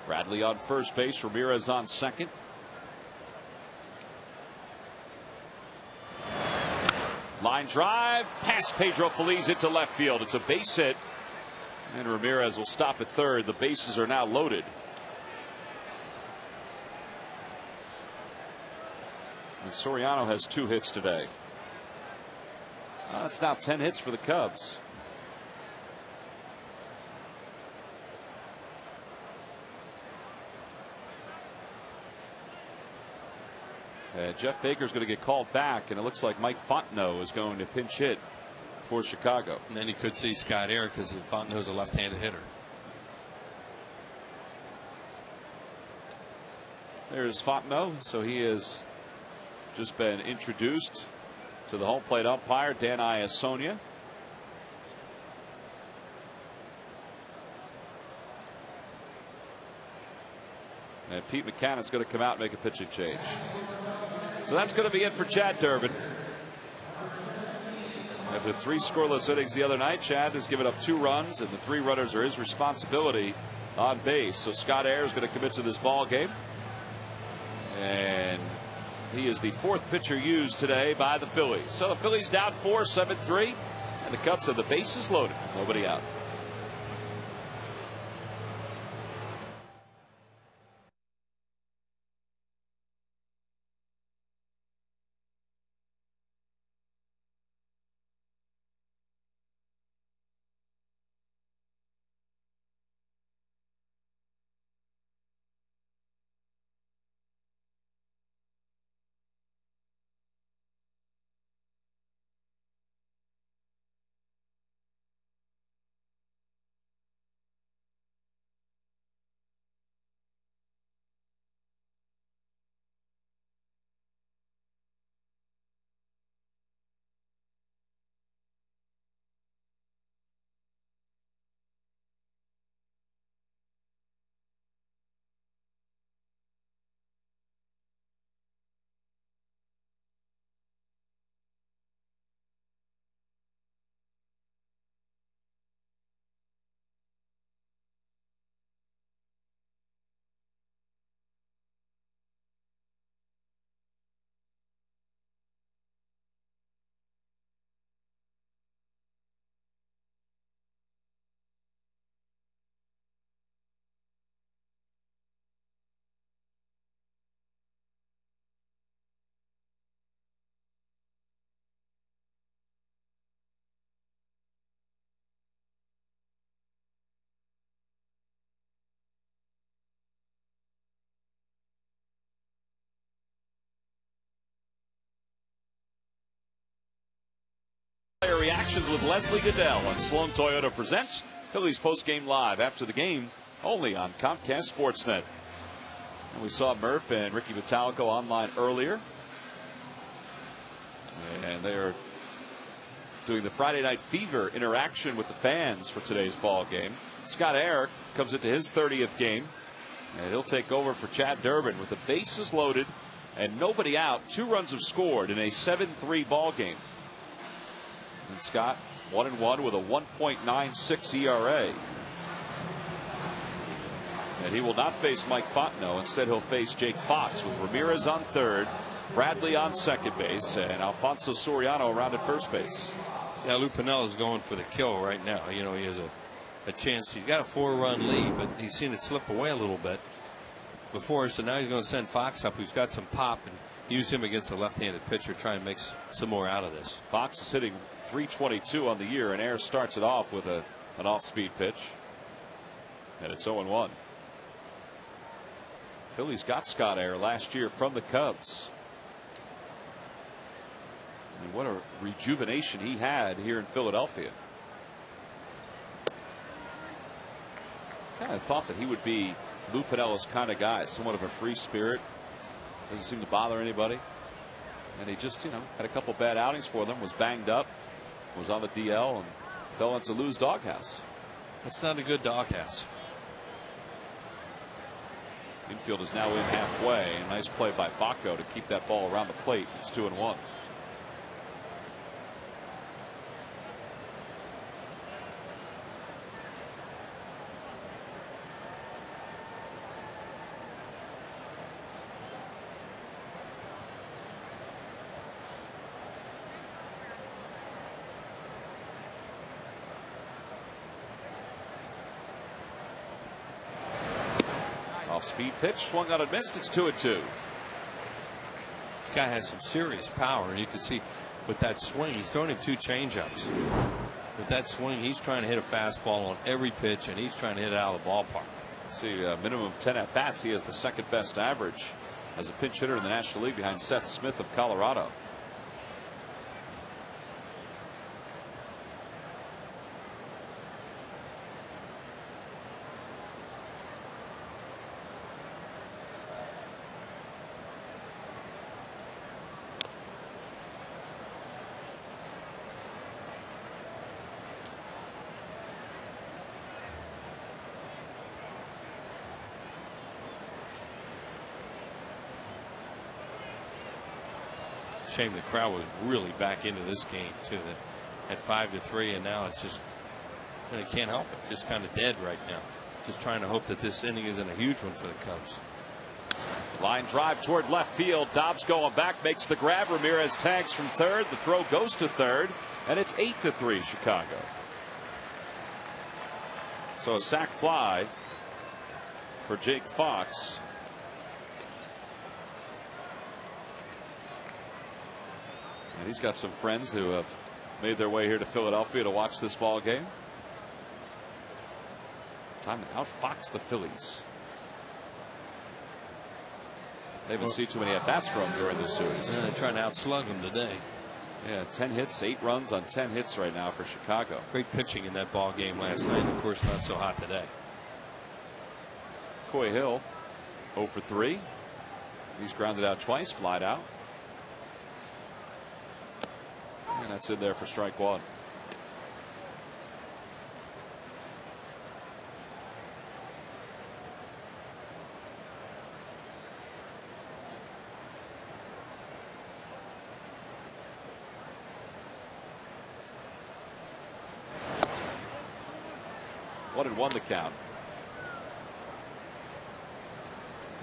Bradley on first base, Ramirez on second. Line drive past Pedro Feliz into left field. It's a base hit, and Ramirez will stop at third. The bases are now loaded. And Soriano has 2 hits today. That's now 10 hits for the Cubs. Jeff Baker's going to get called back, and it looks like Mike Fontenot is going to pinch hit for Chicago. And then he could see Scott Ayers because Fontenot's a left-handed hitter. There's Fontenot. So he has just been introduced to the home plate umpire, Dan Iasonia. And Pete McCannon's going to come out and make a pitching change. So that's going to be it for Chad Durbin. After 3 scoreless innings the other night, Chad has given up 2 runs, and the 3 runners are his responsibility on base. So Scott Air is going to commit to this ball game. And he is the 4th pitcher used today by the Phillies. So the Phillies down 4-7-3, and the Cubs have the bases loaded. Nobody out. Reactions with Leslie Goodell on Sloan Toyota presents Phillies postgame live after the game only on Comcast Sportsnet. And we saw Murph and Ricky Vitalico online earlier, and they are doing the Friday Night Fever interaction with the fans for today's ball game. Scott Air comes into his 30th game, and he'll take over for Chad Durbin with the bases loaded and nobody out. 2 runs have scored in a 7-3 ball game. And Scott 1-1 with a 1.96 ERA. And he will not face Mike Fontenot. Instead, he'll face Jake Fox with Ramirez on third, Bradley on second base, and Alfonso Soriano around at first base. Yeah, Lou Piniella is going for the kill right now. You know, he has a chance. He's got a 4-run lead, but he's seen it slip away a little bit before. So now he's going to send Fox up, who's got some pop, and use him against a left-handed pitcher, try and make some more out of this. Fox is hitting .322 on the year, and Air starts it off with an off-speed pitch, and it's 0-1. Phillies got Scott Air last year from the Cubs, and what a rejuvenation he had here in Philadelphia. Kind of thought that he would be Lou Piniella's kind of guy, somewhat of a free spirit, doesn't seem to bother anybody, and he just, you know, had a couple bad outings for them, was banged up, was on the DL, and fell into Lou's doghouse. That's not a good doghouse. Infield is now in halfway. A nice play by Bacco to keep that ball around the plate. It's 2-1. Speed pitch, swung on and missed. It's 2-2. This guy has some serious power, and you can see with that swing, he's throwing him 2 changeups. With that swing, he's trying to hit a fastball on every pitch, and he's trying to hit it out of the ballpark. See, a minimum of 10 at bats. He has the 2nd best average as a pinch hitter in the National League behind Seth Smith of Colorado. Shame the crowd was really back into this game too. At 5-3, and now it's just, they can't help it. Just kind of dead right now. Just trying to hope that this inning isn't a huge one for the Cubs. Line drive toward left field. Dobbs going back, makes the grab. Ramirez tags from third. The throw goes to third, and it's 8-3 Chicago. So a sac fly for Jake Fox. And he's got some friends who have made their way here to Philadelphia to watch this ball game. Time to outfox the Phillies. They haven't seen too many at-bats from him during this series. They're trying to outslug him today. Yeah, 10 hits, 8 runs on 10 hits right now for Chicago. Great pitching in that ball game last night. Of course, not so hot today. Coy Hill 0 for 3. He's grounded out twice, flied out. And that's in there for strike one. One and one the count.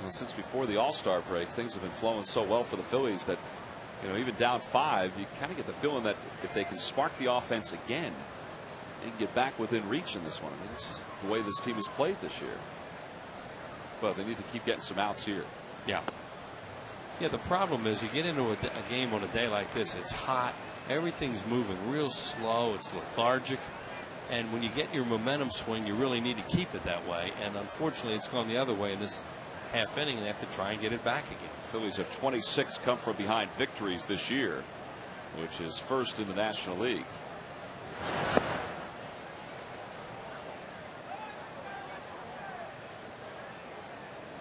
Well, since before the All-Star break, things have been flowing so well for the Phillies that, you know, even down 5, you kind of get the feeling that if they can spark the offense again, they can get back within reach in this one. I mean, this is the way this team has played this year. But they need to keep getting some outs here. Yeah. Yeah, the problem is you get into a game on a day like this, it's hot, everything's moving real slow, it's lethargic. And when you get your momentum swing, you really need to keep it that way. And unfortunately, it's gone the other way in this half inning, and they have to try and get it back again. Phillies have 26 come from behind victories this year, which is first in the National League.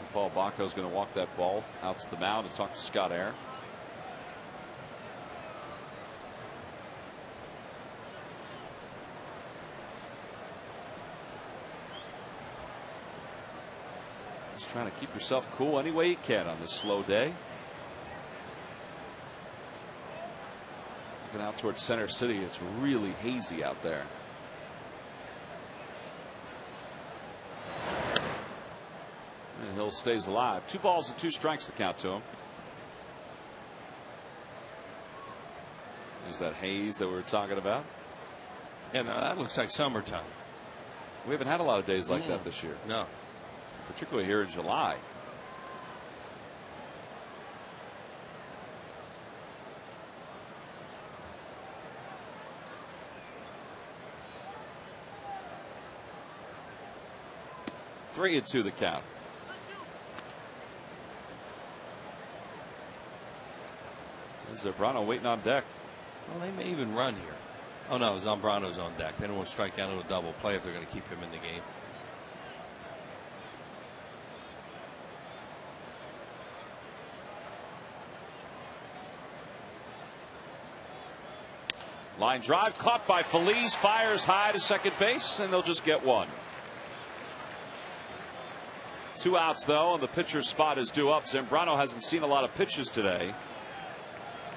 And Paul Bacco is going to walk that ball out to the mound and talk to Scott Air. Just trying to keep yourself cool any way you can on this slow day. Looking out towards Center City, it's really hazy out there. And Hill stays alive. 2 balls and 2 strikes to count to him. Is that haze that we were talking about? Yeah, no, that looks like summertime. We haven't had a lot of days like that this year. No. Particularly here in July. Three and 2 the count. And Zambrano waiting on deck. Well, they may even run here. Oh no, Zambrano's on deck. They don't want to strike out into a double play if they're going to keep him in the game. Line drive caught by Phillies, fires high to second base, and they'll just get one. 2 outs though, and the pitcher's spot is due up. Zambrano hasn't seen a lot of pitches today.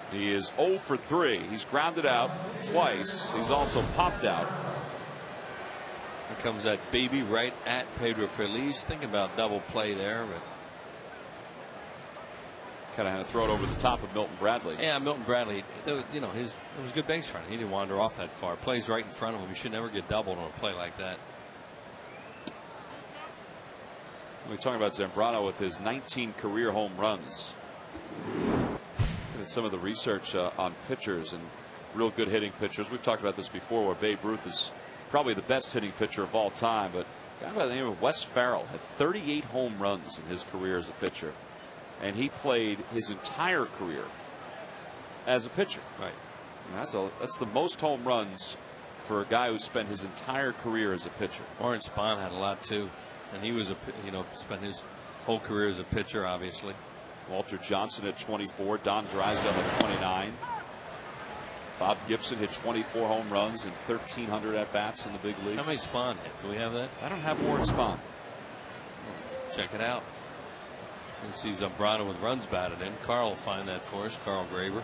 He is 0 for 3. He's grounded out twice. He's also popped out. Here comes that baby right at Pedro Feliz. Thinking about double play there, but kind of had to throw it over the top of Milton Bradley. Yeah, Milton Bradley, you know, it was good base running. He didn't wander off that far. Plays right in front of him. You should never get doubled on a play like that. We're talking about Zambrano with his 19 career home runs. Looking at some of the research on pitchers and real good hitting pitchers. We've talked about this before, where Babe Ruth is probably the best hitting pitcher of all time. But a guy by the name of Wes Farrell had 38 home runs in his career as a pitcher. And he played his entire career as a pitcher. Right. And that's the most home runs for a guy who spent his entire career as a pitcher. Orange Spahn had a lot too, and he was spent his whole career as a pitcher, obviously. Walter Johnson at 24, Don Drysdale at 29. Bob Gibson hit 24 home runs and 1,300 at bats in the big leagues. How many Spahn hit? Do we have that? I don't have Warren Spahn. Check it out. You see Zambrano with runs batted in. Carl will find that for us. Carl Graver.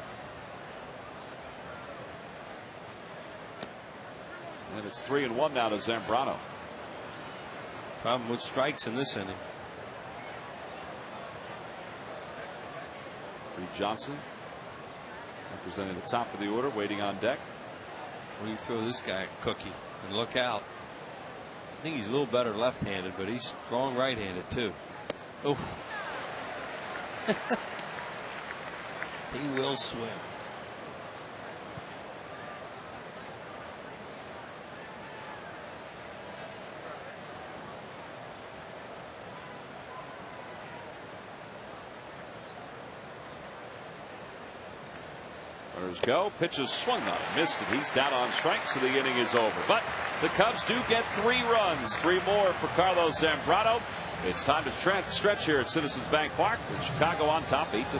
And it's 3-1 now to Zambrano. Problem with strikes in this inning. Reed Johnson representing the top of the order, waiting on deck. Well, you throw this guy a cookie and look out. I think he's a little better left-handed, but he's strong right-handed too. Oof. He will swim. Runners go. Pitches swung on. Missed it. He's down on strikes, so the inning is over. But the Cubs do get 3 runs. 3 more for Carlos Zambrano. It's time to stretch here at Citizens Bank Park with Chicago on top 8-3.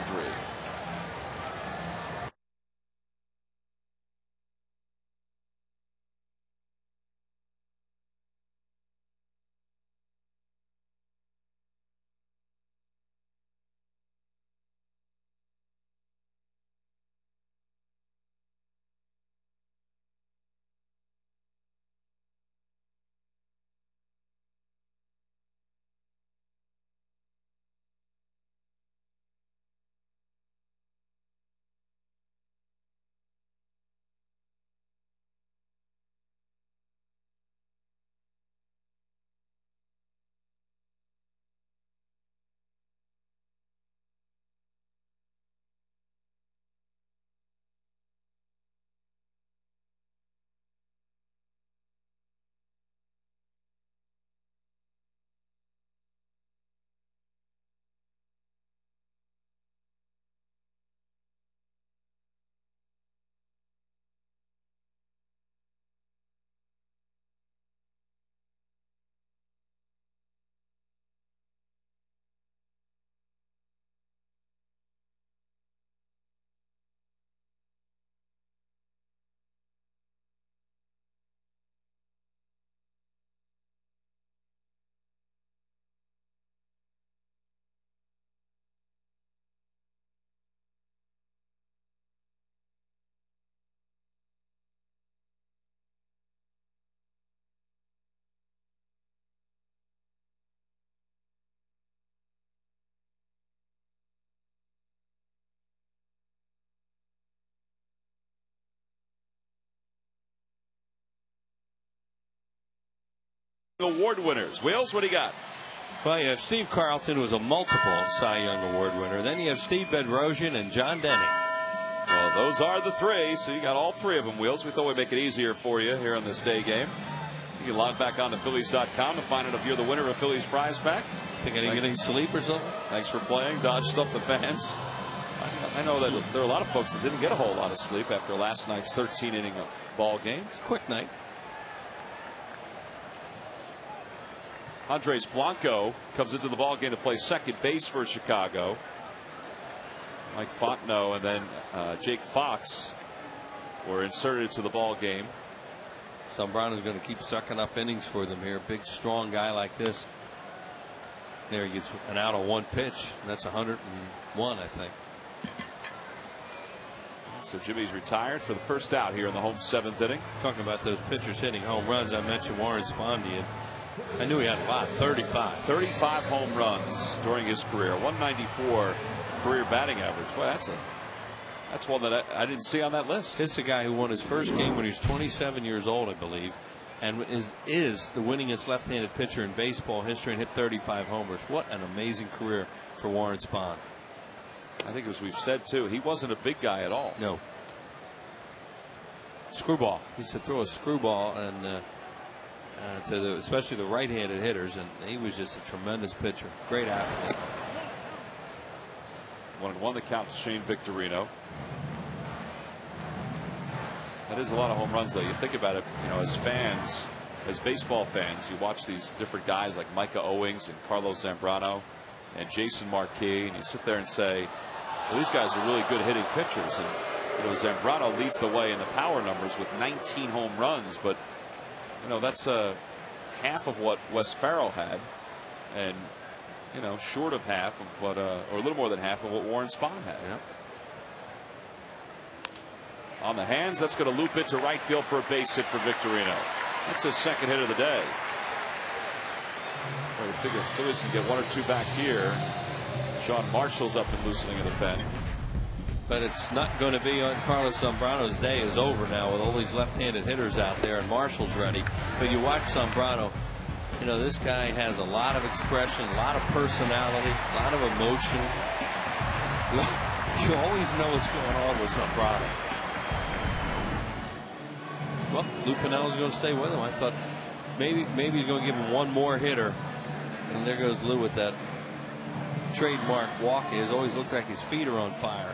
Award winners. Wheels, what do you got? Well, you have Steve Carlton, who was a multiple Cy Young Award winner. Then you have Steve Bedrosian and John Denning. Well, those are the 3, so you got all 3 of them, Wheels. We thought we'd make it easier for you here on this day game. You can log back on to Phillies.com to find out if you're the winner of Phillies prize pack. Think I didn't get any sleep or something? Thanks for playing. Dodged up the fans. I know that there are a lot of folks that didn't get a whole lot of sleep after last night's 13-inning ball game. It's a quick night. Andres Blanco comes into the ball game to play second base for Chicago. Mike Fontenot and then Jake Fox were inserted into the ball game. Zambrano's going to keep sucking up innings for them here. Big, strong guy like this. There he gets an out on 1 pitch. And that's 101, I think. So Jimmy's retired for the first out here in the home 7th inning. Talking about those pitchers hitting home runs, I mentioned Warren Spondy. I knew he had a lot. 35 home runs during his career. 194 career batting average. Well, that's one that I didn't see on that list. This is a guy who won his first game when he was 27 years old, I believe, and is the winningest left-handed pitcher in baseball history and hit 35 homers. What an amazing career for Warren Spahn. I think, as we've said too, he wasn't a big guy at all. No. Screwball. He used to throw a screwball and especially the right-handed hitters, and he was just a tremendous pitcher. Great athlete. 1-1 the count to Shane Victorino. That is a lot of home runs, though. You think about it, as fans, as baseball fans, you watch these different guys like Micah Owings and Carlos Zambrano and Jason Marquis, and you sit there and say, well, these guys are really good hitting pitchers. And Zambrano leads the way in the power numbers with 19 home runs, but that's half of what Wes Farrell had, and short of half of what, or a little more than half of what Warren Spahn had. Yeah. On the hands, that's going to loop it to right field for a base hit for Victorino. That's his second hit of the day. I figure Phillies can get 1 or 2 back here. Sean Marshall's up and loosening in the pen. But it's not going to be on Carlos Zambrano's day. Is over now with all these left-handed hitters out there, and Marshall's ready. But you watch Zambrano, you know, this guy has a lot of expression, a lot of personality, a lot of emotion. You always know what's going on with Zambrano. Well, Lou Piniella is going to stay with him. I thought maybe he's going to give him one more hitter. And there goes Lou with that trademark walk. He has always looked like his feet are on fire.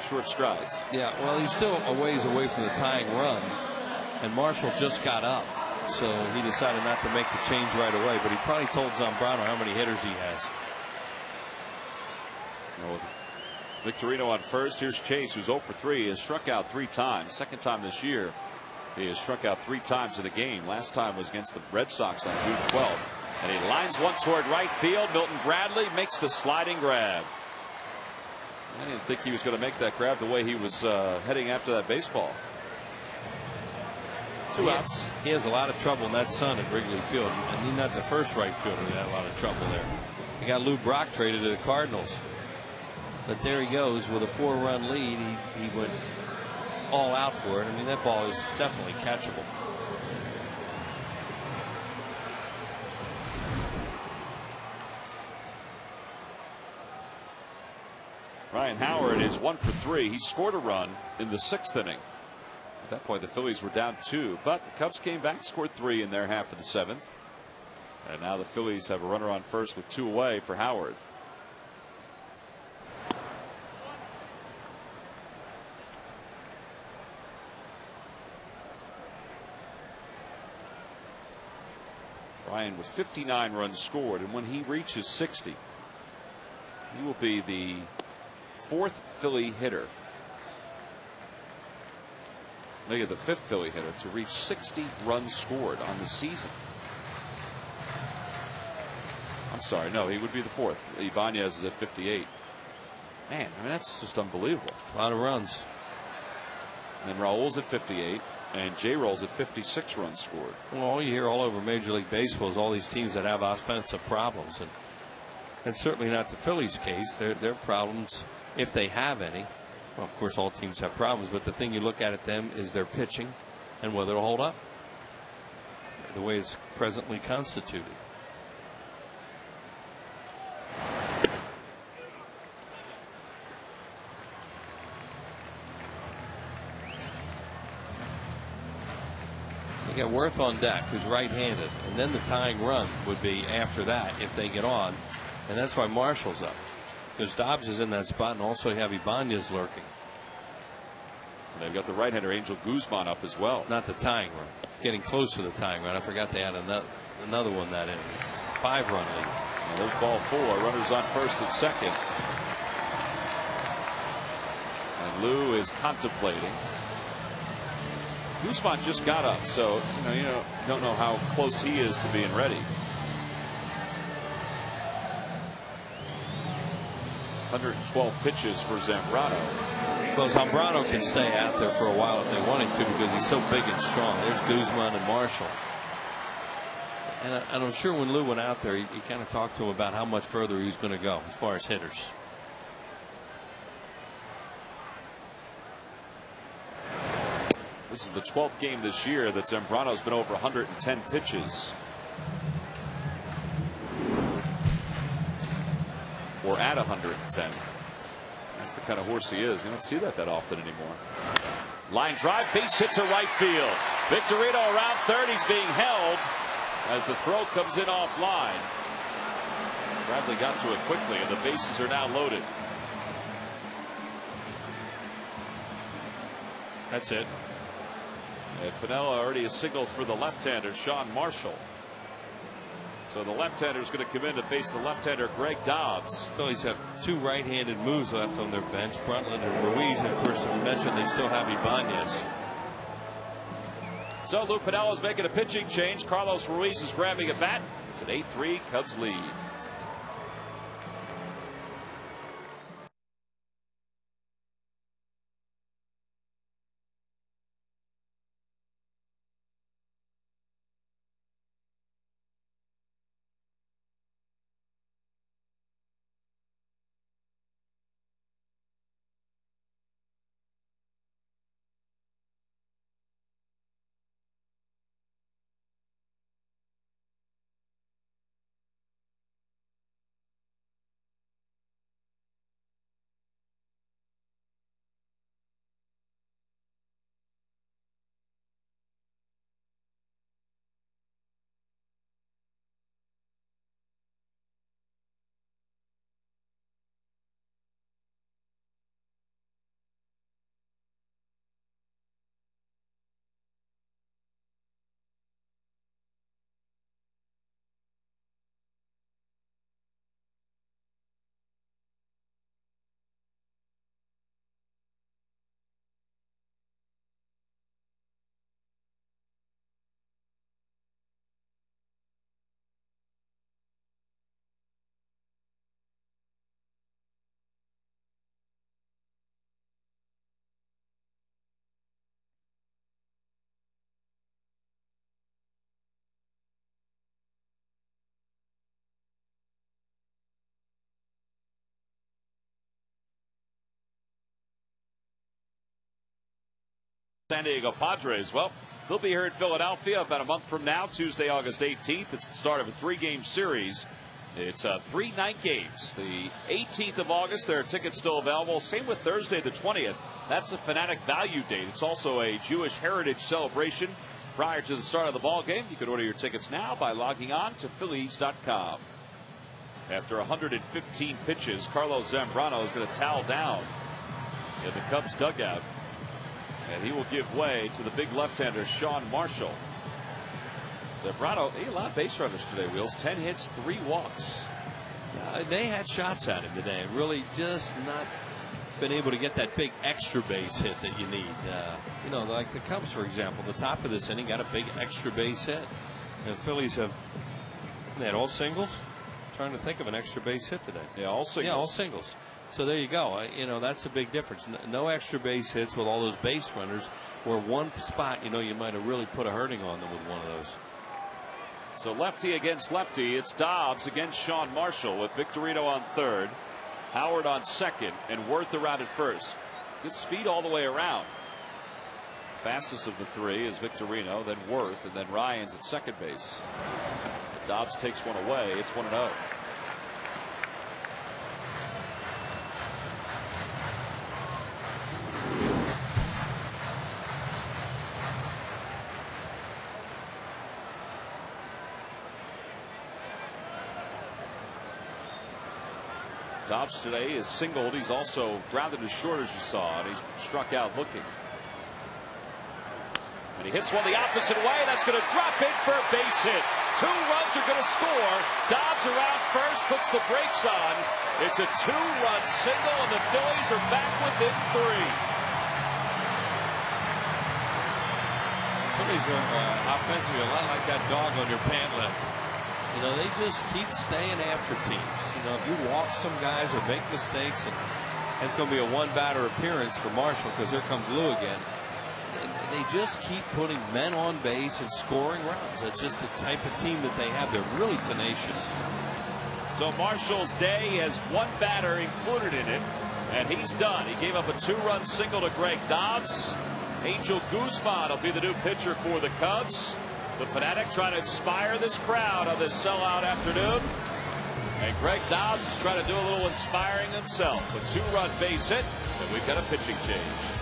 Short strides. Yeah, well, he's still a ways away from the tying run. And Marshall just got up. So he decided not to make the change right away. But he probably told Zambrano how many hitters he has. With Victorino on first. Here's Chase, who's 0 for 3. He has struck out 3 times. Second time this year. He has struck out 3 times in a game. Last time was against the Red Sox on June 12th. And he lines one toward right field. Milton Bradley makes the sliding grab. I didn't think he was going to make that grab the way he was heading after that baseball. 2 outs. He has a lot of trouble in that sun at Wrigley Field. And he's not the first right fielder that had a lot of trouble there. He got Lou Brock traded to the Cardinals. But there he goes with a 4-run lead. He went all out for it. I mean, that ball is definitely catchable. Ryan Howard is 1 for 3. He scored a run in the 6th inning. At that point, the Phillies were down 2, but the Cubs came back, scored 3 in their half of the 7th. And now the Phillies have a runner on first with 2 away for Howard. Ryan with 59 runs scored, and when he reaches 60, he will be the 4th Philly hitter, maybe the 5th Philly hitter, to reach 60 runs scored on the season. I'm sorry, no, he would be the 4th. Ibanez is at 58. Man, I mean, that's just unbelievable. A lot of runs. And then Raul's at 58. And J-Roll's at 56 runs scored. Well, all you hear all over Major League Baseball is all these teams that have offensive problems, and certainly not the Phillies' case. Their problems, if they have any, well, of course, all teams have problems, but the thing you look at them is their pitching and whether it'll hold up the way it's presently constituted. You got Worth on deck, who's right-handed, and then the tying run would be after that if they get on, and that's why Marshall's up, because Dobbs is in that spot, and also you have Ibanez lurking. And they've got the right-hander Angel Guzman up as well. Not the tying run, getting close to the tying run. I forgot they had another one that in 5-run lead. And there's ball 4. Runners on first and second, and Lou is contemplating. Guzman just got up, so you don't know how close he is to being ready. 112 pitches for Zambrano. Well, Zambrano can stay out there for a while if they want him to, because he's so big and strong. There's Guzman and Marshall. And I'm sure when Lou went out there, he kind of talked to him about how much further he was going to go as far as hitters. This is the 12th game this year that Zambrano's been over 110 pitches. Or at 110. That's the kind of horse he is. You don't see that often anymore. Line drive, base hit to right field. Victorino around third. He's being held as the throw comes in offline. Bradley got to it quickly, and the bases are now loaded. That's it. And Piniella already has signaled for the left-hander, Sean Marshall. So the left-hander is going to come in to face the left-hander, Greg Dobbs. Phillies have 2 right-handed moves left on their bench, Brundtland and Ruiz. And of course, I mentioned they still have Ibanez. So Lou Piniella is making a pitching change. Carlos Ruiz is grabbing a bat. It's an 8-3 Cubs lead. San Diego Padres. Well, they'll be here in Philadelphia about a month from now, Tuesday, August 18th. It's the start of a 3-game series. It's 3 night games. The 18th of August, there are tickets still available. Same with Thursday, the 20th. That's a Fanatic Value Date. It's also a Jewish heritage celebration prior to the start of the ball game. You can order your tickets now by logging on to Phillies.com. After 115 pitches, Carlos Zambrano is going to towel down in the Cubs dugout. And he will give way to the big left-hander, Sean Marshall. Zambrano, he allowed base runners today, Wheels. 10 hits, 3 walks. They had shots at him today. Really just not been able to get that big extra base hit that you need. You know, like the Cubs, for example, the top of this inning got a big extra base hit. The Phillies they had all singles. I'm trying to think of an extra base hit today. Yeah, all singles. Yeah, all singles. So there you go. You know, that's a big difference. No extra base hits with all those base runners, where one spot, you know, you might have really put a hurting on them with one of those. So lefty against lefty. It's Dobbs against Sean Marshall with Victorino on third, Howard on second, and Worth around at first. Good speed all the way around. Fastest of the three is Victorino, then Worth, and then Ryans at second base. Dobbs takes one away. It's 1-0. Dobbs today is singled. He's also grounded as short as you saw, and he's struck out looking. And he hits one the opposite way. That's going to drop in for a base hit. 2 runs are going to score. Dobbs around first, puts the brakes on. It's a 2-run single, and the Phillies are back within 3. Phillies are offensively a lot like that dog on your pant leg. You know, they just keep staying after teams. You know, if you walk some guys or make mistakes, and it's going to be a 1-batter appearance for Marshall because here comes Lou again. They just keep putting men on base and scoring runs. That's just the type of team that they have. They're really tenacious. So Marshall's day has 1 batter included in it, and he's done. He gave up a 2-run single to Greg Dobbs. Angel Guzman will be the new pitcher for the Cubs. The Fanatic trying to inspire this crowd on this sellout afternoon. And Greg Dobbs is trying to do a little inspiring himself. A 2-run base hit, and we've got a pitching change.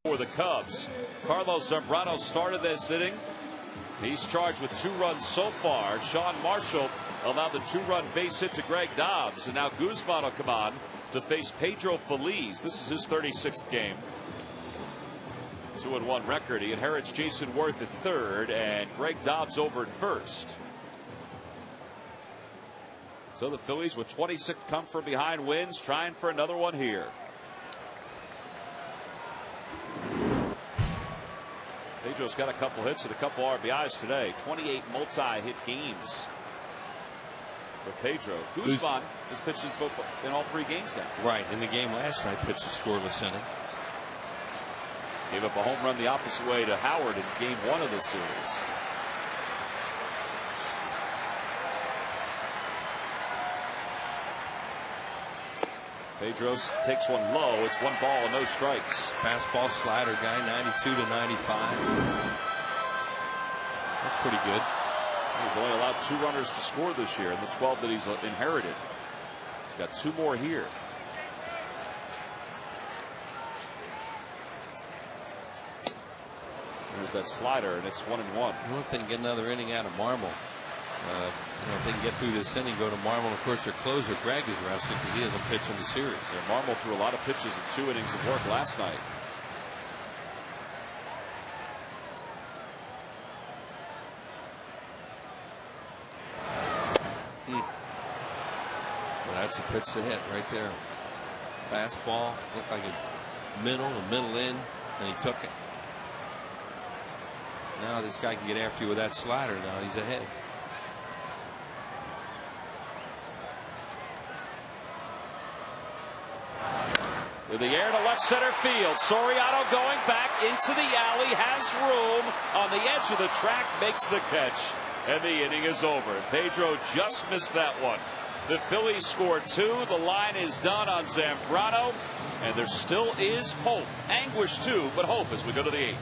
For the Cubs, Carlos Zambrano started this inning. He's charged with 2 runs so far. Sean Marshall allowed the 2-run base hit to Greg Dobbs, and now Guzman will come on to face Pedro Feliz. This is his 36th game. 2-1 record. He inherits Jason Worth at third and Greg Dobbs over at first. So the Phillies with 26 come from behind wins, trying for another one here. They Pedro's got a couple hits and a couple RBIs today. 28 multi-hit games for Pedro. Guzman has pitched in football in all 3 games now. Right. In the game last night, pitched a scoreless inning. Gave up a home run the opposite way to Howard in game 1 of this series. Pedro takes one low. It's 1 ball and no strikes. Fastball slider guy, 92 to 95. That's pretty good. He's only allowed 2 runners to score this year in the 12 that he's inherited. He's got 2 more here. There's that slider, and it's 1-1. I don't think get another inning out of Marmol. If they can get through this inning, go to Marmol. Of course, their closer, Greg, is rested because he hasn't pitched in the series. Yeah, Marmol threw a lot of pitches in 2 innings of work last night. Well, that's a pitch to hit right there. Fastball, looked like a middle in, and he took it. Now this guy can get after you with that slider. Now he's ahead. In the air to left center field. Soriano going back into the alley, has room on the edge of the track, makes the catch, and the inning is over. Pedro just missed that one. The Phillies scored 2. The line is done on Zambrano, and there still is hope. Anguish too, but hope as we go to the 8th.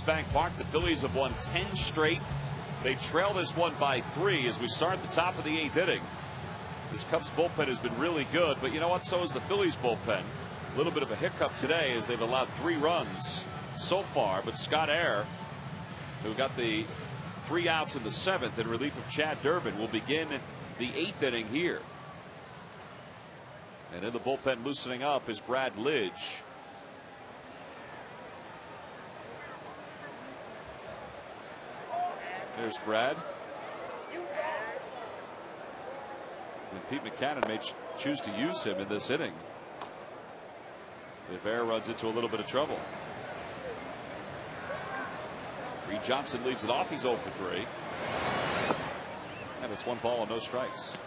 Bank Park, the Phillies have won 10 straight. They trail this one by 3 as we start at the top of the 8th inning. This Cubs bullpen has been really good, but you know what? So is the Phillies bullpen. A little bit of a hiccup today as they've allowed 3 runs so far, but Scott Air, who got the 3 outs in the 7th in relief of Chad Durbin, will begin the 8th inning here. And in the bullpen loosening up is Brad Lidge. There's Brad. And Pete Mackanin may choose to use him in this inning if Air runs into a little bit of trouble. Reed Johnson leads it off. He's 0 for 3. And it's 1 ball and no strikes.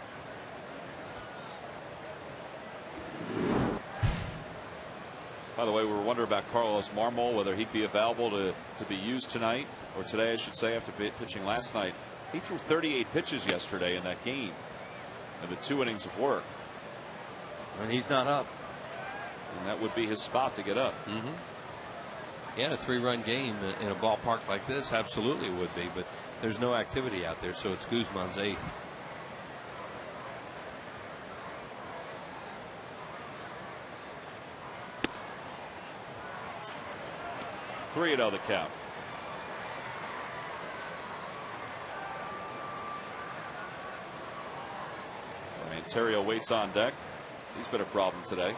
By the way, we were wondering about Carlos Marmol, whether he'd be available to be used tonight, or today I should say, after pitching last night. He threw 38 pitches yesterday in that game in the 2 innings of work. And he's not up. And that would be his spot to get up. Yeah, a 3-run game in a ballpark like this absolutely would be, but there's no activity out there, so it's Guzman's 8th. Three 3-0 the count. And Terrio waits on deck. He's been a problem today.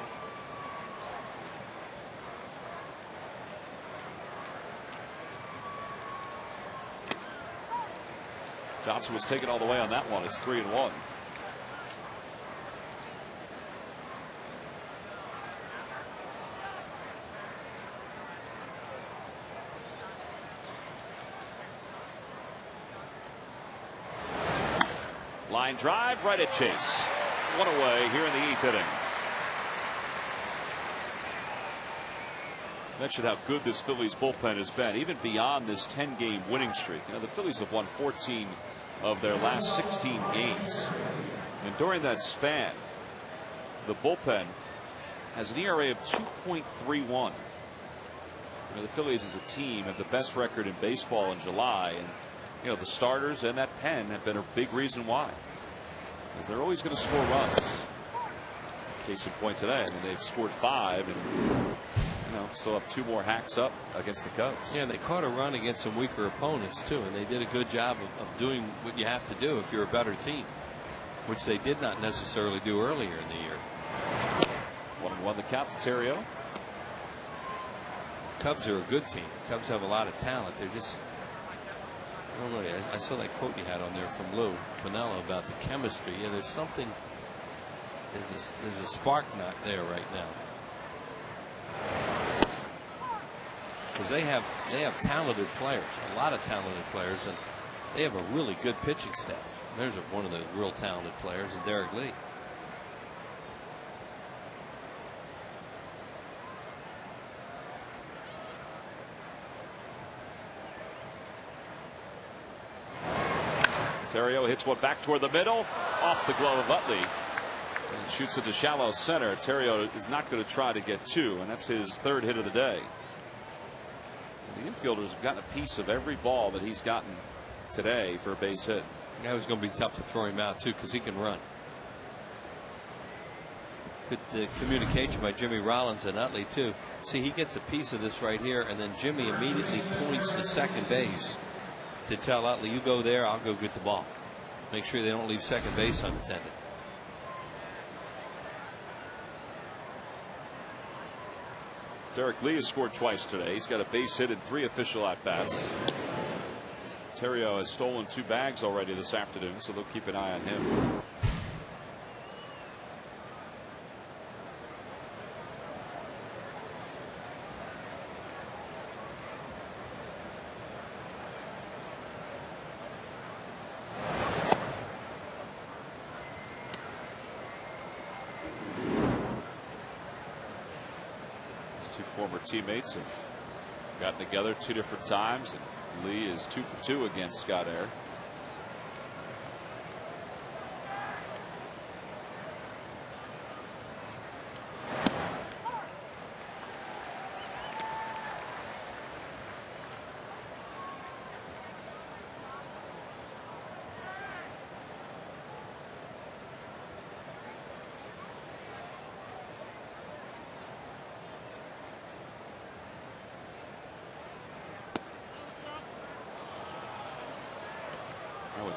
Johnson was taken all the way on that one. It's 3-1. Line drive right at Chase. One away here in the 8th inning. Mentioned how good this Phillies bullpen has been, even beyond this 10-game winning streak. You know, the Phillies have won 14 of their last 16 games. And during that span, the bullpen has an ERA of 2.31. You know, the Phillies as a team have the best record in baseball in July. And, you know, the starters and that pen have been a big reason why. Because they're always going to score runs. Case in point today, I mean, they've scored 5 and, you know, still have 2 more hacks up against the Cubs. Yeah, and they caught a run against some weaker opponents too, and they did a good job of doing what you have to do if you're a better team, which they did not necessarily do earlier in the year. 1-1 the count to Terrio. Cubs are a good team. Cubs have a lot of talent. They're just, I don't know. I saw that quote you had on there from Lou Pinella about the chemistry. Yeah, there's something. There's a spark not there right now. Because they have talented players, a lot of talented players, and they have a really good pitching staff. There's one of the real talented players, and Derek Lee. Terrio hits one back toward the middle, off the glove of Utley, and shoots it to shallow center. Terrio is not going to try to get 2, and that's his 3rd hit of the day. And the infielders have gotten a piece of every ball that he's gotten today for a base hit. Yeah, it was going to be tough to throw him out too, because he can run. Good communication by Jimmy Rollins and Utley too. See, he gets a piece of this right here, and then Jimmy immediately points to second base to tell Utley, you go there, I'll go get the ball. Make sure they don't leave second base unattended. Derek Lee has scored twice today. He's got a base hit in 3 official at-bats. Terrio has stolen 2 bags already this afternoon, so they'll keep an eye on him. Former teammates have gotten together 2 different times, and Lee is 2 for 2 against Scott Air.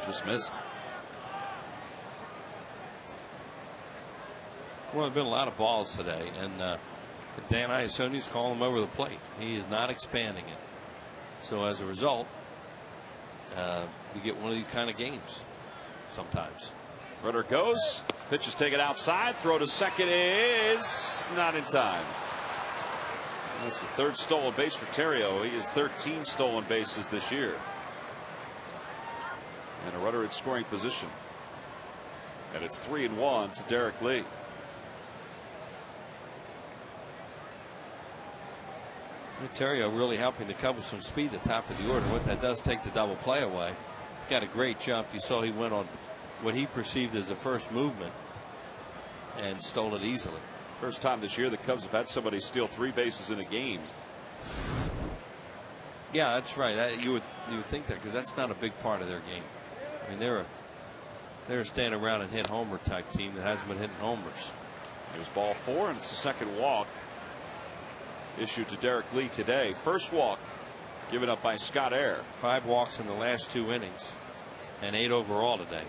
Just missed. Well, there's been a lot of balls today, and Dan Iasoni's calling him over the plate. He is not expanding it. So as a result, you get one of these kind of games sometimes. Runner goes. Pitch is taken outside. Throw to second is not in time. That's the 3rd stolen base for Terrio. He has 13 stolen bases this year. And a runner in scoring position. And it's 3-1 to Derek Lee. Terrio really helping the Cubs with some speed at the top of the order. What that does, take the double play away. Got a great jump. You saw he went on what he perceived as a first movement and stole it easily. First time this year the Cubs have had somebody steal 3 bases in a game. Yeah, that's right. You would think that, because that's not a big part of their game. I mean, they're a stand around and hit homer type team that hasn't been hitting homers. There's ball 4, and it's the 2nd walk issued to Derek Lee today. First walk given up by Scott Air. 5 walks in the last 2 innings and 8 overall today.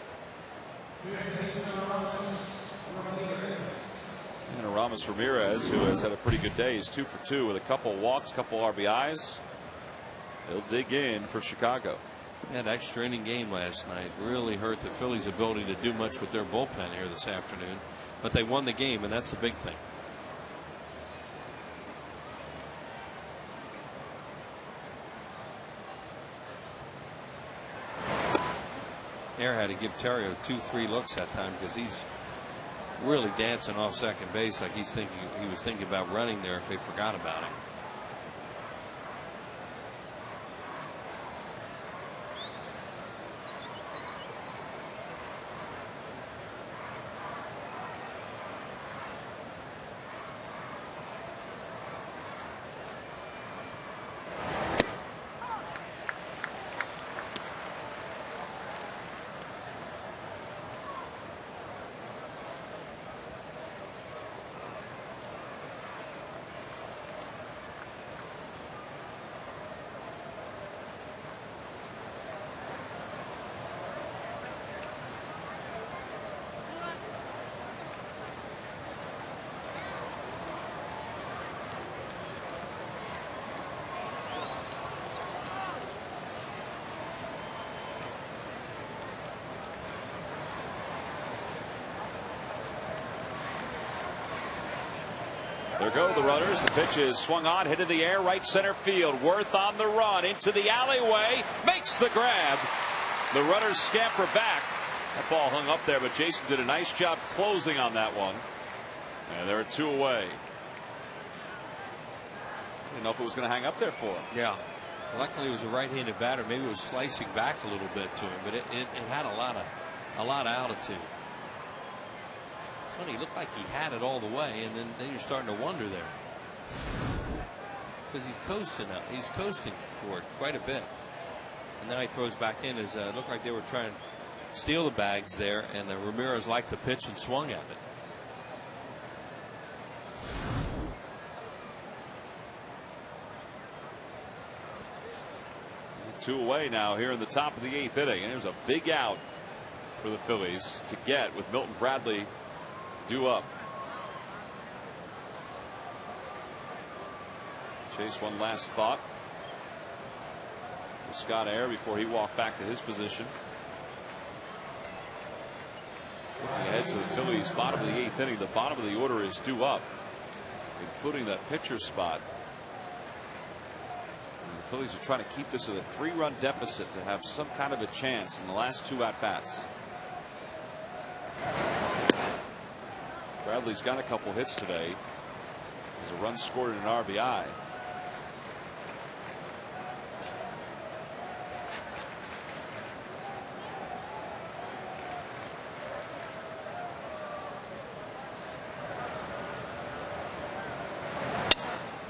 Thomas Ramirez, who has had a pretty good day. He's 2 for 2 with a couple walks, couple RBIs. He'll dig in for Chicago. Yeah, that extra inning game last night really hurt the Phillies' ability to do much with their bullpen here this afternoon. But they won the game, and that's the big thing. Air had to give Terrio 2-3 looks that time because he's really dancing off second base like he was thinking about running there if they forgot about him. There go the runners. The pitch is swung on, hit in the air, right center field. Worth on the run into the alleyway, makes the grab. The runners scamper back. That ball hung up there, but Jason did a nice job closing on that one. And there are 2 away. Didn't know if it was going to hang up there for him. Yeah. Luckily, it was a right-handed batter. Maybe it was slicing back a little bit to him, but it had a lot of altitude. Funny, he looked like he had it all the way, and then you're starting to wonder there because he's coasting now. He's coasting for it quite a bit, and now he throws back in. As it looked like they were trying to steal the bags there, and Ramirez liked the pitch and swung at it. Two away now here in the top of the 8th inning, and there's a big out for the Phillies to get with Milton Bradley due up. Chase one last thought with Scott Air before he walked back to his position. Looking ahead to the Phillies bottom of the 8th inning, the bottom of the order is due up, including that pitcher spot. And the Phillies are trying to keep this at a 3-run deficit to have some kind of a chance in the last 2 at-bats. Bradley's got a couple hits today. There's a run scored and an RBI.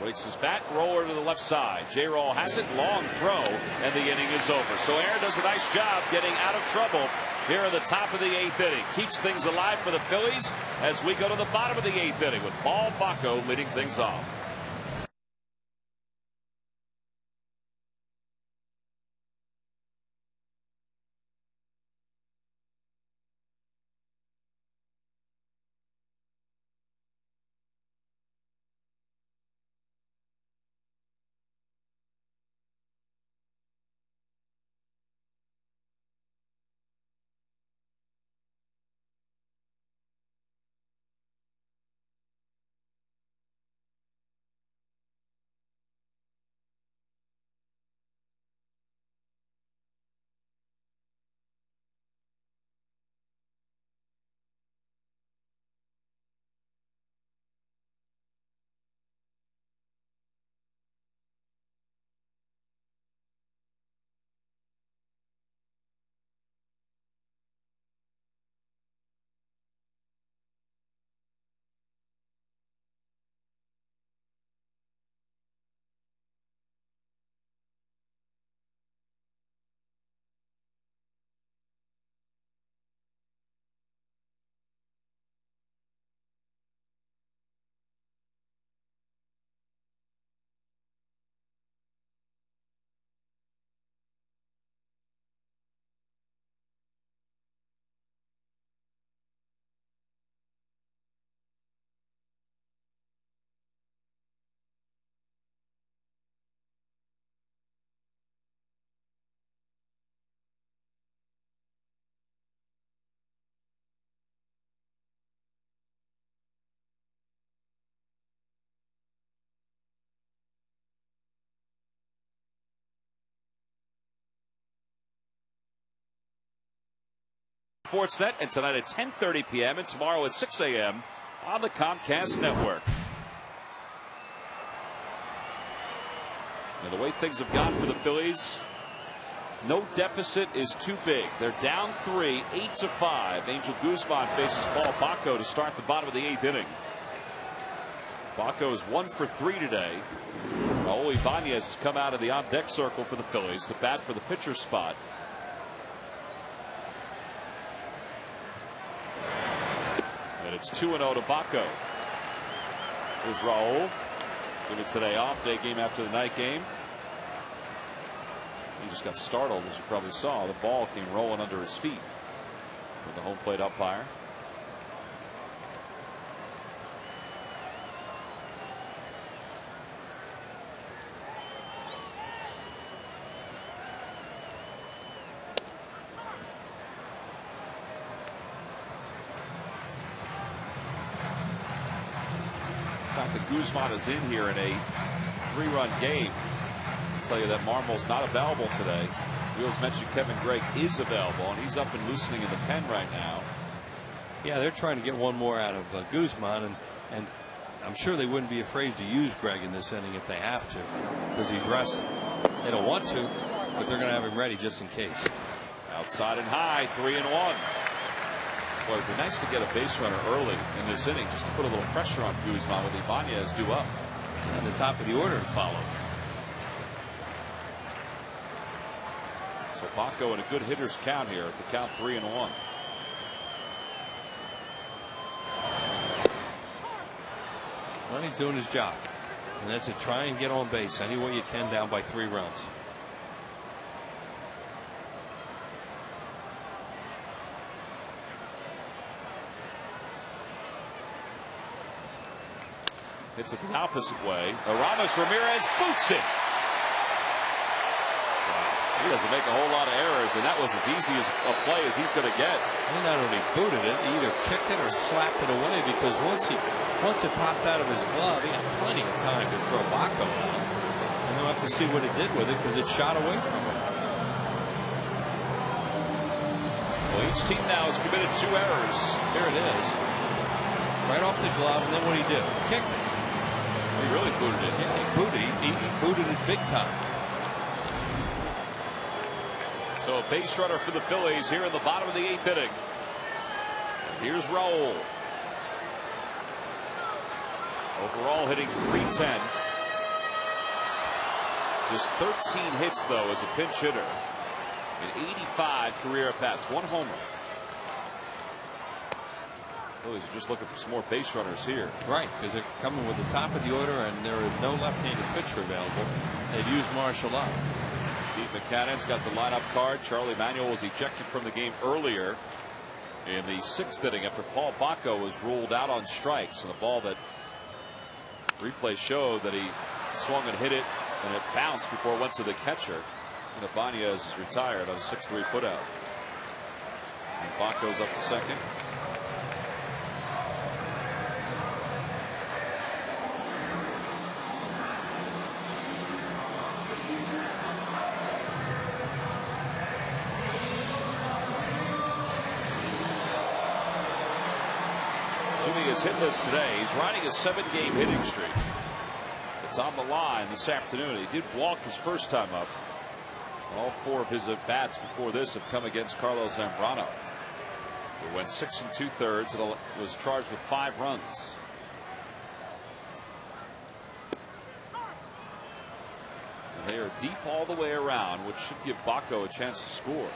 Wakes his bat, roller to the left side. J-Roll has it, long throw, and the inning is over. So Air does a nice job getting out of trouble here in the top of the 8th inning. Keeps things alive for the Phillies as we go to the bottom of the 8th inning with Paul Bacco leading things off. Sportsnet, and tonight at 10:30 p.m. and tomorrow at 6 a.m. on the Comcast Network. And the way things have gone for the Phillies, no deficit is too big. They're down 3, 8-5. Angel Guzman faces Paul Bacco to start the bottom of the 8th inning. Bacco is 1 for 3 today. Raul Ibanez has come out of the on-deck circle for the Phillies to bat for the pitcher spot. And it's 2-0 to Bacco. Here's Raul. Give it today off. Day game after the night game. He just got startled, as you probably saw. The ball came rolling under his feet from the home plate umpire. The fact that Guzman is in here in a 3-run game, I'll tell you that Marmol's not available today. We always mentioned Kevin Gregg is available, and he's up and loosening in the pen right now. Yeah, they're trying to get one more out of Guzman, and I'm sure they wouldn't be afraid to use Gregg in this inning if they have to, because he's rested. They don't want to, but they're going to have him ready just in case. Outside and high, 3-1. Boy, it'd be nice to get a base runner early in this inning just to put a little pressure on Guzman with Ibanez due up. And the top of the order to follow. So Bacco in a good hitter's count here at the count 3-1. Well, he's doing his job, and that's to try and get on base any way you can down by 3 runs. It's it the opposite way. Aramis Ramirez boots it. He doesn't make a whole lot of errors, and that was as easy as a play as he's going to get. He not only booted it, he either kicked it or slapped it away, because once it popped out of his glove, he had plenty of time to throw Bacco out. And they'll have to see what he did with it, because it shot away from him. Well, each team now has committed 2 errors. Here it is. Right off the glove, and then what did he do? Kicked it. He really booted it. Yeah, he booted it big time. So a base runner for the Phillies here in the bottom of the 8th inning. Here's Raul. Overall hitting .310. Just 13 hits though as a pinch hitter. In 85 career at-bats, 1 homer. Phillies are just looking for some more base runners here. Right, because they're coming with the top of the order, and there is no left-handed pitcher available. They've used Marshall up. Steve McCannon's got the lineup card. Charlie Manuel was ejected from the game earlier in the 6th inning after Paul Bacco was ruled out on strikes, and a ball that replay showed that he swung and hit it, and it bounced before it went to the catcher. And Ibanez is retired on a 6-3 putout. And Bacco's up to second. Is hitless today. He's riding a 7-game hitting streak. It's on the line this afternoon. He did walk his first time up. All 4 of his at-bats before this have come against Carlos Zambrano, who went 6 2/3 and was charged with 5 runs. And they are deep all the way around, which should give Bacco a chance to score.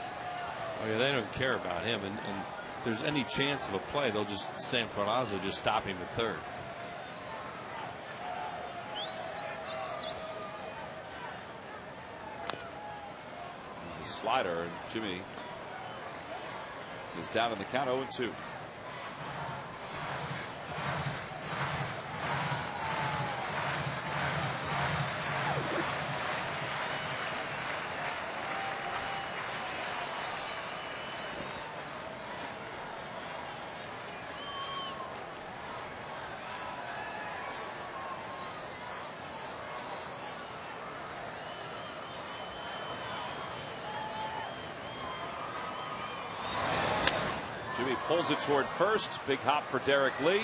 Oh yeah, they don't care about him, and if there's any chance of a play, they'll just Stan Corazzo just stop him at 3rd. He's a slider, and Jimmy is down in the count 0-2. pulls it toward first. Big hop for Derek Lee.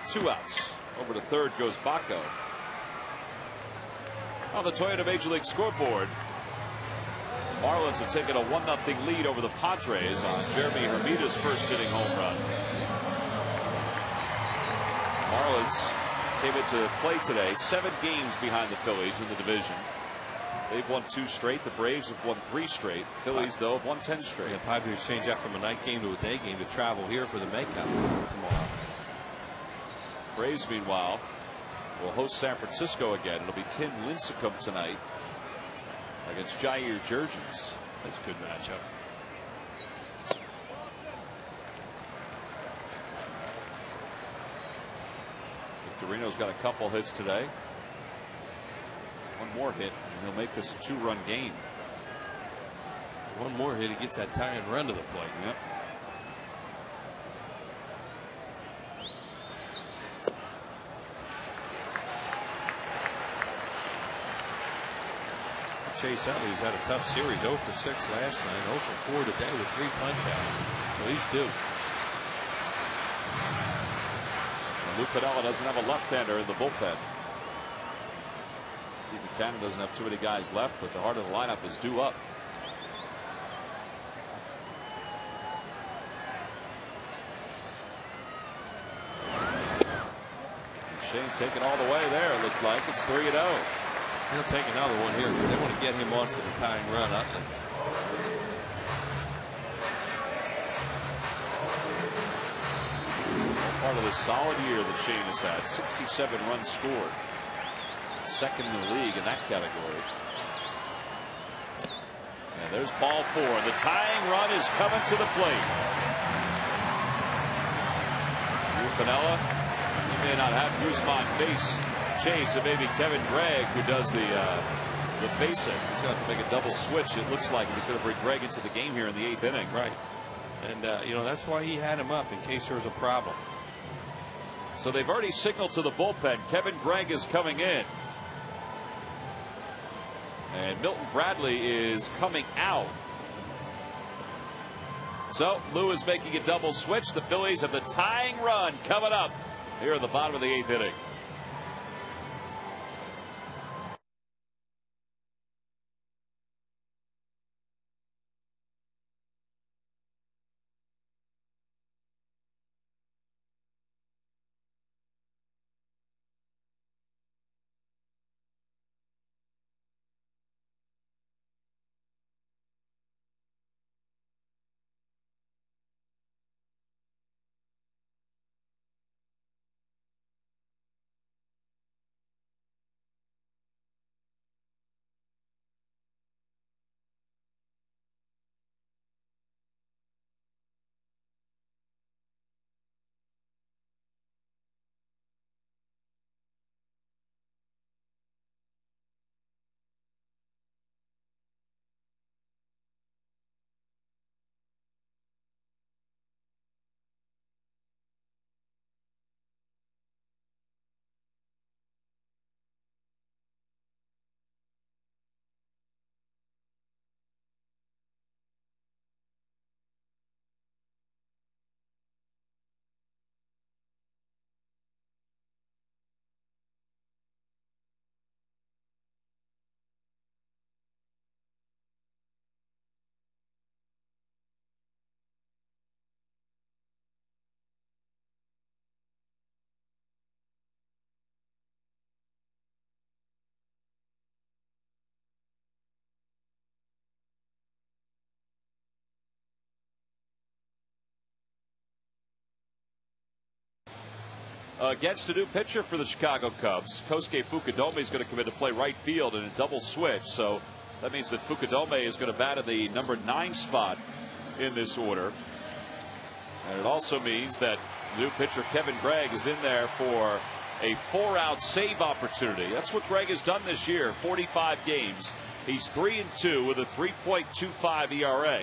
2 outs. Over to third goes Baco. On the Toyota Major League scoreboard, Marlins have taken a 1-0 lead over the Padres on Jeremy Hermita's first inning home run. Marlins came into play today 7 games behind the Phillies in the division. They've won 2 straight. The Braves have won 3 straight. The Phillies, though, have won 10 straight. The Padres change that from a night game to a day game to travel here for the makeup tomorrow. Braves, meanwhile, will host San Francisco again. It'll be Tim Lincecum tonight against Jair Jurgens. That's a good matchup. Victorino's got a couple hits today. One more hit, and he'll make this a 2-run game. One more hit, he gets that tying run to the plate. Yep. Chase Utley's had a tough series. 0 for 6 last night, 0 for 4 today with 3 punch-outs. So he's due. Lou Piniella doesn't have a left-hander in the bullpen. Steve Buchanan doesn't have too many guys left, but the heart of the lineup is due up. Shane taking all the way there. It looked like it's 3-0. He'll take another one here because they want to get him on for the tying run. Part of the solid year that Shane has had. 67 runs scored. Second in the league in that category. And there's ball 4. The tying run is coming to the plate. Lou Piniella, he may not have Guzman face Chase, and maybe Kevin Gregg, who does the facing. He's going to have to make a double switch. It looks like he's going to bring Gregg into the game here in the 8th inning. Right. And you know, that's why he had him up in case there was a problem. So they've already signaled to the bullpen. Kevin Gregg is coming in. And Milton Bradley is coming out. So Lou is making a double switch. The Phillies have the tying run coming up here at the bottom of the 8th inning. Gets to new pitcher for the Chicago Cubs. Kosuke Fukudome is going to come in to play right field in a double switch. So that means that Fukudome is going to bat at the number 9 spot in this order. And it also means that new pitcher Kevin Gregg is in there for a 4-out save opportunity. That's what Gregg has done this year. 45 games. He's 3-2 with a 3.25 ERA.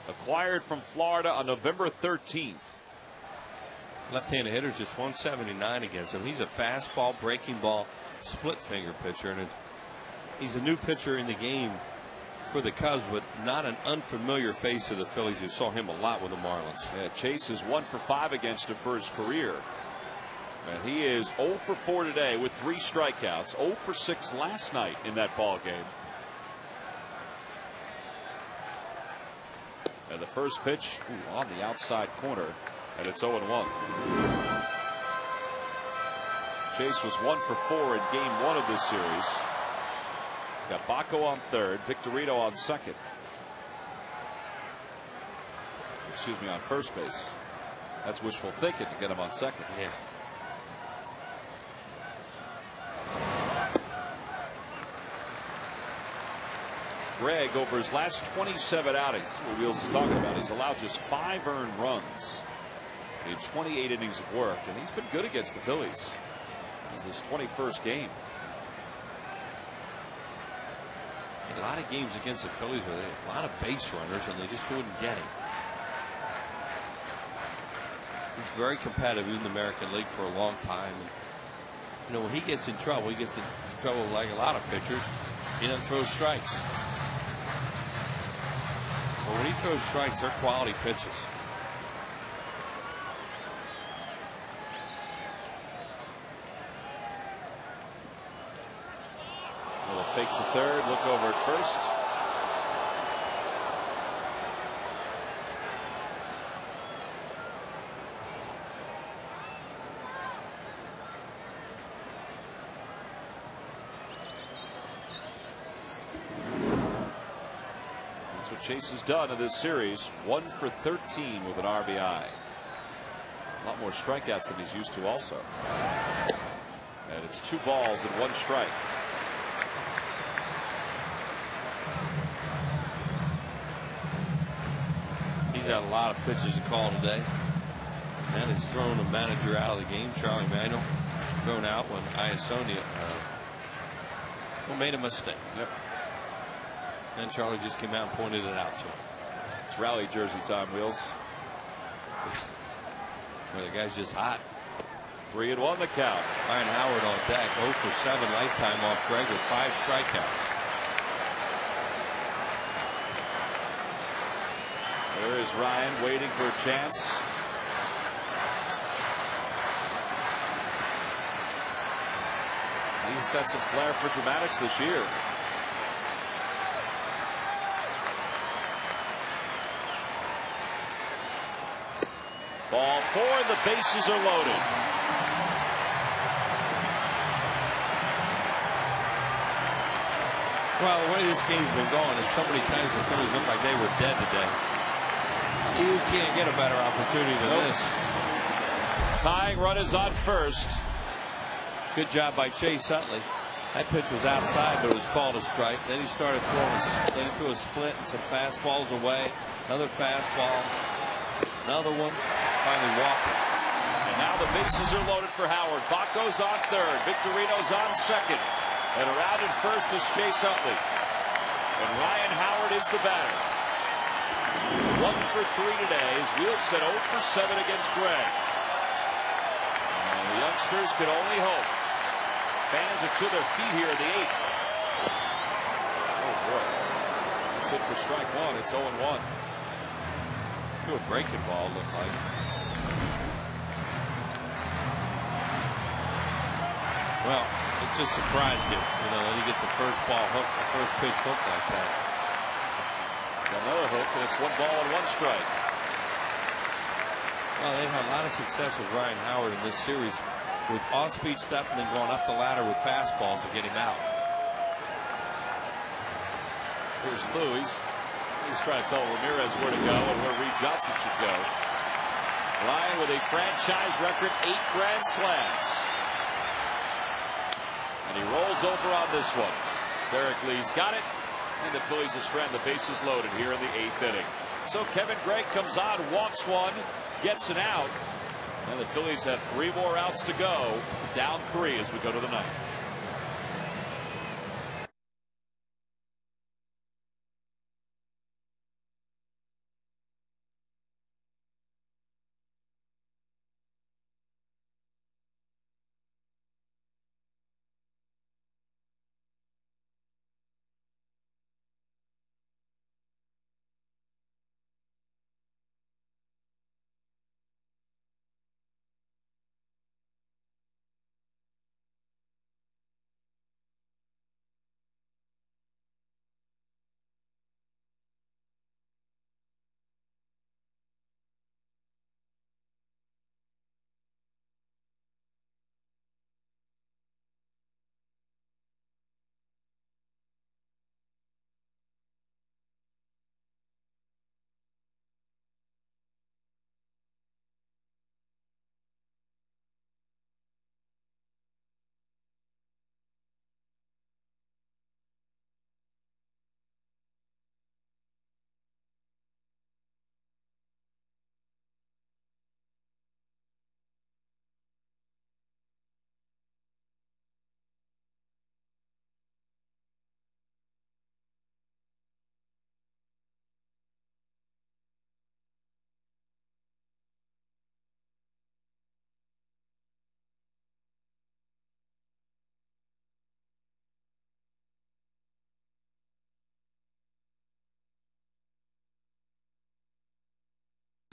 Acquired from Florida on November 13th. Left-handed hitter's just 179 against him. He's a fastball, breaking ball, split finger pitcher, and he's a new pitcher in the game for the Cubs, but not an unfamiliar face to the Phillies. You saw him a lot with the Marlins. Yeah, Chase is 1 for 5 against him for his career. And he is 0 for 4 today with 3 strikeouts. 0 for 6 last night in that ball game. And the first pitch on the outside corner, and it's 0-1. Chase was 1 for 4 in game 1 of this series. He's got Baco on third, Victorino on second. Excuse me, on first base. That's wishful thinking to get him on second. Yeah. Greg, over his last 27 outings, what Wheels is talking about, he's allowed just 5 earned runs in 28 innings of work, and he's been good against the Phillies. This is his 21st game. A lot of games against the Phillies where they had a lot of base runners and they just wouldn't get him. He's very competitive in the American League for a long time. And, you know, when he gets in trouble, he gets in trouble like a lot of pitchers. He doesn't throw strikes. But when he throws strikes, they're quality pitches. Little fake to third, look over at first. That's what Chase has done in this series. 1 for 13 with an RBI. A lot more strikeouts than he's used to also. And it's 2 balls and 1 strike. He's had a lot of pitches to call today. And he's thrown a manager out of the game. Charlie Manuel thrown out when Iasonia made a mistake. Yep. And Charlie just came out and pointed it out to him. It's rally jersey time, Wheels. Well, the guy's just hot. 3-1 the count. Ryan Howard on deck. 0 for 7 lifetime off Greg with 5 strikeouts. There is Ryan waiting for a chance. He's had some flair for dramatics this year. Ball 4, the bases are loaded. Well, the way this game's been going, and so many times the Phillies look like they were dead today. You can't get a better opportunity than this. Tying run is on first. Good job by Chase Utley. That pitch was outside, but it was called a strike. Then he started throwing. Then he threw a split and some fastballs away. Another fastball. Another one. Finally walking. And now the bases are loaded for Howard. Baco's on third. Victorino's on second. And around at first is Chase Utley. And Ryan Howard is the batter. 1 for 3 today as Wheels said 0 for 7 against Greg. And the youngsters could only hope. Fans are to their feet here in the 8th. Oh boy. That's it for strike 1. It's 0-1. To a breaking ball, looked like. Well, it just surprised him. You know, that he gets the first ball hook, the first pitch hook like that. Got another hook, and it's 1 ball and 1 strike. Well, they've had a lot of success with Ryan Howard in this series with off-speed stuff and then going up the ladder with fastballs to get him out. Here's Lou. He's trying to tell Ramirez where to go and where Reed Johnson should go. Ryan with a franchise record 8 grand slams. And he rolls over on this one. Derek Lee's got it. And the Phillies will strand the bases loaded here in the 8th inning. So Kevin Gregg comes on, walks one, gets an out. And the Phillies have 3 more outs to go. Down 3 as we go to the 9th.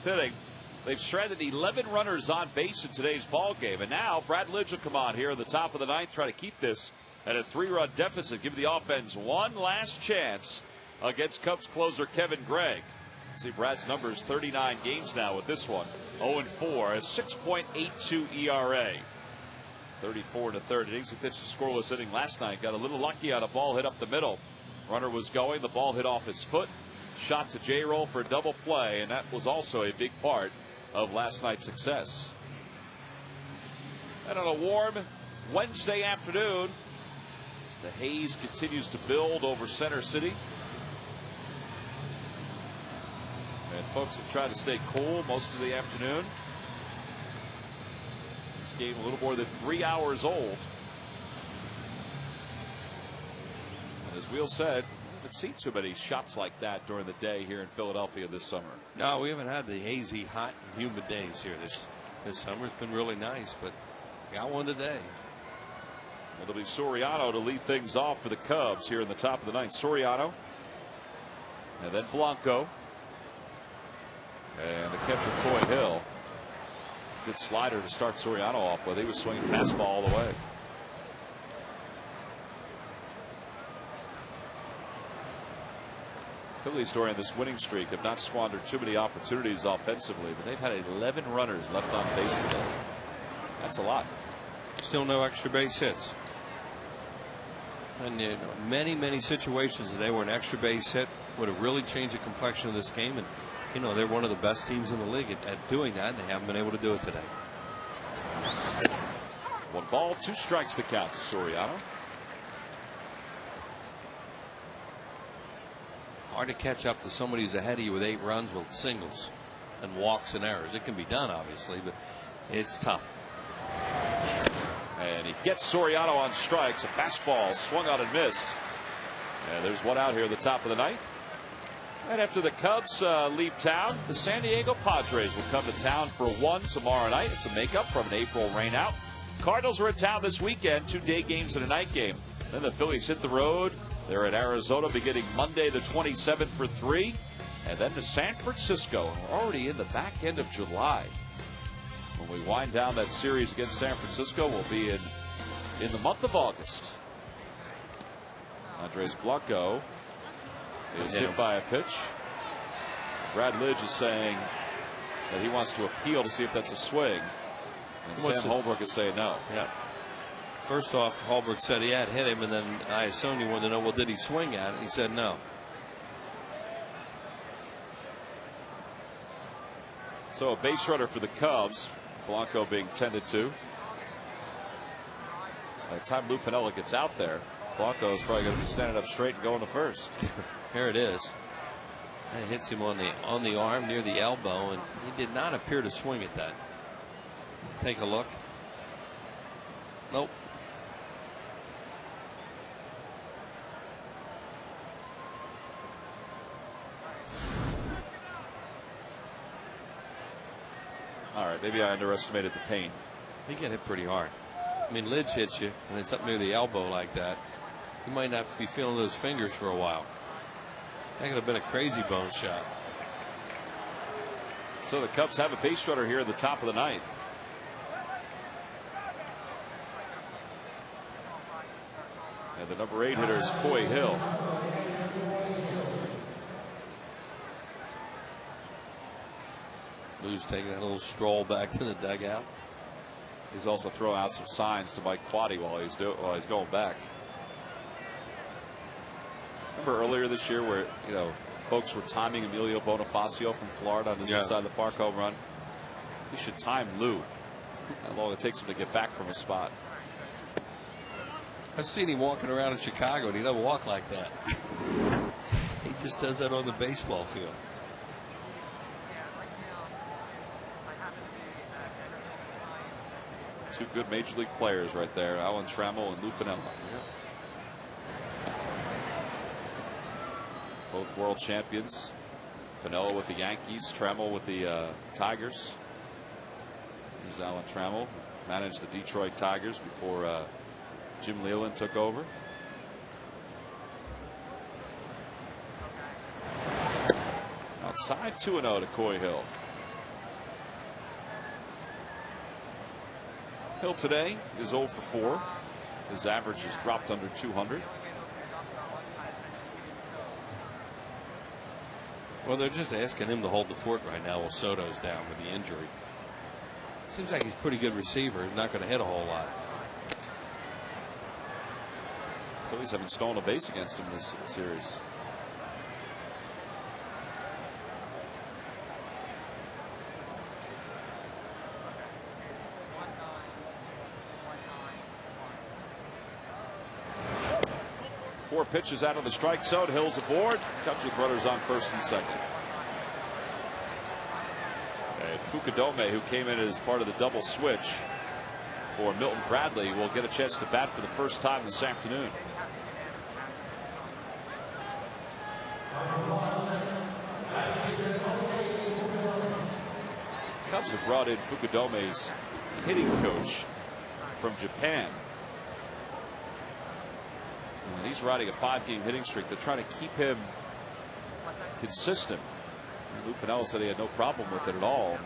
inning. They've stranded 11 runners on base in today's ball game, and now Brad Lidge will come on here in the top of the ninth, try to keep this at a 3-run deficit, give the offense one last chance against Cubs closer Kevin Gregg. See, Brad's numbers 39 games now with this one. 0-4, a 6.82 ERA. 34 to third innings. He pitched a scoreless inning last night. Got a little lucky on a ball hit up the middle. Runner was going. The ball hit off his foot. Shot to J-roll for a double play, and that was also a big part of last night's success. And on a warm Wednesday afternoon, the haze continues to build over Center City. And folks have tried to stay cool most of the afternoon. This game a little more than 3 hours old. And as Wheel said, we haven't seen too many shots like that during the day here in Philadelphia this summer. No, we haven't had the hazy, hot, and humid days here this summer. It's been really nice, but got one today. It'll be Soriano to lead things off for the Cubs here in the top of the ninth. Soriano. And then Blanco. And the catcher, Coy Hill. Good slider to start Soriano off with. He was swinging fastball all the way. Phillies during this winning streak have not squandered too many opportunities offensively, but they've had 11 runners left on base today. That's a lot. Still no extra base hits. And many situations today where an extra base hit would have really changed the complexion of this game. And they're one of the best teams in the league at doing that, and they haven't been able to do it today. 1 ball, 2 strikes the count to Soriano. Hard to catch up to somebody who's ahead of you with 8 runs with singles and walks and errors. It can be done, obviously, but it's tough. And he gets Soriano on strikes. A fastball swung out and missed. And there's one out here at the top of the ninth. And after the Cubs leave town, the San Diego Padres will come to town for one tomorrow night. It's a makeup from an April rainout. Cardinals are in town this weekend, 2 day games and a night game. Then the Phillies hit the road. They're in Arizona beginning Monday the 27th for 3. And then to San Francisco. We're already in the back end of July. When we wind down that series against San Francisco, we'll be in the month of August. Andres Blanco is hit by a pitch. Brad Lidge is saying that he wants to appeal to see if that's a swing. And Sam Holbrook is saying no. Yeah. First off, Holbrook said he had hit him, and then I assume you wanted to know, well, did he swing at it? He said no. So a base runner for the Cubs. Blanco being tended to. By the time Lou Piniella gets out there, Blanco is probably going to be standing up straight and going to first. Here it is. And it hits him on the arm near the elbow, and he did not appear to swing at that. Take a look. Nope. All right, maybe I underestimated the pain. He get hit pretty hard. I mean, Lidge hits you, and it's up near the elbow like that. You might not be feeling those fingers for a while. That could have been a crazy bone shot. So the Cubs have a base runner here at the top of the ninth. And the number 8 hitter is Coy Hill. Lou's taking a little stroll back to the dugout. He's also throwing out some signs to Mike Quaddy while he's going back. Remember earlier this year where folks were timing Emilio Bonifacio from Florida on his inside the park home run? He should time Lou. How long it takes him to get back from a spot. I've seen him walking around in Chicago, and he doesn't walk like that. He just does that on the baseball field. Two good major league players right there, Alan Trammell and Lou Piniella. Yep. Both world champions. Piniella with the Yankees, Trammell with the Tigers. Here's Alan Trammell, managed the Detroit Tigers before Jim Leyland took over. Outside 2-0 to Coy Hill. Hill today is 0 for 4. His average has dropped under 200. Well, they're just asking him to hold the fort right now while Soto's down with the injury. Seems like he's a pretty good receiver. He's not going to hit a whole lot. Phillies haven't stolen a base against him this series. Four pitches out of the strike zone. Hill's aboard. Cubs with runners on first and second. And Fukudome, who came in as part of the double switch for Milton Bradley, will get a chance to bat for the first time this afternoon. Cubs have brought in Fukudome's hitting coach from Japan. And he's riding a 5-game hitting streak. They're trying to keep him consistent. Lou Piniella said he had no problem with it at all.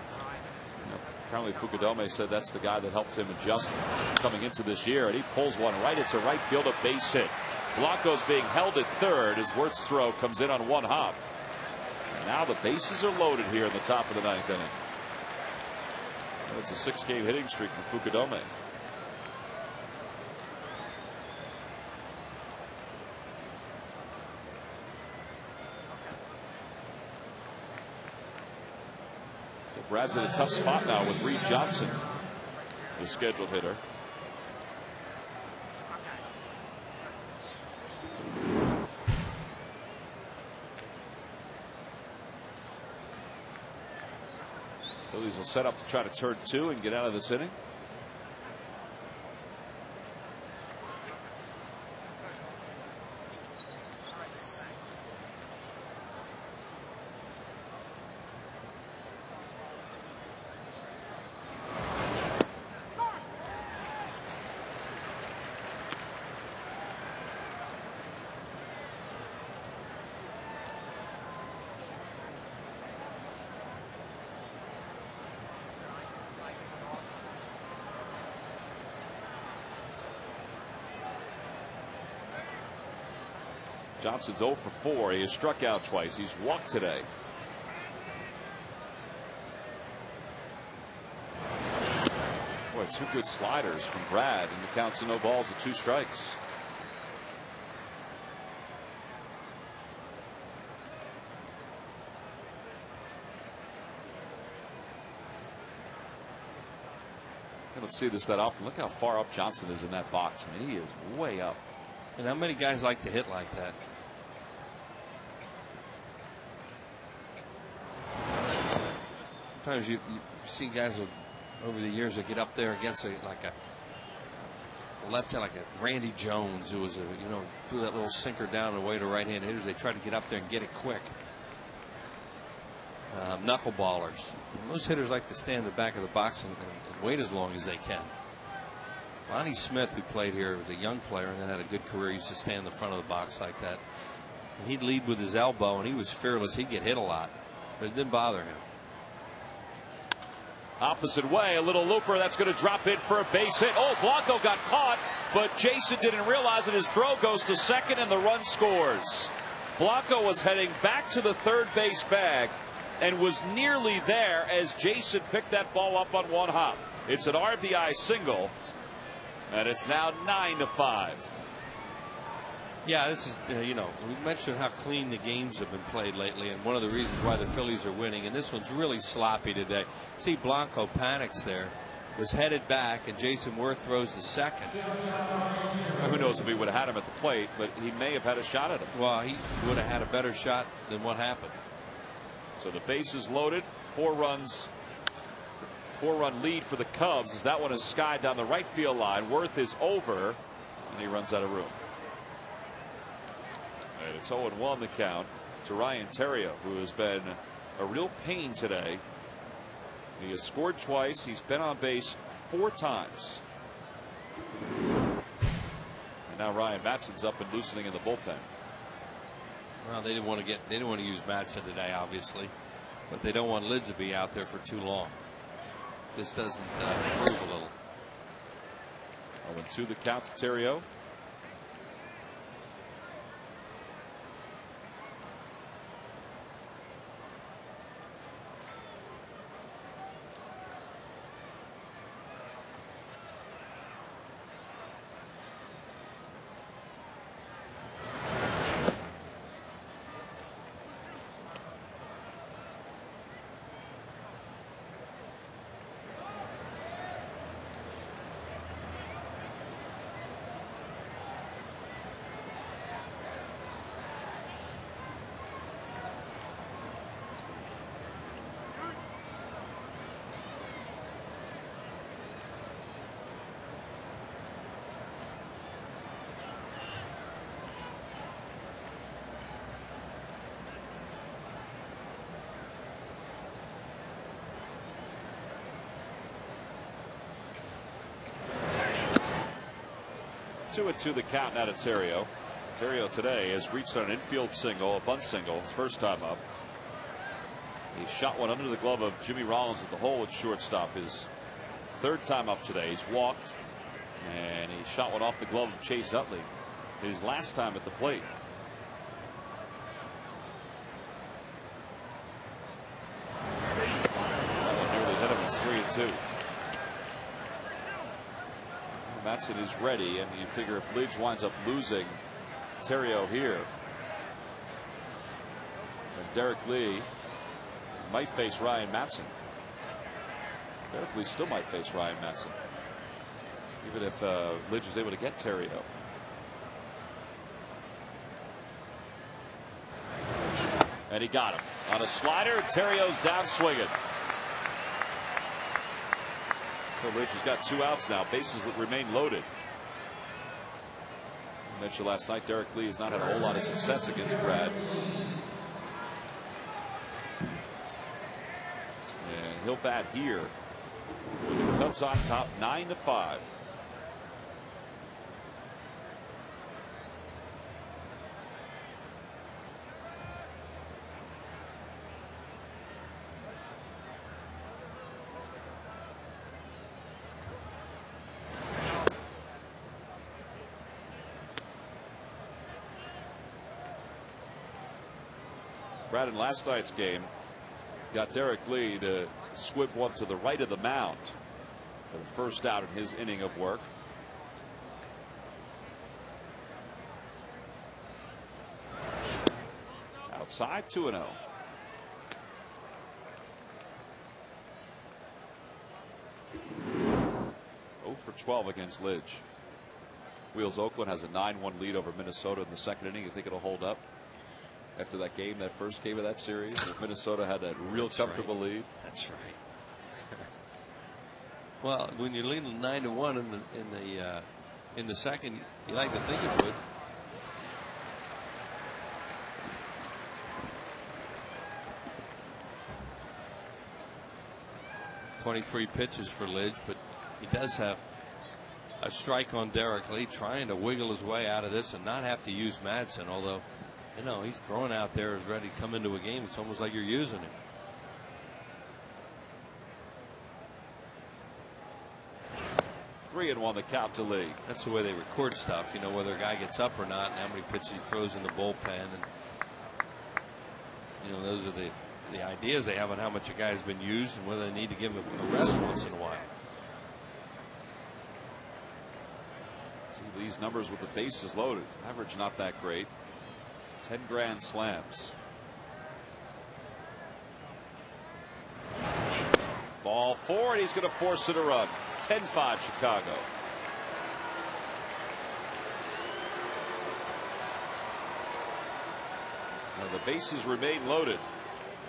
Apparently Fukudome said that's the guy that helped him adjust coming into this year, and he pulls one right into right field, a base hit. Blanco's being held at third as Wirtz's throw comes in on one hop. And now the bases are loaded here in the top of the 9th inning. It's a 6-game hitting streak for Fukudome. So Brad's in a tough spot now with Reed Johnson, the scheduled hitter. Phillies will set up to try to turn 2 and get out of this inning. Johnson's 0 for 4. He has struck out twice. He's walked today. Boy, 2 good sliders from Brad, and the count's 0 balls and 2 strikes. I don't see this that often. Look how far up Johnson is in that box. I mean, he is way up. And how many guys like to hit like that? Sometimes you see guys over the years that get up there against a left hand, like a Randy Jones, who was threw that little sinker down and away to right-hand hitters. They try to get up there and get it quick. Knuckleballers. Most hitters like to stand in the back of the box and wait as long as they can. Lonnie Smith, who played here, was a young player and then had a good career. He used to stand in the front of the box like that. And he'd lead with his elbow, and he was fearless. He'd get hit a lot, but it didn't bother him. Opposite way, a little looper that's going to drop in for a base hit. Oh, Blanco got caught, but Jason didn't realize it. His throw goes to second, and the run scores. Blanco was heading back to the third base bag and was nearly there as Jason picked that ball up on one hop. It's an RBI single, and it's now 9-5. Yeah, this is, we mentioned how clean the games have been played lately, and one of the reasons why the Phillies are winning, and this one's really sloppy today. See, Blanco panics there, was headed back, and Jason Wirth throws to second. Well, who knows if he would have had him at the plate, but he may have had a shot at him. Well, he would have had a better shot than what happened. So the base is loaded, 4-run lead for the Cubs as that one is skied down the right field line. Wirth is over, and he runs out of room. And it's 0-1 the count to Ryan Theriot, who has been a real pain today. He has scored twice. He's been on base 4 times. And now Ryan Matson's up and loosening in the bullpen. Well, they didn't want to use Matson today, obviously, but they don't want Lids to be out there for too long. This doesn't improve a little. 0-2 the count to Terrio. Two and two the count now to Terrio. Terrio today has reached on an infield single, a bunt single, his first time up. He shot one under the glove of Jimmy Rollins at the hole at shortstop, his third time up today. He's walked, and he shot one off the glove of Chase Utley his last time at the plate. That one nearly hit him. It's 3-2. Matson is ready, and you figure if Lidge winds up losing Terrio here, then Derek Lee might face Ryan Matson. Derek Lee still might face Ryan Matson, even if Lidge is able to get Terrio. And he got him on a slider. Terrio's down swinging. So Lidge has got 2 outs now. Bases that remain loaded. I mentioned last night Derek Lee has not had a whole lot of success against Brad. And he'll bat here with the Cubs on top 9-5. Brad in last night's game got Derek Lee to squib one to the right of the mound for the first out in his inning of work. Outside 2-0. 0 for 12 against Lidge. Wheels Oakland has a 9-1 lead over Minnesota in the second inning. You think it'll hold up after that game, that first game of that series, where Minnesota had that real comfortable lead? That's right. Well, when you're leading 9-1 in the second, you like to think it would. .23 pitches for Lidge, but he does have a strike on Derek Lee, trying to wiggle his way out of this and not have to use Madsen, although, you know, he's throwing out there is ready to come into a game. It's almost like you're using him. Three and one the count to Lee. That's the way they record stuff, you know, whether a guy gets up or not and how many pitches he throws in the bullpen. And, you know, those are the ideas they have on how much a guy has been used and whether they need to give him a rest once in a while. See these numbers with the bases loaded. Average not that great. 10 grand slams. Ball four, and he's going to force it a run. It's 10-5 Chicago. Now the bases remain loaded.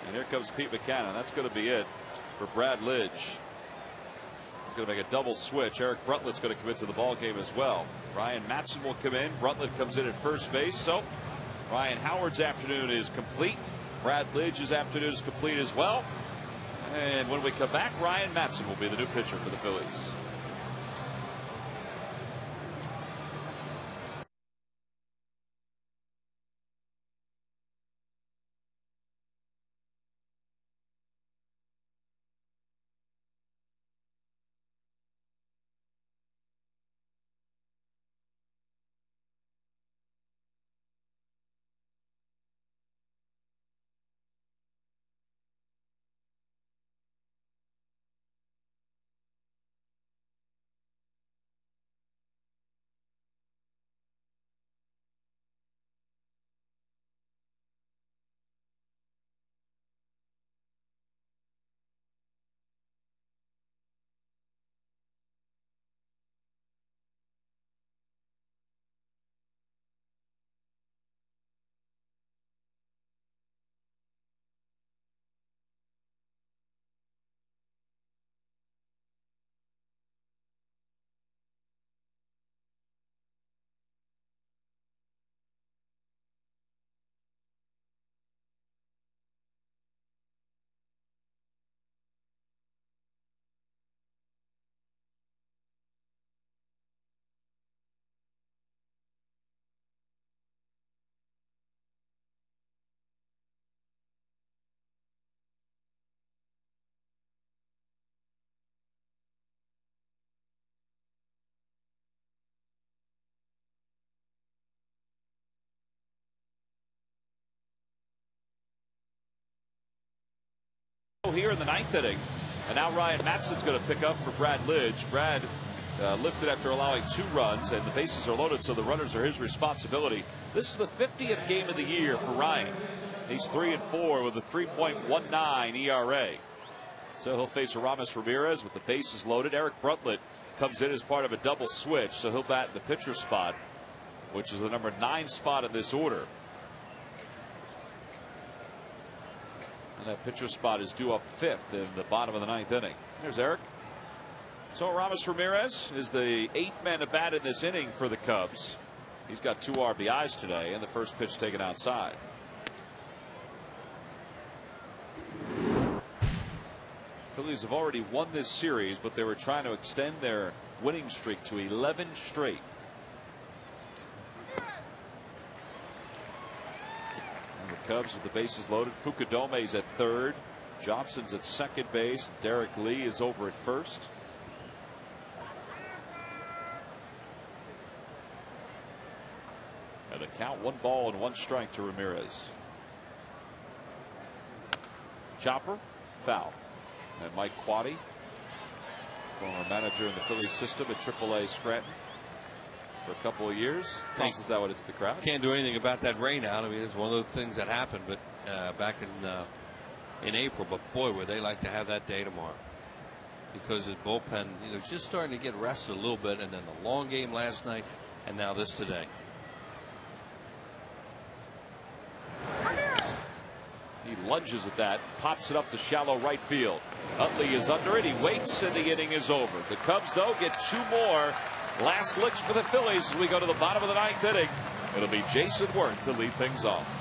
And here comes Pete McCannon. That's going to be it for Brad Lidge. He's going to make a double switch. Eric Brutlett's going to come into the ball game as well. Ryan Matson will come in. Brutlett comes in at first base. So Ryan Howard's afternoon is complete. Brad Lidge's afternoon is complete as well. And when we come back, Ryan Matson will be the new pitcher for the Phillies. here in the 9th inning. And now Ryan Matson's going to pick up for Brad Lidge. Brad lifted after allowing 2 runs, and the bases are loaded, so the runners are his responsibility. This is the 50th game of the year for Ryan. He's 3-4 with a 3.19 ERA. So he'll face Aramis Ramirez with the bases loaded. Eric Bruntlett comes in as part of a double switch, so he'll bat in the pitcher spot, which is the number 9 spot in this order. And that pitcher spot is due up 5th in the bottom of the 9th inning. There's Eric. So Aramis Ramirez is the 8th man to bat in this inning for the Cubs. He's got 2 RBIs today, and the first pitch taken outside. Phillies have already won this series, but they were trying to extend their winning streak to 11 straight. And the Cubs with the bases loaded. Fukudome's at 3rd. Johnson's at 2nd base. Derek Lee is over at 1st. And the count 1 ball and 1 strike to Ramirez. Chopper, foul. And Mike Quaddy, former manager in the Phillies system at AAA Scranton for a couple of years, tosses that one into the crowd. Can't do anything about that rain out. I mean, it's one of those things that happened, but back in April. But boy, would they like to have that day tomorrow, because his bullpen, just starting to get rested a little bit, and then the long game last night, and now this today. He lunges at that, pops it up to shallow right field. Utley is under it. He waits, and the inning is over. The Cubs, though, get 2 more last licks for the Phillies as we go to the bottom of the 9th inning. It'll be Jason Worth to lead things off.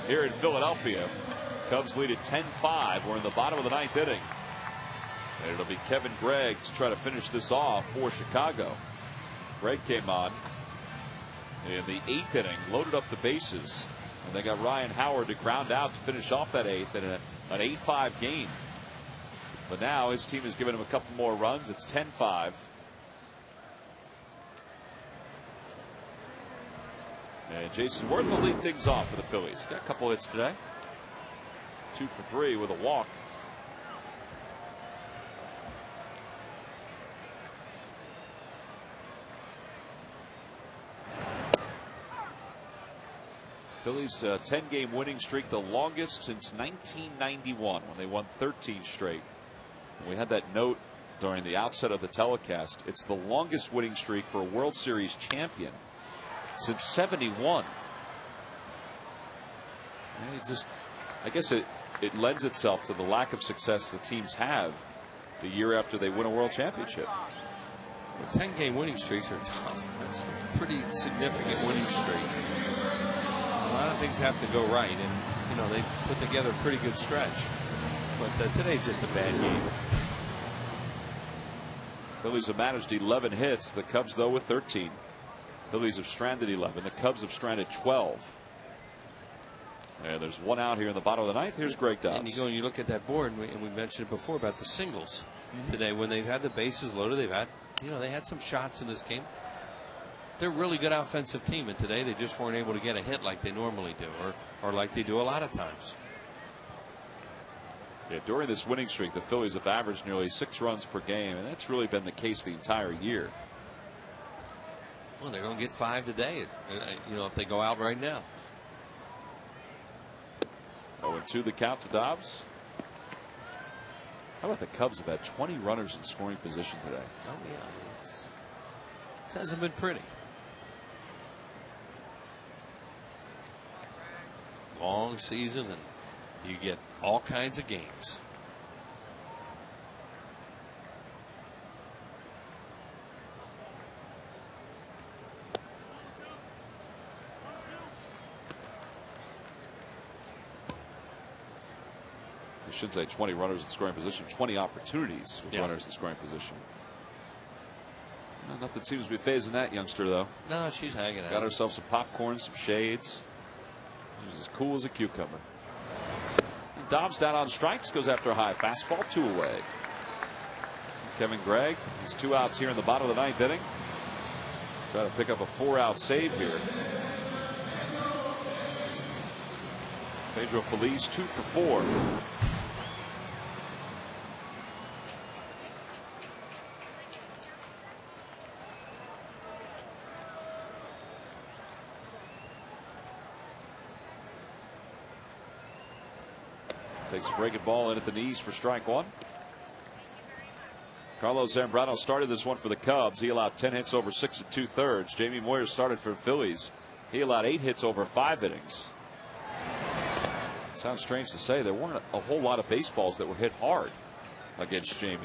Here in Philadelphia, Cubs lead at 10-5. We're in the bottom of the 9th inning. And it'll be Kevin Gregg to try to finish this off for Chicago. Gregg came on in the 8th inning, loaded up the bases, and they got Ryan Howard to ground out to finish off that 8th in an 8-5 game. But now his team has given him a couple more runs. It's 10-5. And Jason Worth will lead things off for the Phillies. Got a couple hits today. 2 for 3 with a walk. Phillies 10-game winning streak, the longest since 1991 when they won 13 straight. And we had that note during the outset of the telecast. It's the longest winning streak for a World Series champion since '71. I guess it lends itself to the lack of success the teams have the year after they win a world championship. Well, 10-game winning streaks are tough. That's a pretty significant winning streak. A lot of things have to go right, and they put together a pretty good stretch. But today's just a bad game. Phillies have managed 11 hits. The Cubs, though, with 13. Phillies have stranded 11. The Cubs have stranded 12. And there's one out here in the bottom of the ninth. Here's Greg Dobbs. And you go and you look at that board, and we mentioned it before about the singles today. When they've had the bases loaded, they've had, they had some shots in this game. They're a really good offensive team, and today they just weren't able to get a hit like they normally do, or like they do a lot of times. Yeah, during this winning streak, the Phillies have averaged nearly 6 runs per game, and that's really been the case the entire year. Well, they're going to get 5 today, if they go out right now. 0-2 the count to Dobbs. How about the Cubs have had 20 runners in scoring position today? Oh, yeah. It hasn't been pretty. Long season, and you get all kinds of games. I should say 20 runners in scoring position, 20 opportunities with runners in scoring position. Well, nothing seems to be phasing that youngster, though. No, she's hanging out. Got herself some popcorn, some shades. She's as cool as a cucumber. And Dobbs down on strikes, goes after a high fastball, 2 away. Kevin Gregg, he's 2 outs here in the bottom of the 9th inning. Try to pick up a 4-out save here. Pedro Feliz 2 for 4. Takes a breaking ball in at the knees for strike 1. Carlos Zambrano started this one for the Cubs. He allowed 10 hits over 6 2/3. Jamie Moyer started for the Phillies. He allowed 8 hits over 5 innings. Sounds strange to say, there weren't a whole lot of baseballs that were hit hard against Jamie,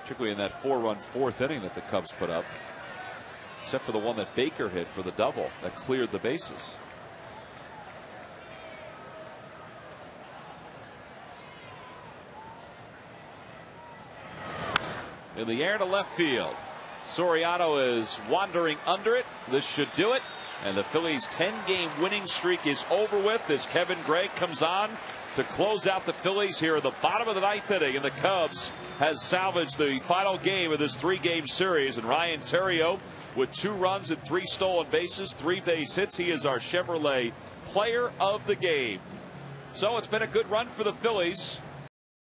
particularly in that 4-run 4th inning that the Cubs put up, except for the one that Baker hit for the double that cleared the bases. In the air to left field. Soriano is wandering under it. This should do it. And the Phillies' 10-game winning streak is over with as Kevin Gregg comes on to close out the Phillies here in the bottom of the 9th inning. And the Cubs has salvaged the final game of this 3-game series. And Ryan Theriot with 2 runs and 3 stolen bases, 3 base hits. He is our Chevrolet player of the game. So it's been a good run for the Phillies.